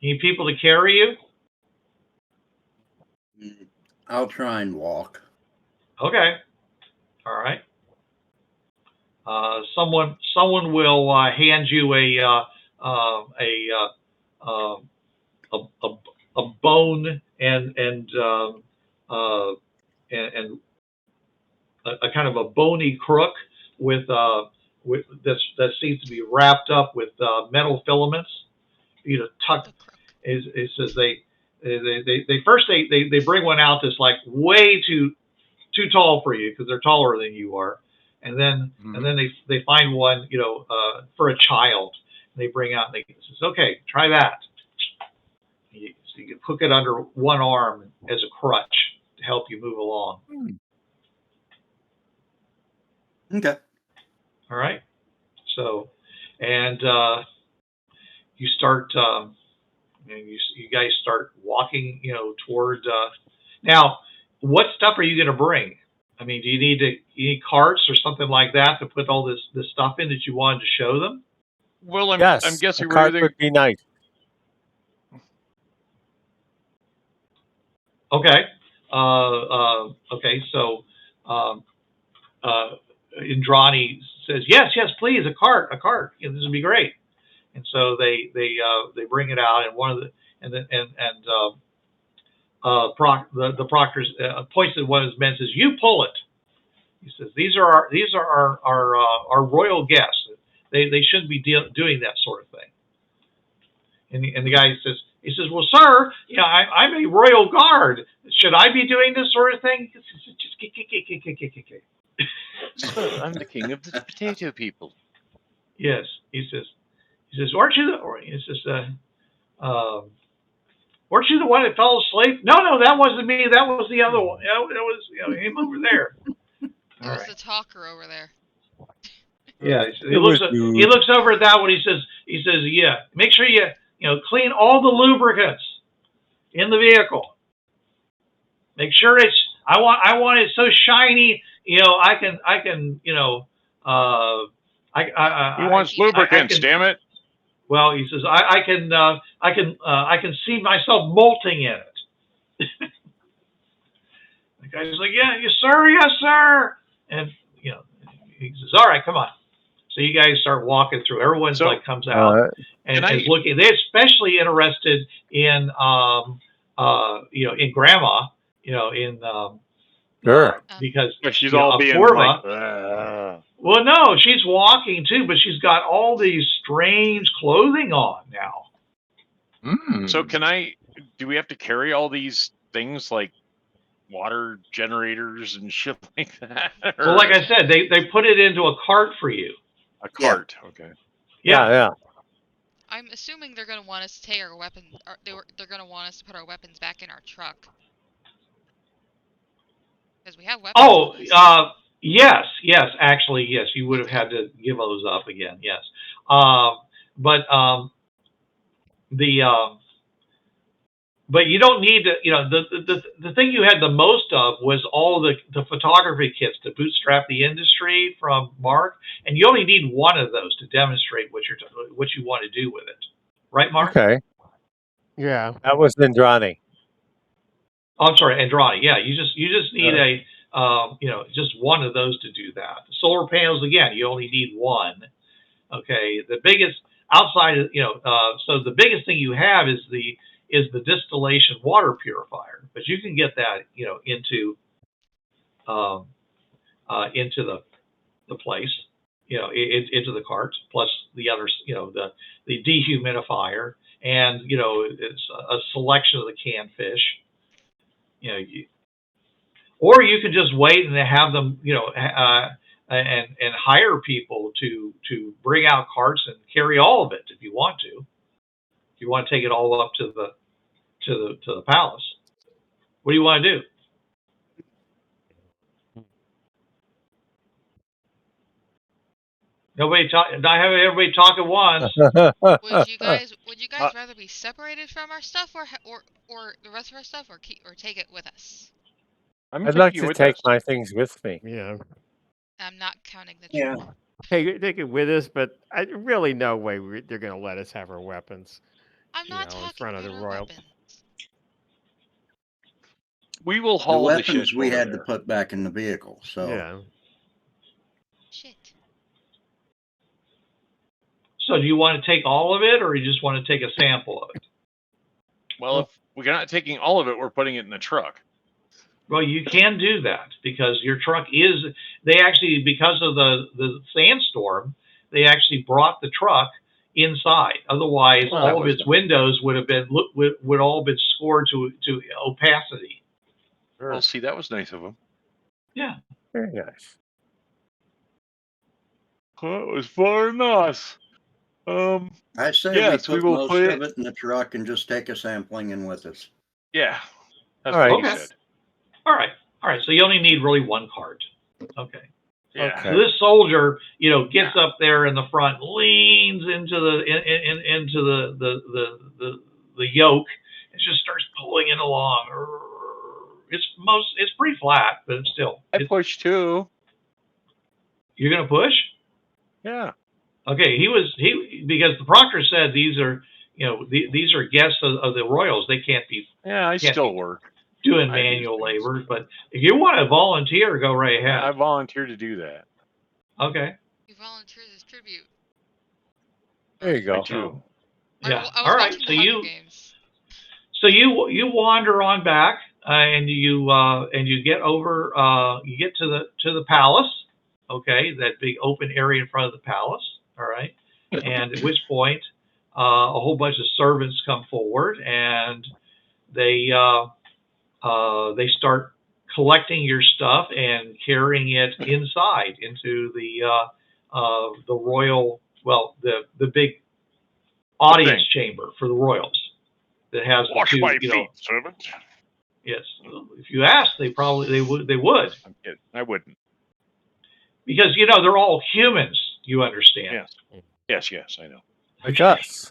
Need people to carry you? I'll try and walk. Okay. All right. Someone will hand you a bone and a kind of a bony crook with that seems to be wrapped up with metal filaments. Tuck. It says they bring one out that's like way too tall for you, because they're taller than you are, and then they find one for a child. They bring out, and they says, "Okay, try that." So you can hook it under one arm as a crutch help you move along. Okay. All right. So, and you start. You guys start walking. Toward. Now, what stuff are you going to bring? I mean, do you need carts or something like that to put all this stuff in that you wanted to show them? Well, I'm Yes, guessing a we're cart either would be nice. Okay. Okay. So, Indrani says, "Yes, please, a cart. This would be great." And so they bring it out, and one of the the proctor points at one of his men, says, "You pull it." He says, "These are our royal guests. They shouldn't be doing that sort of thing." And the guy says, "Well, sir, I'm a royal guard. Should I be doing this sort of thing?" He says, "Just kick." Sir, I'm the king of the potato people. Yes, he says, "Aren't you weren't you the one that fell asleep?" No, that wasn't me. That was the other one. That was him over there. There was the talker over there. Yeah, he looks over at that one. He says, "Yeah, make sure you clean all the lubricants in the vehicle. Make sure I want it so shiny. I can He wants lubricants. Damn it! Well, he says I can see myself molting in it." The guy's like, yes, sir. And he says, "All right, come on." So you guys start walking through. Everyone's comes out and is looking. They're especially interested in in Grandma. Sure. Because she's all being Forma, well, no, she's walking too, but she's got all these strange clothing on now. So do we have to carry all these things like water generators and shit like that? Well, like I said, they put it into a cart for you. A cart, okay. Yeah. I'm assuming they're going to want us to take our weapons. They're going to want us to put our weapons back in our truck. Because we have weapons. Oh, yes. Actually, yes. You would have had to give those up again. Yes. But you don't need to. The thing you had the most of was all the photography kits to bootstrap the industry from Mark, and you only need one of those to demonstrate what you want to do with it. Right, Mark? Okay. Yeah. That was Indrani. Oh, I'm sorry, Andrani. Yeah, you just need just one of those to do that. The solar panels, again, you only need one. Okay, the biggest outside of so the biggest thing you have is the distillation water purifier, but you can get that into the place, into the cart, plus the others, the dehumidifier, and it's a selection of the canned fish. Or you could just wait and have them, and hire people to bring out carts and carry all of it if you want to. If you want to take it all up to the palace, what do you want to do? Not having everybody talk at once. Would you guys rather be separated from our stuff, or the rest of our stuff, or take it with us? I'd like to take my things with me. Yeah. I'm not counting the truck. Yeah. Hey, take it with us, but I really no way they're going to let us have our weapons. I'm not talking in front of about the our royal. weapons. We will The haul weapons we had there. to put back in the vehicle. So Yeah. Shit. So do you want to take all of it, or you just want to take a sample of it? Well, if we're not taking all of it, we're putting it in the truck. Well, you can do that because your truck is. They actually, because of the sandstorm, they actually brought the truck inside. Otherwise, all of its windows would all been scored to opacity. Sure. Well, see, that was nice of them. Yeah. Very nice. That was very nice. I say yes, we we put will most put of it in the truck and just take a sampling in with us. Yeah. That's All right. what he Okay. said. All right. So you only need really one card. Okay. Yeah. So this soldier, gets up there in the front, leans into the yoke, and just starts pulling it along. It's pretty flat, but it's still. I push too. You're gonna push? Yeah. Okay. Because the proctor said these are these are guests of the royals. They can't be. Yeah, I still work. Doing manual labor, but if you want to volunteer, go right ahead. I volunteer to do that. Okay. You volunteered as tribute. There you go. I do. Yeah. I was All right. watching So the Hunger Games. So you wander on back, and you get over. You get to the palace. Okay, that big open area in front of the palace. All right, and at which point, a whole bunch of servants come forward, and they start collecting your stuff and carrying it inside into the royal, the big audience chamber for the royals that has Wash the two, my feet, servant. Yes, if you asked, they would. I'm kidding. I wouldn't. Because they're all humans. You understand? Yes, I know. Like us.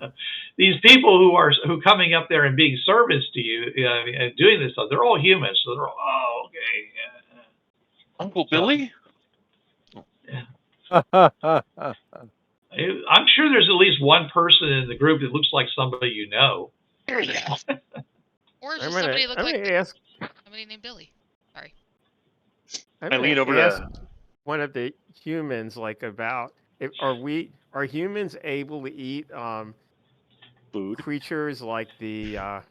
These people who coming up there and being servants to you, and doing this stuff, they're all humans. So they're all, okay. Uncle Billy? I'm sure there's at least one person in the group that looks like somebody you know. Or just somebody look like somebody named Billy. Sorry. I lean over to one of the humans, are humans able to eat food creatures like the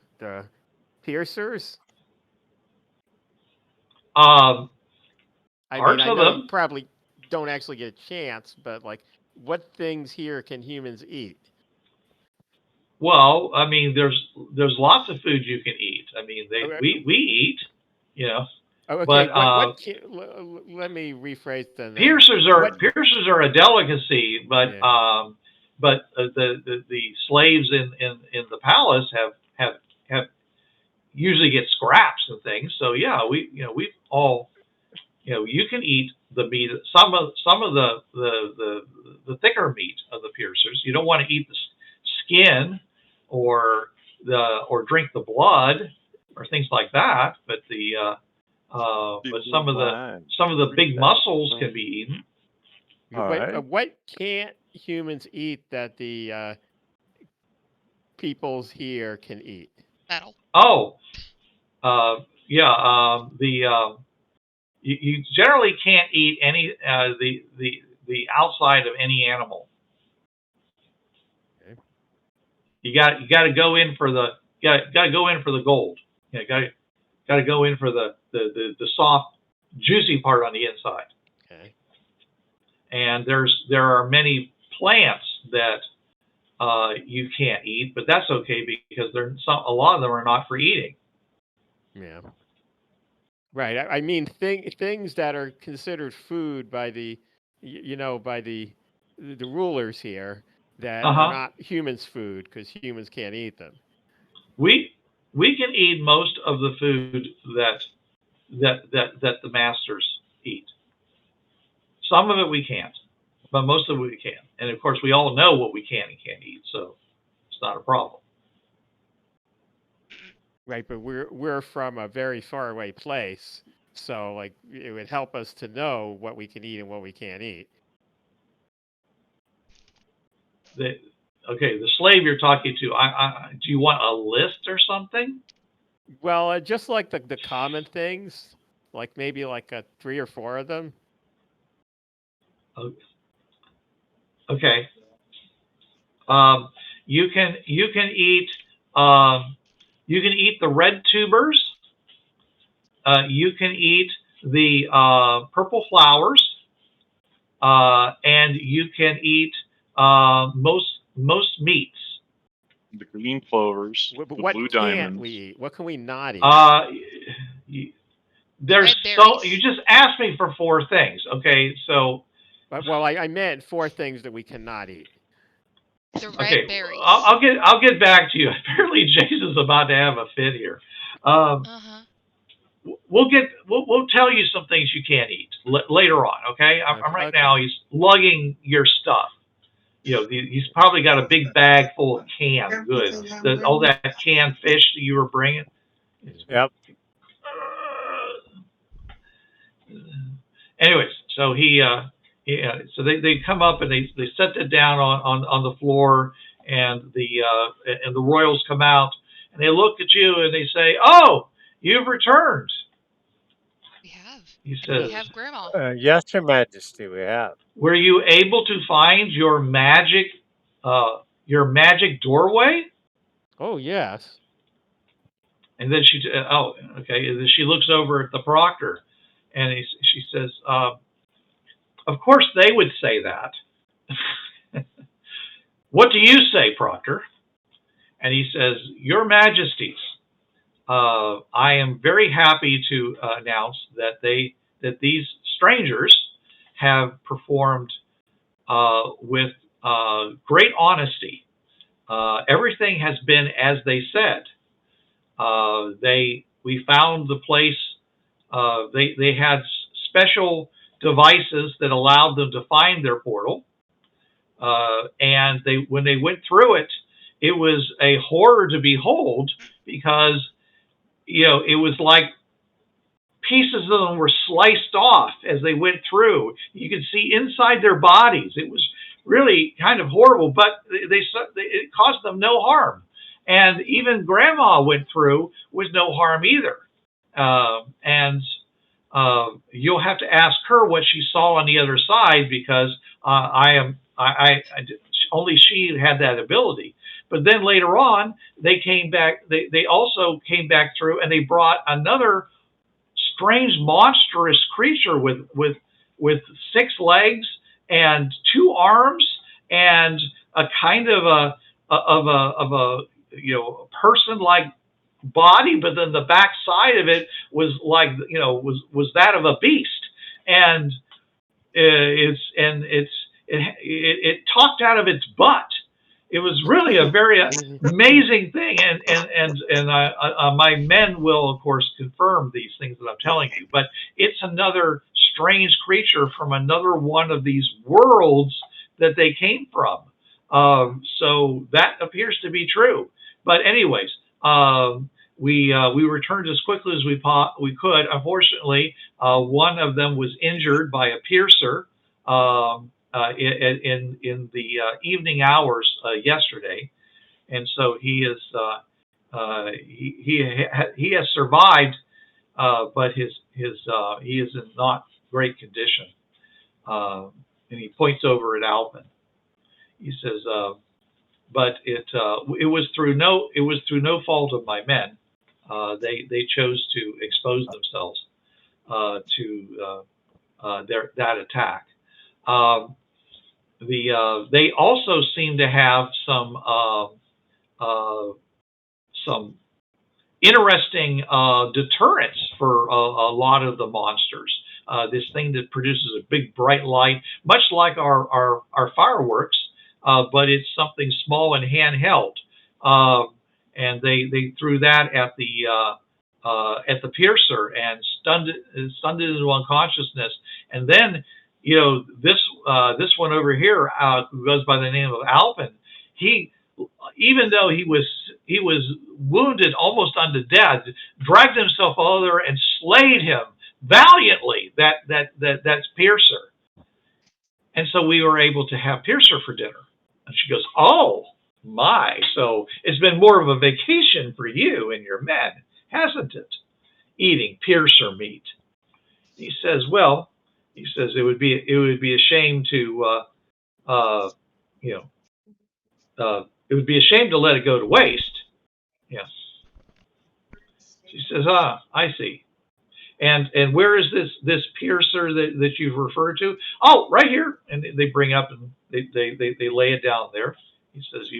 piercers? I know you probably don't actually get a chance, but what things here can humans eat? Well, I mean, there's lots of food you can eat. I mean, we eat, Okay, but let me rephrase then. Piercers are a delicacy, but the slaves in the palace have usually get scraps and things. So yeah, we all you can eat the meat. Some of the thicker meat of the piercers. You don't want to eat the skin or drink the blood or things like that. But but some of the big mussels can be eaten. What can't humans eat that the peoples here can eat? Metal. Oh, you generally can't eat any the outside of any animal. Okay. You got to go in for the gold. Got to go in for the soft, juicy part on the inside. Okay. And there are many plants that you can't eat, but that's okay because a lot of them are not for eating. Yeah. Right. I mean things that are considered food by the rulers here that are not humans' food because humans can't eat them. We can eat most of the food that the masters eat. Some of it we can't, but most of it we can. And of course, we all know what we can and can't eat, so it's not a problem. Right, but we're from a very far away place, so it would help us to know what we can eat and what we can't eat. The slave you're talking to, do you want a list or something? Well, just like the common things, maybe 3 or 4 of them. Okay. You can eat the red tubers. You can eat the purple flowers, and you can eat most meats. The green clovers, the blue diamonds. What can't we eat? What can we not eat? You just asked me for 4 things. Okay, so. Well, I meant 4 things that we cannot eat. The red berries. I'll get back to you. Apparently, Jason's about to have a fit here. we'll tell you some things you can't eat later on. Okay, I'm right now. He's lugging your stuff. He's probably got a big bag full of canned goods. All that canned fish that you were bringing. Yep. Anyways, so so they come up and they set it down on the floor, and the royals come out and they look at you and they say, "Oh, you've returned." We have. He says, "We have Grandma." Yes, Your Majesty, we have. "Were you able to find your magic doorway?" Oh, yes. And then okay. And then she looks over at the proctor, and she says, "Of course they would say that." "What do you say, Proctor?" And he says, "Your Majesties, I am very happy to announce that these strangers have performed with great honesty. Everything has been as they said. We found the place. They had special devices that allowed them to find their portal, and when they went through it, it was a horror to behold, because it was like pieces of them were sliced off as they went through. You could see inside their bodies. It was really kind of horrible, but it caused them no harm. And even Grandma went through with no harm either. And you'll have to ask her what she saw on the other side, because only she had that ability. But then later on, they came back. They also came back through, and they brought another strange, monstrous creature with 6 legs and 2 arms, and a kind of a person-like body, but then the back side of it was like was that of a beast, and it talked out of its butt. It was really a very amazing thing, and my men will of course confirm these things that I'm telling you. But it's another strange creature from another one of these worlds that they came from. So that appears to be true. But anyways, we returned as quickly as we could. Unfortunately, one of them was injured by a piercer in the evening hours yesterday, and so he has survived, but he is in not great condition. And he points over at Alpin. He says, "But it was through no fault of my men. They chose to expose themselves to that attack." They also seem to have some interesting deterrents for a lot of the monsters. This thing that produces a big bright light, much like our fireworks, but it's something small and handheld. And they threw that at the piercer and stunned it into unconsciousness. And then this one over here, who goes by the name of Alpin, even though he was wounded almost unto death, dragged himself over and slayed him valiantly. That's Piercer. And so we were able to have Piercer for dinner. And she goes, "Oh my, so it's been more of a vacation for you and your men, hasn't it? Eating Piercer meat." He says, "Well," he says, it would be a shame to it would be a shame to let it go to waste." Yeah. She says, "I see. And where is this piercer that you've referred to?" "Oh, right here." And they bring up and they lay it down there. He says,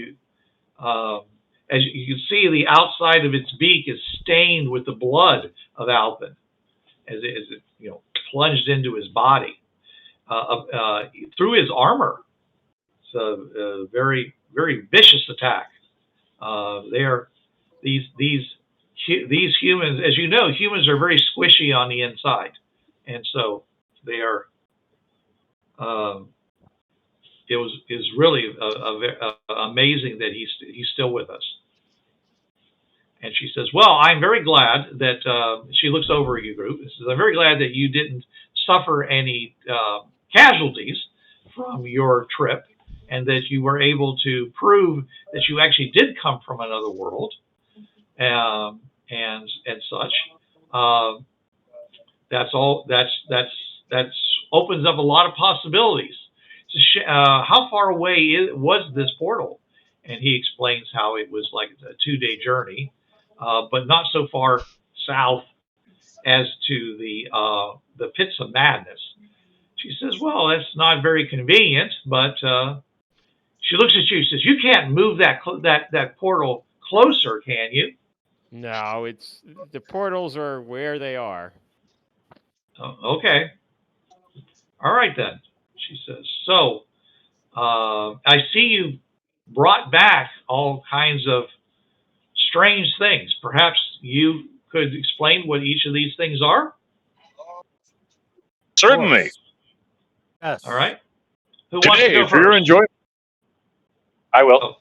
as you can see, the outside of its beak is stained with the blood of Alpin as it plunged into his body through his armor. It's a very, very vicious attack. These these humans, as you know, humans are very squishy on the inside, and so they are. Is really amazing that he's still with us. And she says, "Well, I'm very glad that." She looks over at you group and says, "I'm very glad that you didn't suffer any casualties from your trip, and that you were able to prove that you actually did come from another world, and such. That's all. That's opens up a lot of possibilities. How far away was this portal?" And he explains how it was like a 2-day journey, but not so far south as to the pits of madness. She says, "Well, that's not very convenient," but she looks at you and says, "You can't move that portal closer, can you?" No, it's the portals are where they are. Oh, okay. All right then, she says. "So I see you brought back all kinds of strange things. Perhaps you could explain what each of these things are?" Certainly. Yes. All right. Who wants to Today, go for your first? enjoyment, I will. Oh.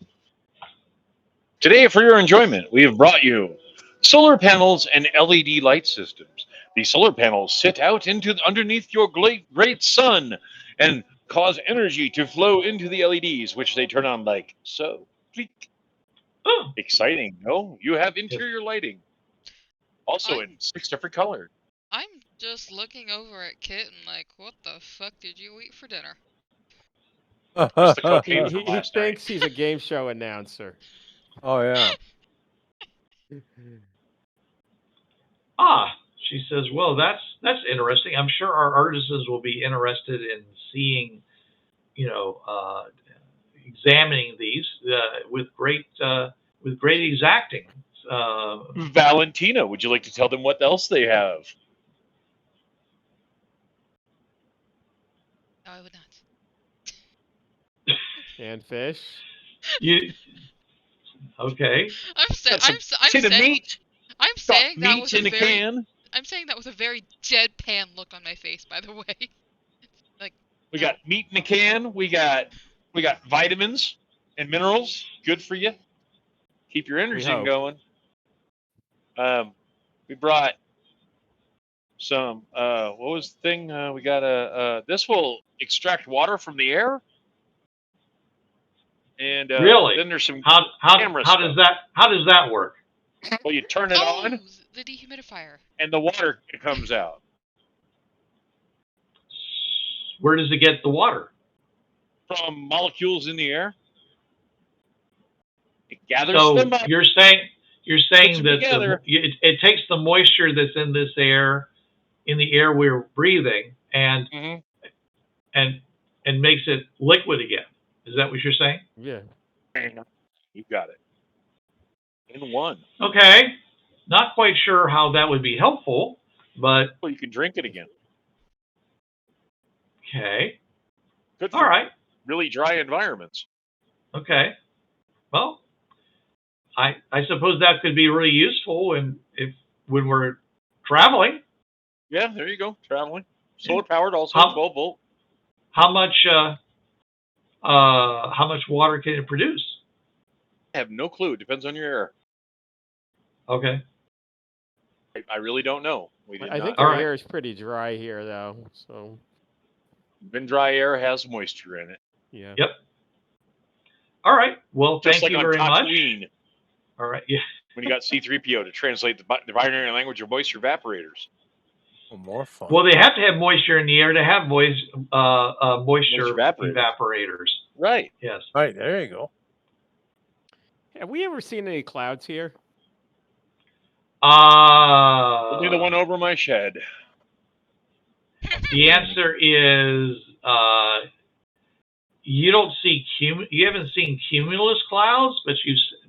Today, for your enjoyment, we have brought you solar panels and LED light systems. The solar panels sit out underneath your great sun and cause energy to flow into the LEDs, which they turn on like so. Oh. Exciting, no? You have interior lighting, also in 6 different colors. I'm just looking over at Kit and like, what the fuck did you eat for dinner? Just the cocaine He from last night. thinks he's a game show announcer. Oh yeah. She says, "Well, that's interesting. I'm sure our artisans will be interested in seeing, examining these with great exacting." Valentina, would you like to tell them what else they have? No, I would not. And fish. Okay. I'm saying that with meat in a can. I'm saying that with a very deadpan look on my face, by the way. Like we got meat in a can. We got vitamins and minerals, good for you. Keep your energy going. We brought some. What was the thing? We got this will extract water from the air. And really? Then there's some how does that work? Well, you turn it on. The dehumidifier. And the water comes out. Where does it get the water? From molecules in the air. It gathers them up. You're saying that it takes the moisture that's in this air, in the air we're breathing, and makes it liquid again. Is that what you're saying? Yeah. You got it. In one. Okay. Not quite sure how that would be helpful, but... Well, you can drink it again. Okay. Good for all right. Really dry environments. Okay. Well, I suppose that could be really useful when we're traveling. Yeah, there you go. Traveling. Solar powered, also 12 volt. How much water can it produce? I have no clue. It depends on your air. Okay. I really don't know. I think our air is pretty dry here, though. So. Even dry air has moisture in it. Yeah. Yep. All right. Well, just thank like you very much. All right. Yeah. When you got C-3PO to translate the binary language of moisture evaporators. Oh, more fun. Well, they have to have moisture in the air to have moisture evaporators. Right. Yes. Right. There you go. Have we ever seen any clouds here? Only the one over my shed. The answer is you don't see you haven't seen cumulus clouds,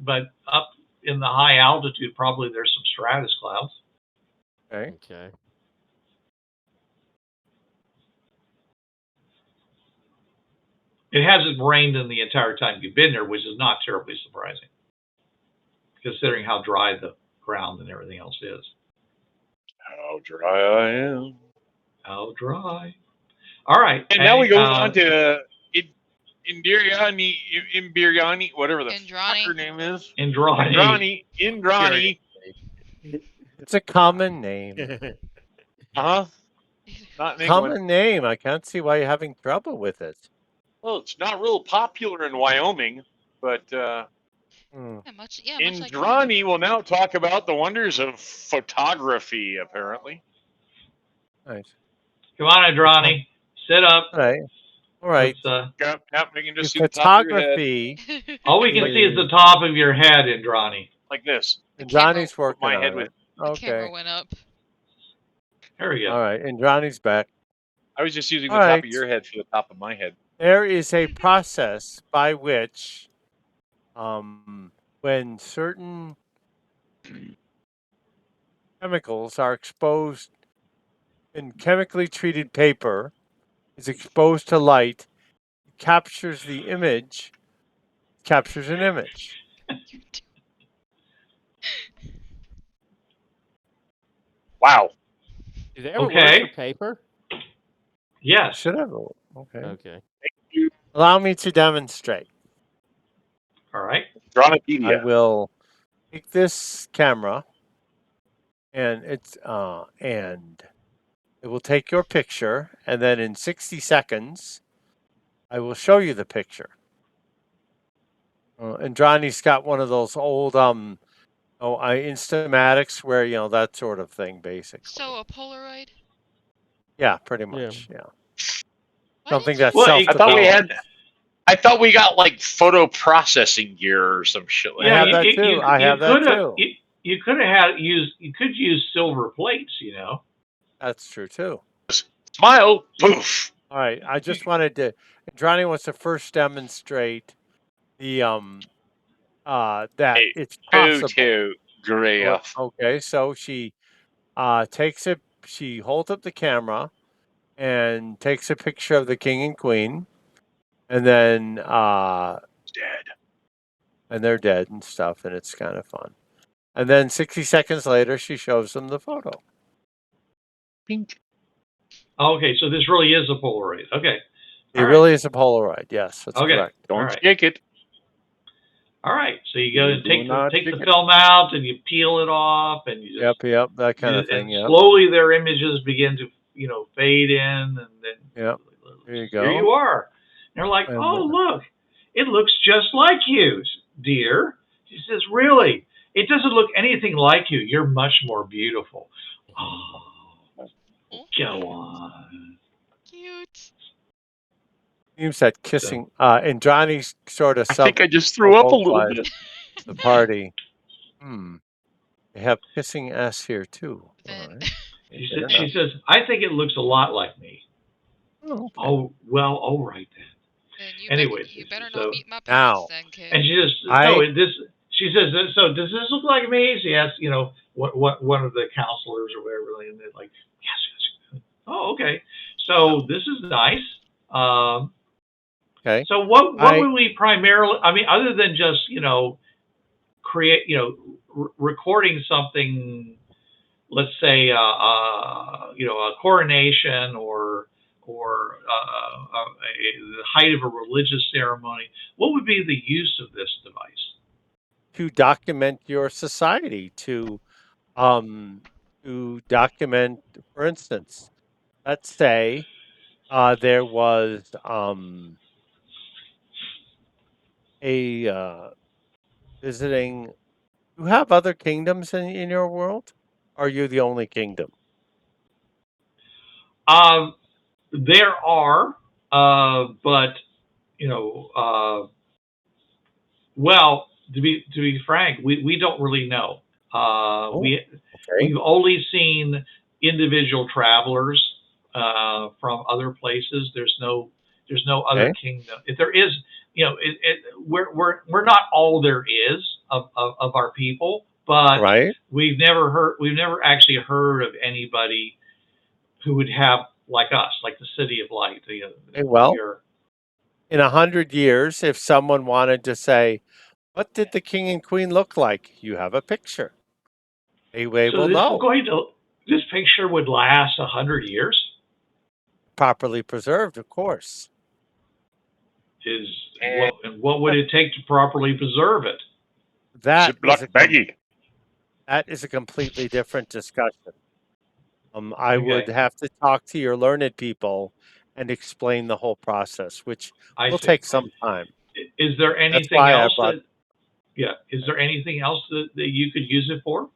but up in the high altitude probably there's some stratus clouds. Okay. It hasn't rained in the entire time you've been there, which is not terribly surprising, considering how dry the ground than everything else is. How dry I am. How dry. All right. And now we go on to Indrani, whatever the fuck her name is. Indrani. It's a common name. Not in England. Common name. I can't see why you're having trouble with it. Well, it's not real popular in Wyoming, but much Indrani will now talk about the wonders of photography, apparently. Nice. Come on, Indrani. Sit up. All right. We can just see the top of your head. All we can see is the top of your head, Indrani. Like this. Indrani's working my on head it. with. The camera went up. There we go. All right. Indrani's back. I was just using the top of your head for the top of my head. There is a process by which, when certain chemicals are exposed in chemically treated paper, is exposed to light, it captures the image, captures an image. Wow. Did they ever work for paper? Yes. Should have. Okay. Okay. Thank you. Allow me to demonstrate. All right. I will take this camera, and it will take your picture, and then in 60 seconds, I will show you the picture. Indrani's got one of those old Instamatics where that sort of thing, basically. So a Polaroid. Yeah, pretty much. Yeah. Why Something didn't that's you- self-developed. I thought we got like photo processing gear or some shit like I have that. that too. I have that too. You could have used silver plates, That's true too. Smile, poof. All right. I just wanted to. Indrani wants to first demonstrate the that it's possible. Gray. Okay, so she she holds up the camera and takes a picture of the king and queen, and then dead. And they're dead and stuff, and it's kind of fun. And then 60 seconds later, she shows them the photo. Pink. Okay, so this really is a Polaroid. Okay. It really is a Polaroid. Yes, that's correct. Don't shake it. All right, so you go and take the film out, and you peel it off, and you just yep, that kind of thing. And slowly their images begin to fade in, and then there you go. Here you are. And they're like, oh look, it looks just like you, dear. She says, really? It doesn't look anything like you. You're much more beautiful. Oh, go on. Cute. Seems that kissing, Indrani sort of. I think I just threw up a little bit. The party. They have kissing ass here too. Right. She says, I think it looks a lot like me. Oh, okay. Oh well, all right then. Anyways, you better not meet my parents then, kid. And she says, She says, so does this look like me? She asks, what one of the counselors or whatever, and they're like, yes. Oh, okay. So this is nice. Okay. So what would we primarily? I mean, other than just create, recording something. Let's say a coronation or the height of a religious ceremony. What would be the use of this device? To document your society, to document, for instance, let's say there was a visiting. You have other kingdoms in your world? Or are you the only kingdom? There are, but well, to be frank, we don't really know. We've only seen individual travelers from other places. There's no other kingdom. If there is, we're not all there is of our people, but we've never actually heard of anybody who would have like us, like the City of Light. In 100 years, if someone wanted to say, what did the king and queen look like? You have a picture. Hathaway So will know. this picture would last 100 years. Properly preserved, of course. What would it take to properly preserve it? That is Ziploc baggie. That is a completely different discussion. I would Okay. have to talk to your learned people and explain the whole process, which I will see. take some time. Is there That's anything why I else brought. is there anything else that you could use it for?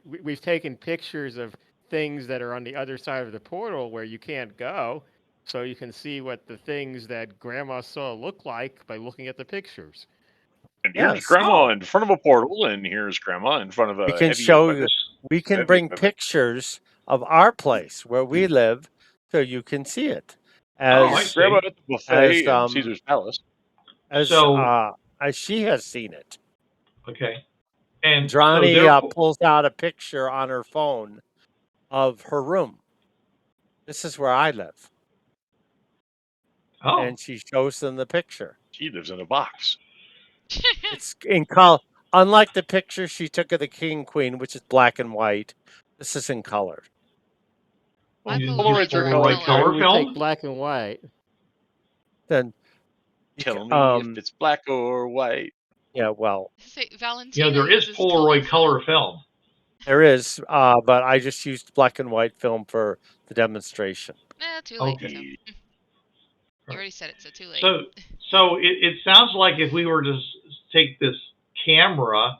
We've taken pictures of things that are on the other side of the portal where you can't go, so you can see what the things that Grandma saw look like by looking at the pictures. And here's Yes. Grandma in front of a portal, and here's Grandma in front of We a can heavy show you. equipment. We can Heavy bring equipment. pictures of our place where we live, so you can see it. Oh, I As see. Grandma at the buffet in Caesar's Palace. as she has seen it. Okay. And so Indrani pulls out a picture on her phone of her room. This is where I live. Oh. And she shows them the picture. She lives in a box. It's in color. Unlike the picture she took of the king queen, which is black and white, this is in color. I'm You a use Polaroids are Polaroid color We film? take black and white. Then Tell me if it's black or white. Yeah, well, Say Valentina there is uses Polaroid color film. There is, but I just used black and white film for the demonstration. Too late. Okay. So. You already said it, so too late. So it sounds like if we were to take this camera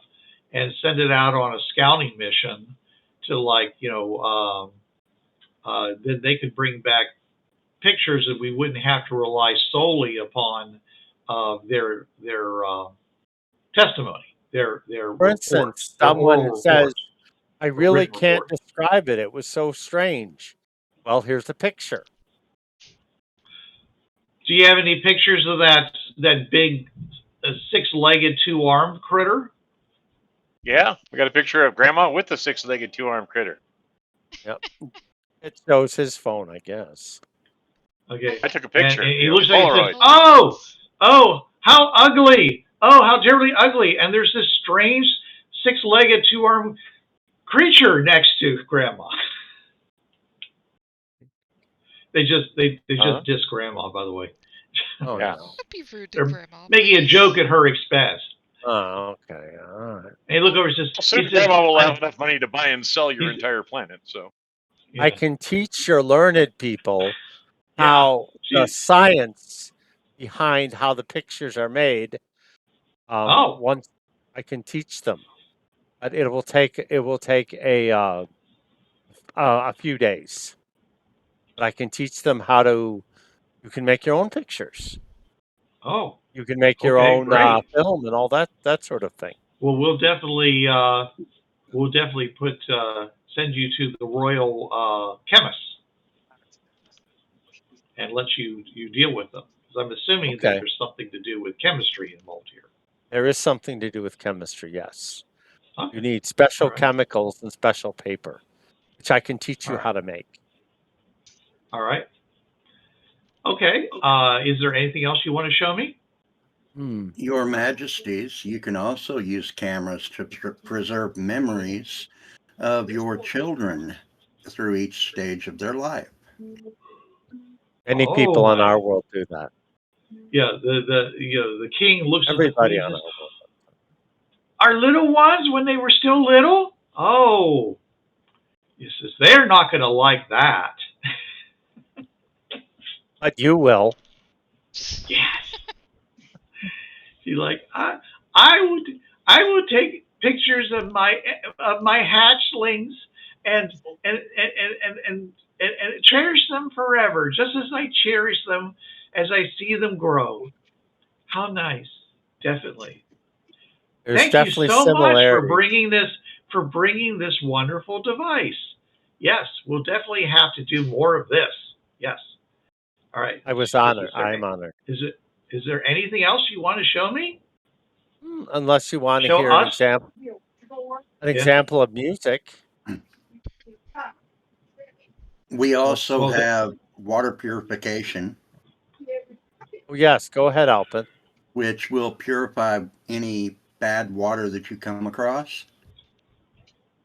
and send it out on a scouting mission to then they could bring back pictures that we wouldn't have to rely solely upon their testimony, their For instance, someone says, "I really can't describe it. It was so strange." Well, here's the picture. Do you have any pictures of that big six-legged, two-armed critter? Yeah, we got a picture of Grandma with the six-legged, two-armed critter. Yep. It shows his phone, I guess. Okay. I took a picture. And he looks like he says, "Oh, how ugly! Oh, how terribly ugly!" And there's this strange six-legged, two-armed creature next to Grandma. They just diss Grandma, by the way. Oh, yeah. No. Don't be rude to They're Grandma. making a joke at her expense. Oh, okay. All right. And he look over and says, Soon Grandma will have enough money to buy and sell your entire planet. So yeah. I can teach your learned people how the science behind how the pictures are made. Once I can teach them, but it will take a few days. But I can teach them how to. You can make your own pictures. Oh, you can make your own film and all that sort of thing. Well, we'll definitely put send you to the royal chemists and let you deal with them, because I'm assuming that there's something to do with chemistry involved here. There is something to do with chemistry, yes. You need special chemicals and special paper, which I can teach you how to make. All right. Okay. Is there anything else you want to show me? Your Majesties, you can also use cameras to preserve memories of your children through each stage of their life. Many people on our world do that. Yeah, the king looks everybody at on our world. Our little ones when they were still little? Oh, he says they're not going to like that. But you will. Yes. She's like, I would take pictures of my hatchlings and cherish them forever, just as I cherish them as I see them grow. How nice! Definitely. Thank you so much for bringing this wonderful device. Yes, we'll definitely have to do more of this. Yes. All right. I was honored. I'm honored. Is there anything else you want to show me? Unless you want to hear an example of music. We also have water purification. Oh, yes, go ahead, Alpin. Which will purify any bad water that you come across.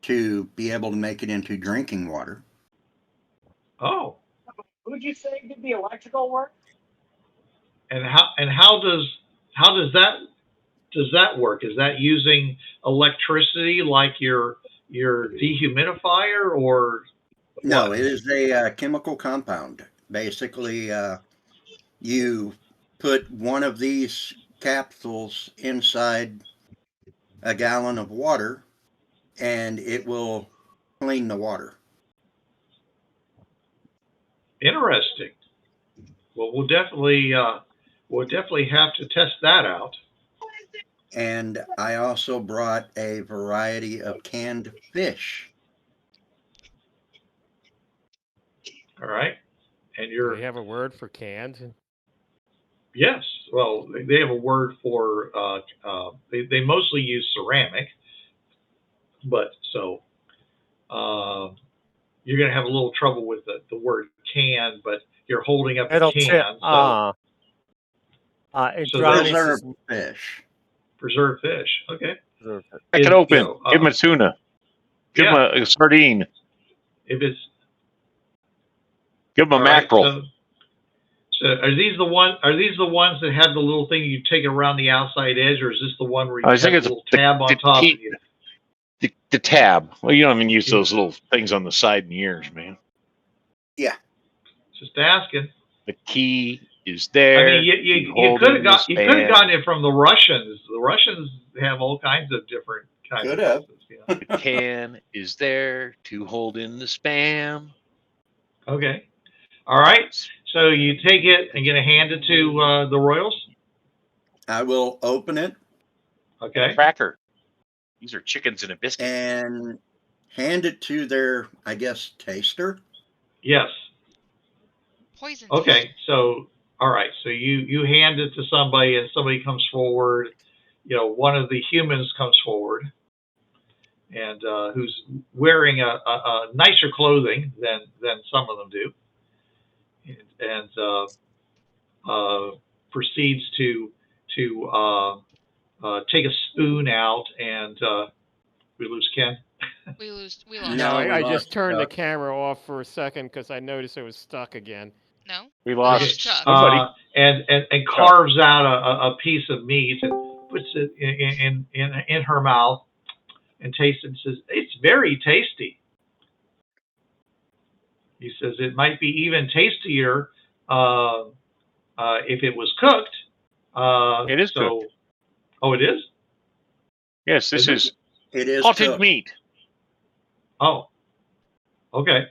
to be able to make it into drinking water. Oh. Would you say did the electrical work? And how does that work? Is that using electricity like your dehumidifier, or No, what? it is a chemical compound. Basically, you put one of these capsules inside a gallon of water, and it will clean the water. Interesting. Well, we'll definitely have to test that out. And I also brought a variety of canned fish. All right. And Do they have a word for canned? yes. Well, they have a word for they mostly use ceramic, but so you're going to have a little trouble with the word can, but you're holding up a can. So Indrani says Preserved fish. preserved fish. Okay. Crack it open. Give him a tuna. Give him a sardine. If it's Give him a mackerel. So are these the ones that have the little thing you take around the outside edge, or is this the one where you have a little tab on top? The tab. Well, you don't even use those little things on the side and ears, man. Yeah. Just asking. The key is there. I mean, you could have gotten it from the Russians. The Russians have all kinds of different kinds Could of have. methods, The can is there to hold in the spam. Okay. All right. So you take it and you're going to hand it to the Royals? I will open it. Okay. Cracker. These are chickens in a biscuit. And hand it to their, I guess, taster. Yes. Poison. Okay. So, all right. So you hand it to somebody, and somebody comes forward. You know, one of the humans comes forward, and who's wearing a nicer clothing than some of them do, and proceeds to take a spoon out, and we lose Ken. We lost. No, I just turned the camera off for a second because I noticed it was stuck again. No. We lost Chuck. somebody. And carves out a piece of meat and puts it in her mouth and tastes it and says, "It's very tasty." He says it might be even tastier if it was cooked. It is cooked. Oh, it is? Yes, this is It is potted cooked. meat. Oh, okay.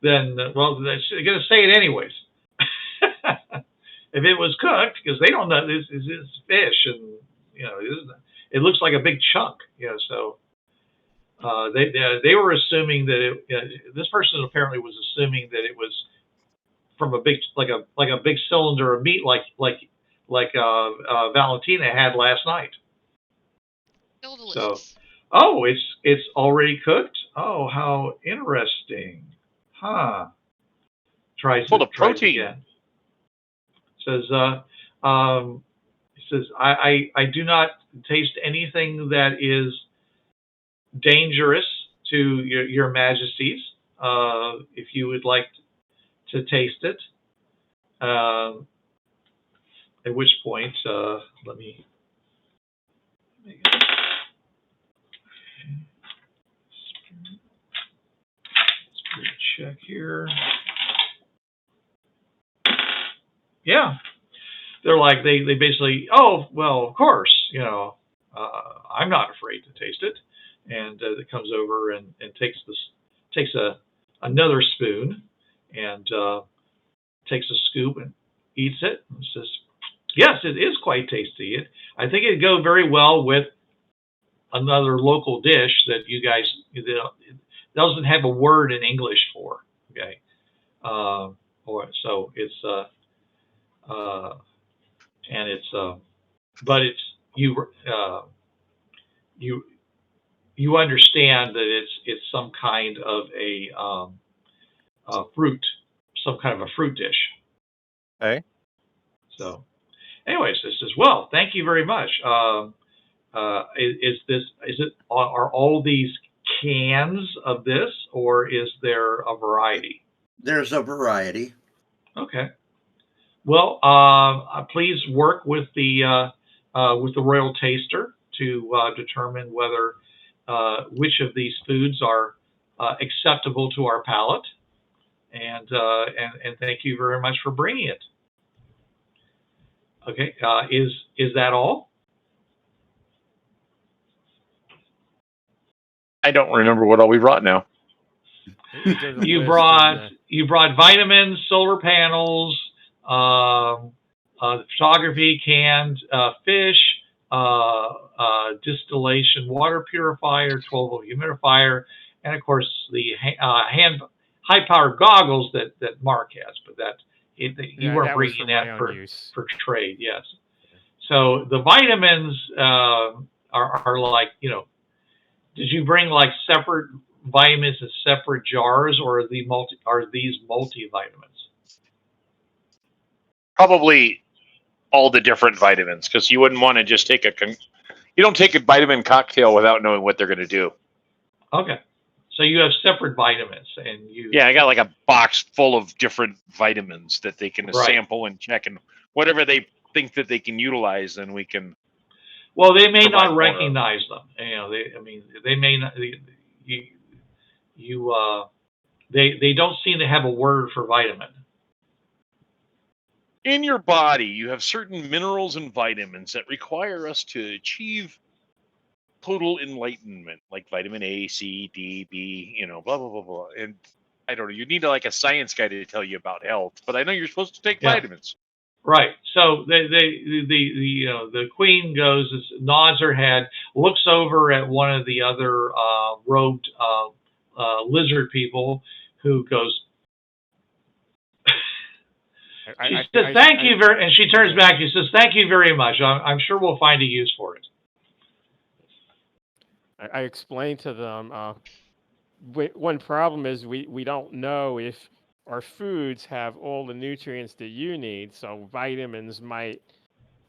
Then, well, they're going to say it anyways. If it was cooked, because they don't know this is fish, and you know it looks like a big chunk. You know, so they were assuming that this person apparently was assuming that it was from a big like a big cylinder of meat like Valentina had last night. Still delicious. So, oh, it's already cooked. Oh, how interesting, huh? Tries Full of protein. again. Says I do not taste anything that is dangerous to your majesties. If you would like to taste it, at which point let me check here. Yeah, they're like they basically, oh well, of course, you know, I'm not afraid to taste it, and it comes over and takes another spoon and takes a scoop and eats it and says, yes, it is quite tasty. I think it'd go very well with another local dish that you guys it doesn't have a word in English for. Okay, so it's and it's but it's you understand that it's some kind of a fruit, some kind of a fruit dish. Okay. So, anyways, this is well. Thank you very much. Are all these cans of this, or is there a variety? There's a variety. Okay. Well, please work with the royal taster to determine whether which of these foods are acceptable to our palate, and thank you very much for bringing it. Okay, is that all? I don't remember what all we brought now. You brought vitamins, solar panels, photography, canned fish, distillation water purifier, 12-volt humidifier, and of course the high-powered goggles that Mark has. But you weren't bringing that for trade, yes. So the vitamins are like, did you bring like separate vitamins in separate jars, or are these multivitamins? Probably all the different vitamins, because you wouldn't want to just take you don't take a vitamin cocktail without knowing what they're going to do. Okay. So you have separate vitamins, and Yeah, I got like a box full of different vitamins that they can sample and check, and whatever they think that they can utilize, then we can. Well, they may not recognize them. They may not. They don't seem to have a word for vitamin. In your body, you have certain minerals and vitamins that require us to achieve total enlightenment, like vitamin A, C, D, B, blah, blah, blah, blah. And I don't know, you need like a science guy to tell you about health, but I know you're supposed to take vitamins. Right. So the queen nods her head, looks over at one of the other robed lizard people, who goes, she says, "Thank you very," and she turns back. She says, "Thank you very much. I'm sure we'll find a use for it." I explained to them, one problem is we don't know if our foods have all the nutrients that you need, so vitamins might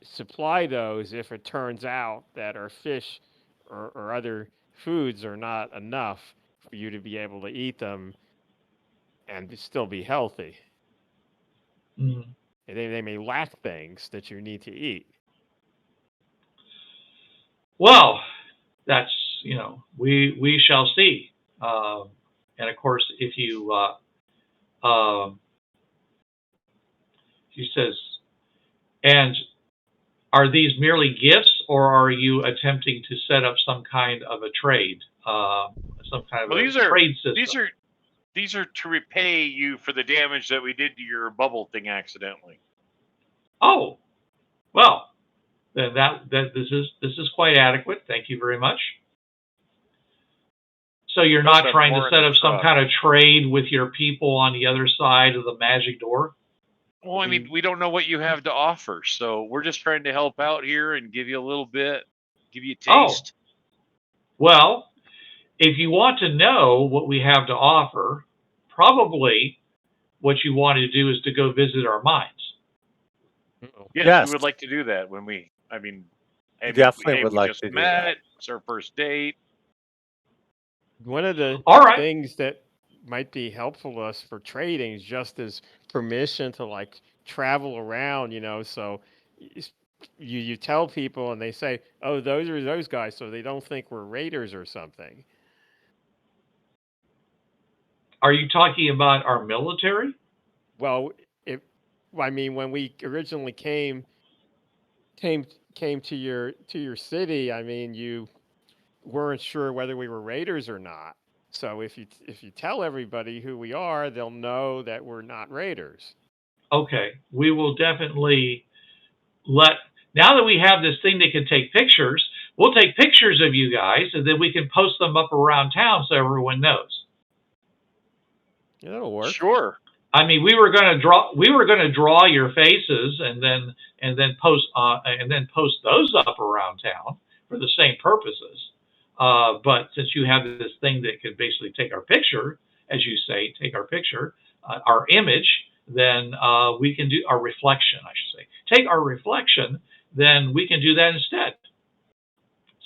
supply those if it turns out that our fish or other foods are not enough for you to be able to eat them and still be healthy. Mm-hmm. They may lack things that you need to eat. Well, that's, we shall see. And of course, if you, she says, and are these merely gifts, or are you attempting to set up some kind of a trade, some kind of trade system? These are to repay you for the damage that we did to your bubble thing accidentally. Oh, well, then this is quite adequate. Thank you very much. So you're not trying to set up some kind of trade with your people on the other side of the magic door? Well, I mean, we don't know what you have to offer, so we're just trying to help out here and give you a little bit, give you a taste. Oh. Well, if you want to know what we have to offer, probably what you want to do is to go visit our mines. Yes, we would like to do that when we definitely would like to do that. It's our first date. One of the things that might be helpful to us for trading is just as permission to like travel around, so you tell people and they say, oh, those are those guys, so they don't think we're raiders or something. Are you talking about our military? Well, when we originally came to your city, you weren't sure whether we were raiders or not. So if you tell everybody who we are, they'll know that we're not raiders. Okay, we will definitely now that we have this thing that can take pictures, we'll take pictures of you guys, and then we can post them up around town so everyone knows. Yeah, that'll work. Sure. I mean, we were going to draw your faces and then post those up around town for the same purposes. But since you have this thing that can basically take our picture, as you say, our image, then we can do our reflection, I should say. Take our reflection, then we can do that instead.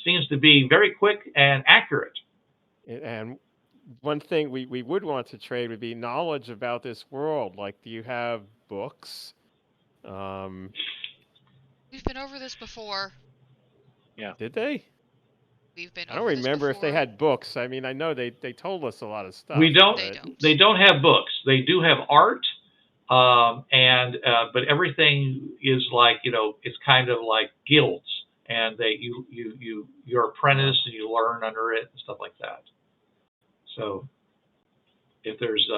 Seems to be very quick and accurate. And one thing we would want to trade would be knowledge about this world. Like, do you have books? We've been over this before. Yeah. Did they? We've been I don't over this remember if they before. had books. I mean, I know they told us a lot of stuff. We don't. They don't. They don't have books. They do have art, but everything is like, it's kind of like guilds, and you're apprentice and you learn under it and stuff like that. So if there's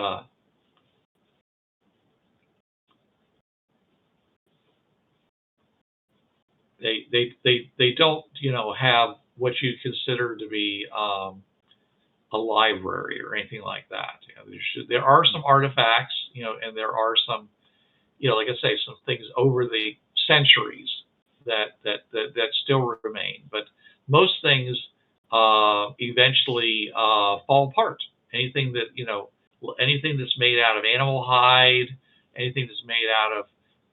they don't have what you consider to be a library or anything like that. There are some artifacts, and there are some, like I say, some things over the centuries that still remain. But most things eventually fall apart. Anything that's made out of animal hide, anything that's made out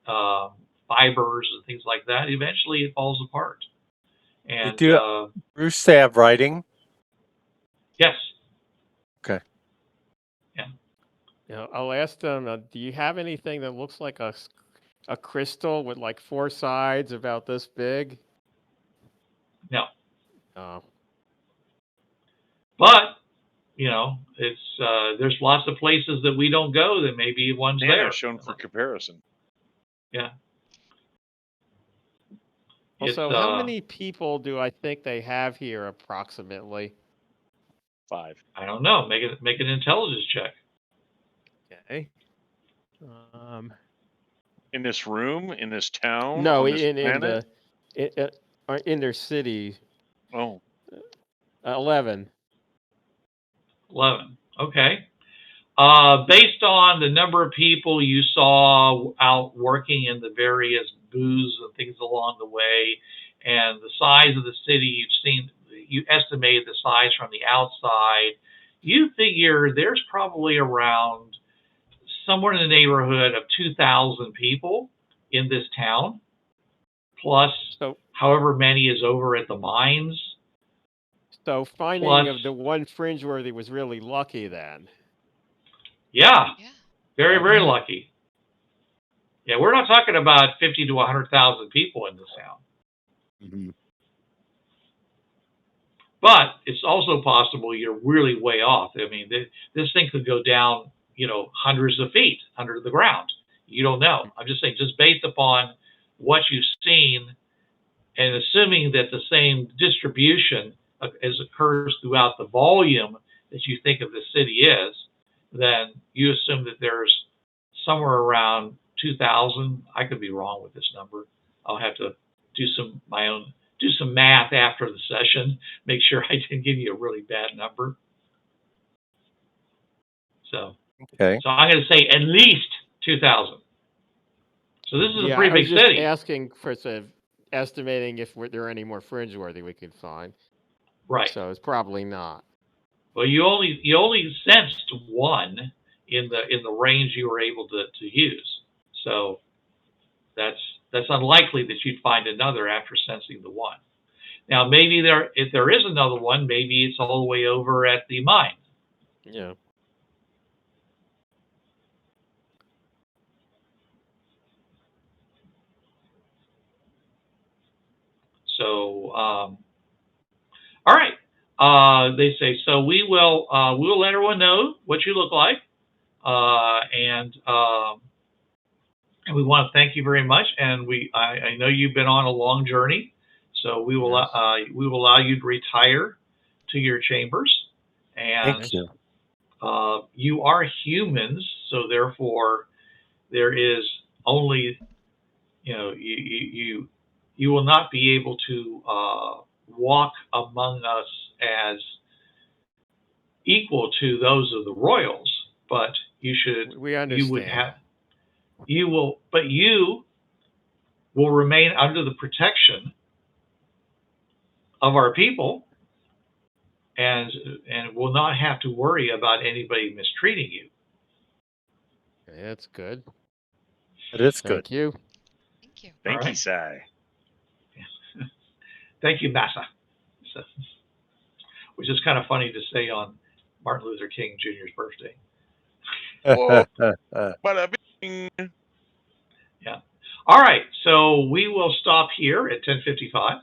of fibers and things like that, eventually it falls apart. And Bruce, they have writing? Yes. Okay. Yeah. I'll ask them, do you have anything that looks like a crystal with like 4 sides about this big? No. Oh. But, it's there's lots of places that we don't go that maybe one's there. Shown for comparison. Yeah. Also, how many people do I think they have here approximately? 5. I don't know. Make an intelligence check. Okay. In this room, in this town, no, on this in their city. Oh. 11. 11. Okay. Based on the number of people you saw out working in the various booths and things along the way, and the size of the city you estimated the size from the outside, you figure there's probably around somewhere in the neighborhood of 2,000 people in this town, plus however many is over at the mines. So finding of the one Fringeworthy was really lucky then. Yeah. Very, very lucky. Yeah, we're not talking about 50 to 100,000 people in this town. Mm-hmm. But it's also possible you're really way off. I mean, this thing could go down, hundreds of feet under the ground. You don't know. I'm just saying, just based upon what you've seen, and assuming that the same distribution as occurs throughout the volume that you think of the city is, then you assume that there's somewhere around 2,000. I could be wrong with this number. I'll have to do some math after the session, make sure I didn't give you a really bad number. So, okay. So I'm going to say at least 2,000. So this is a pretty big city. Asking for estimating if there are any more Fringeworthy we could find. Right. So it's probably not. Well, you only sensed one in the range you were able to use. So that's unlikely that you'd find another after sensing the one. Now, maybe if there is another one, maybe it's all the way over at the mine. Yeah. So, all right. They say, so we will let everyone know what you look like, and we want to thank you very much. And I know you've been on a long journey, so we will allow you to retire to your chambers. And thank you. You are humans, so therefore there is only, you will not be able to walk among us as equal to those of the royals, but you should. We understand. You will remain under the protection of our people, and will not have to worry about anybody mistreating you. Okay, that's good. It is good. Thank you. Thank you. Thank you, Sai. Thank you, Massa. So, which is kind of funny to say on Martin Luther King Jr.'s birthday. Whoa. Bada bing. Yeah. All right. So we will stop here at 10:55.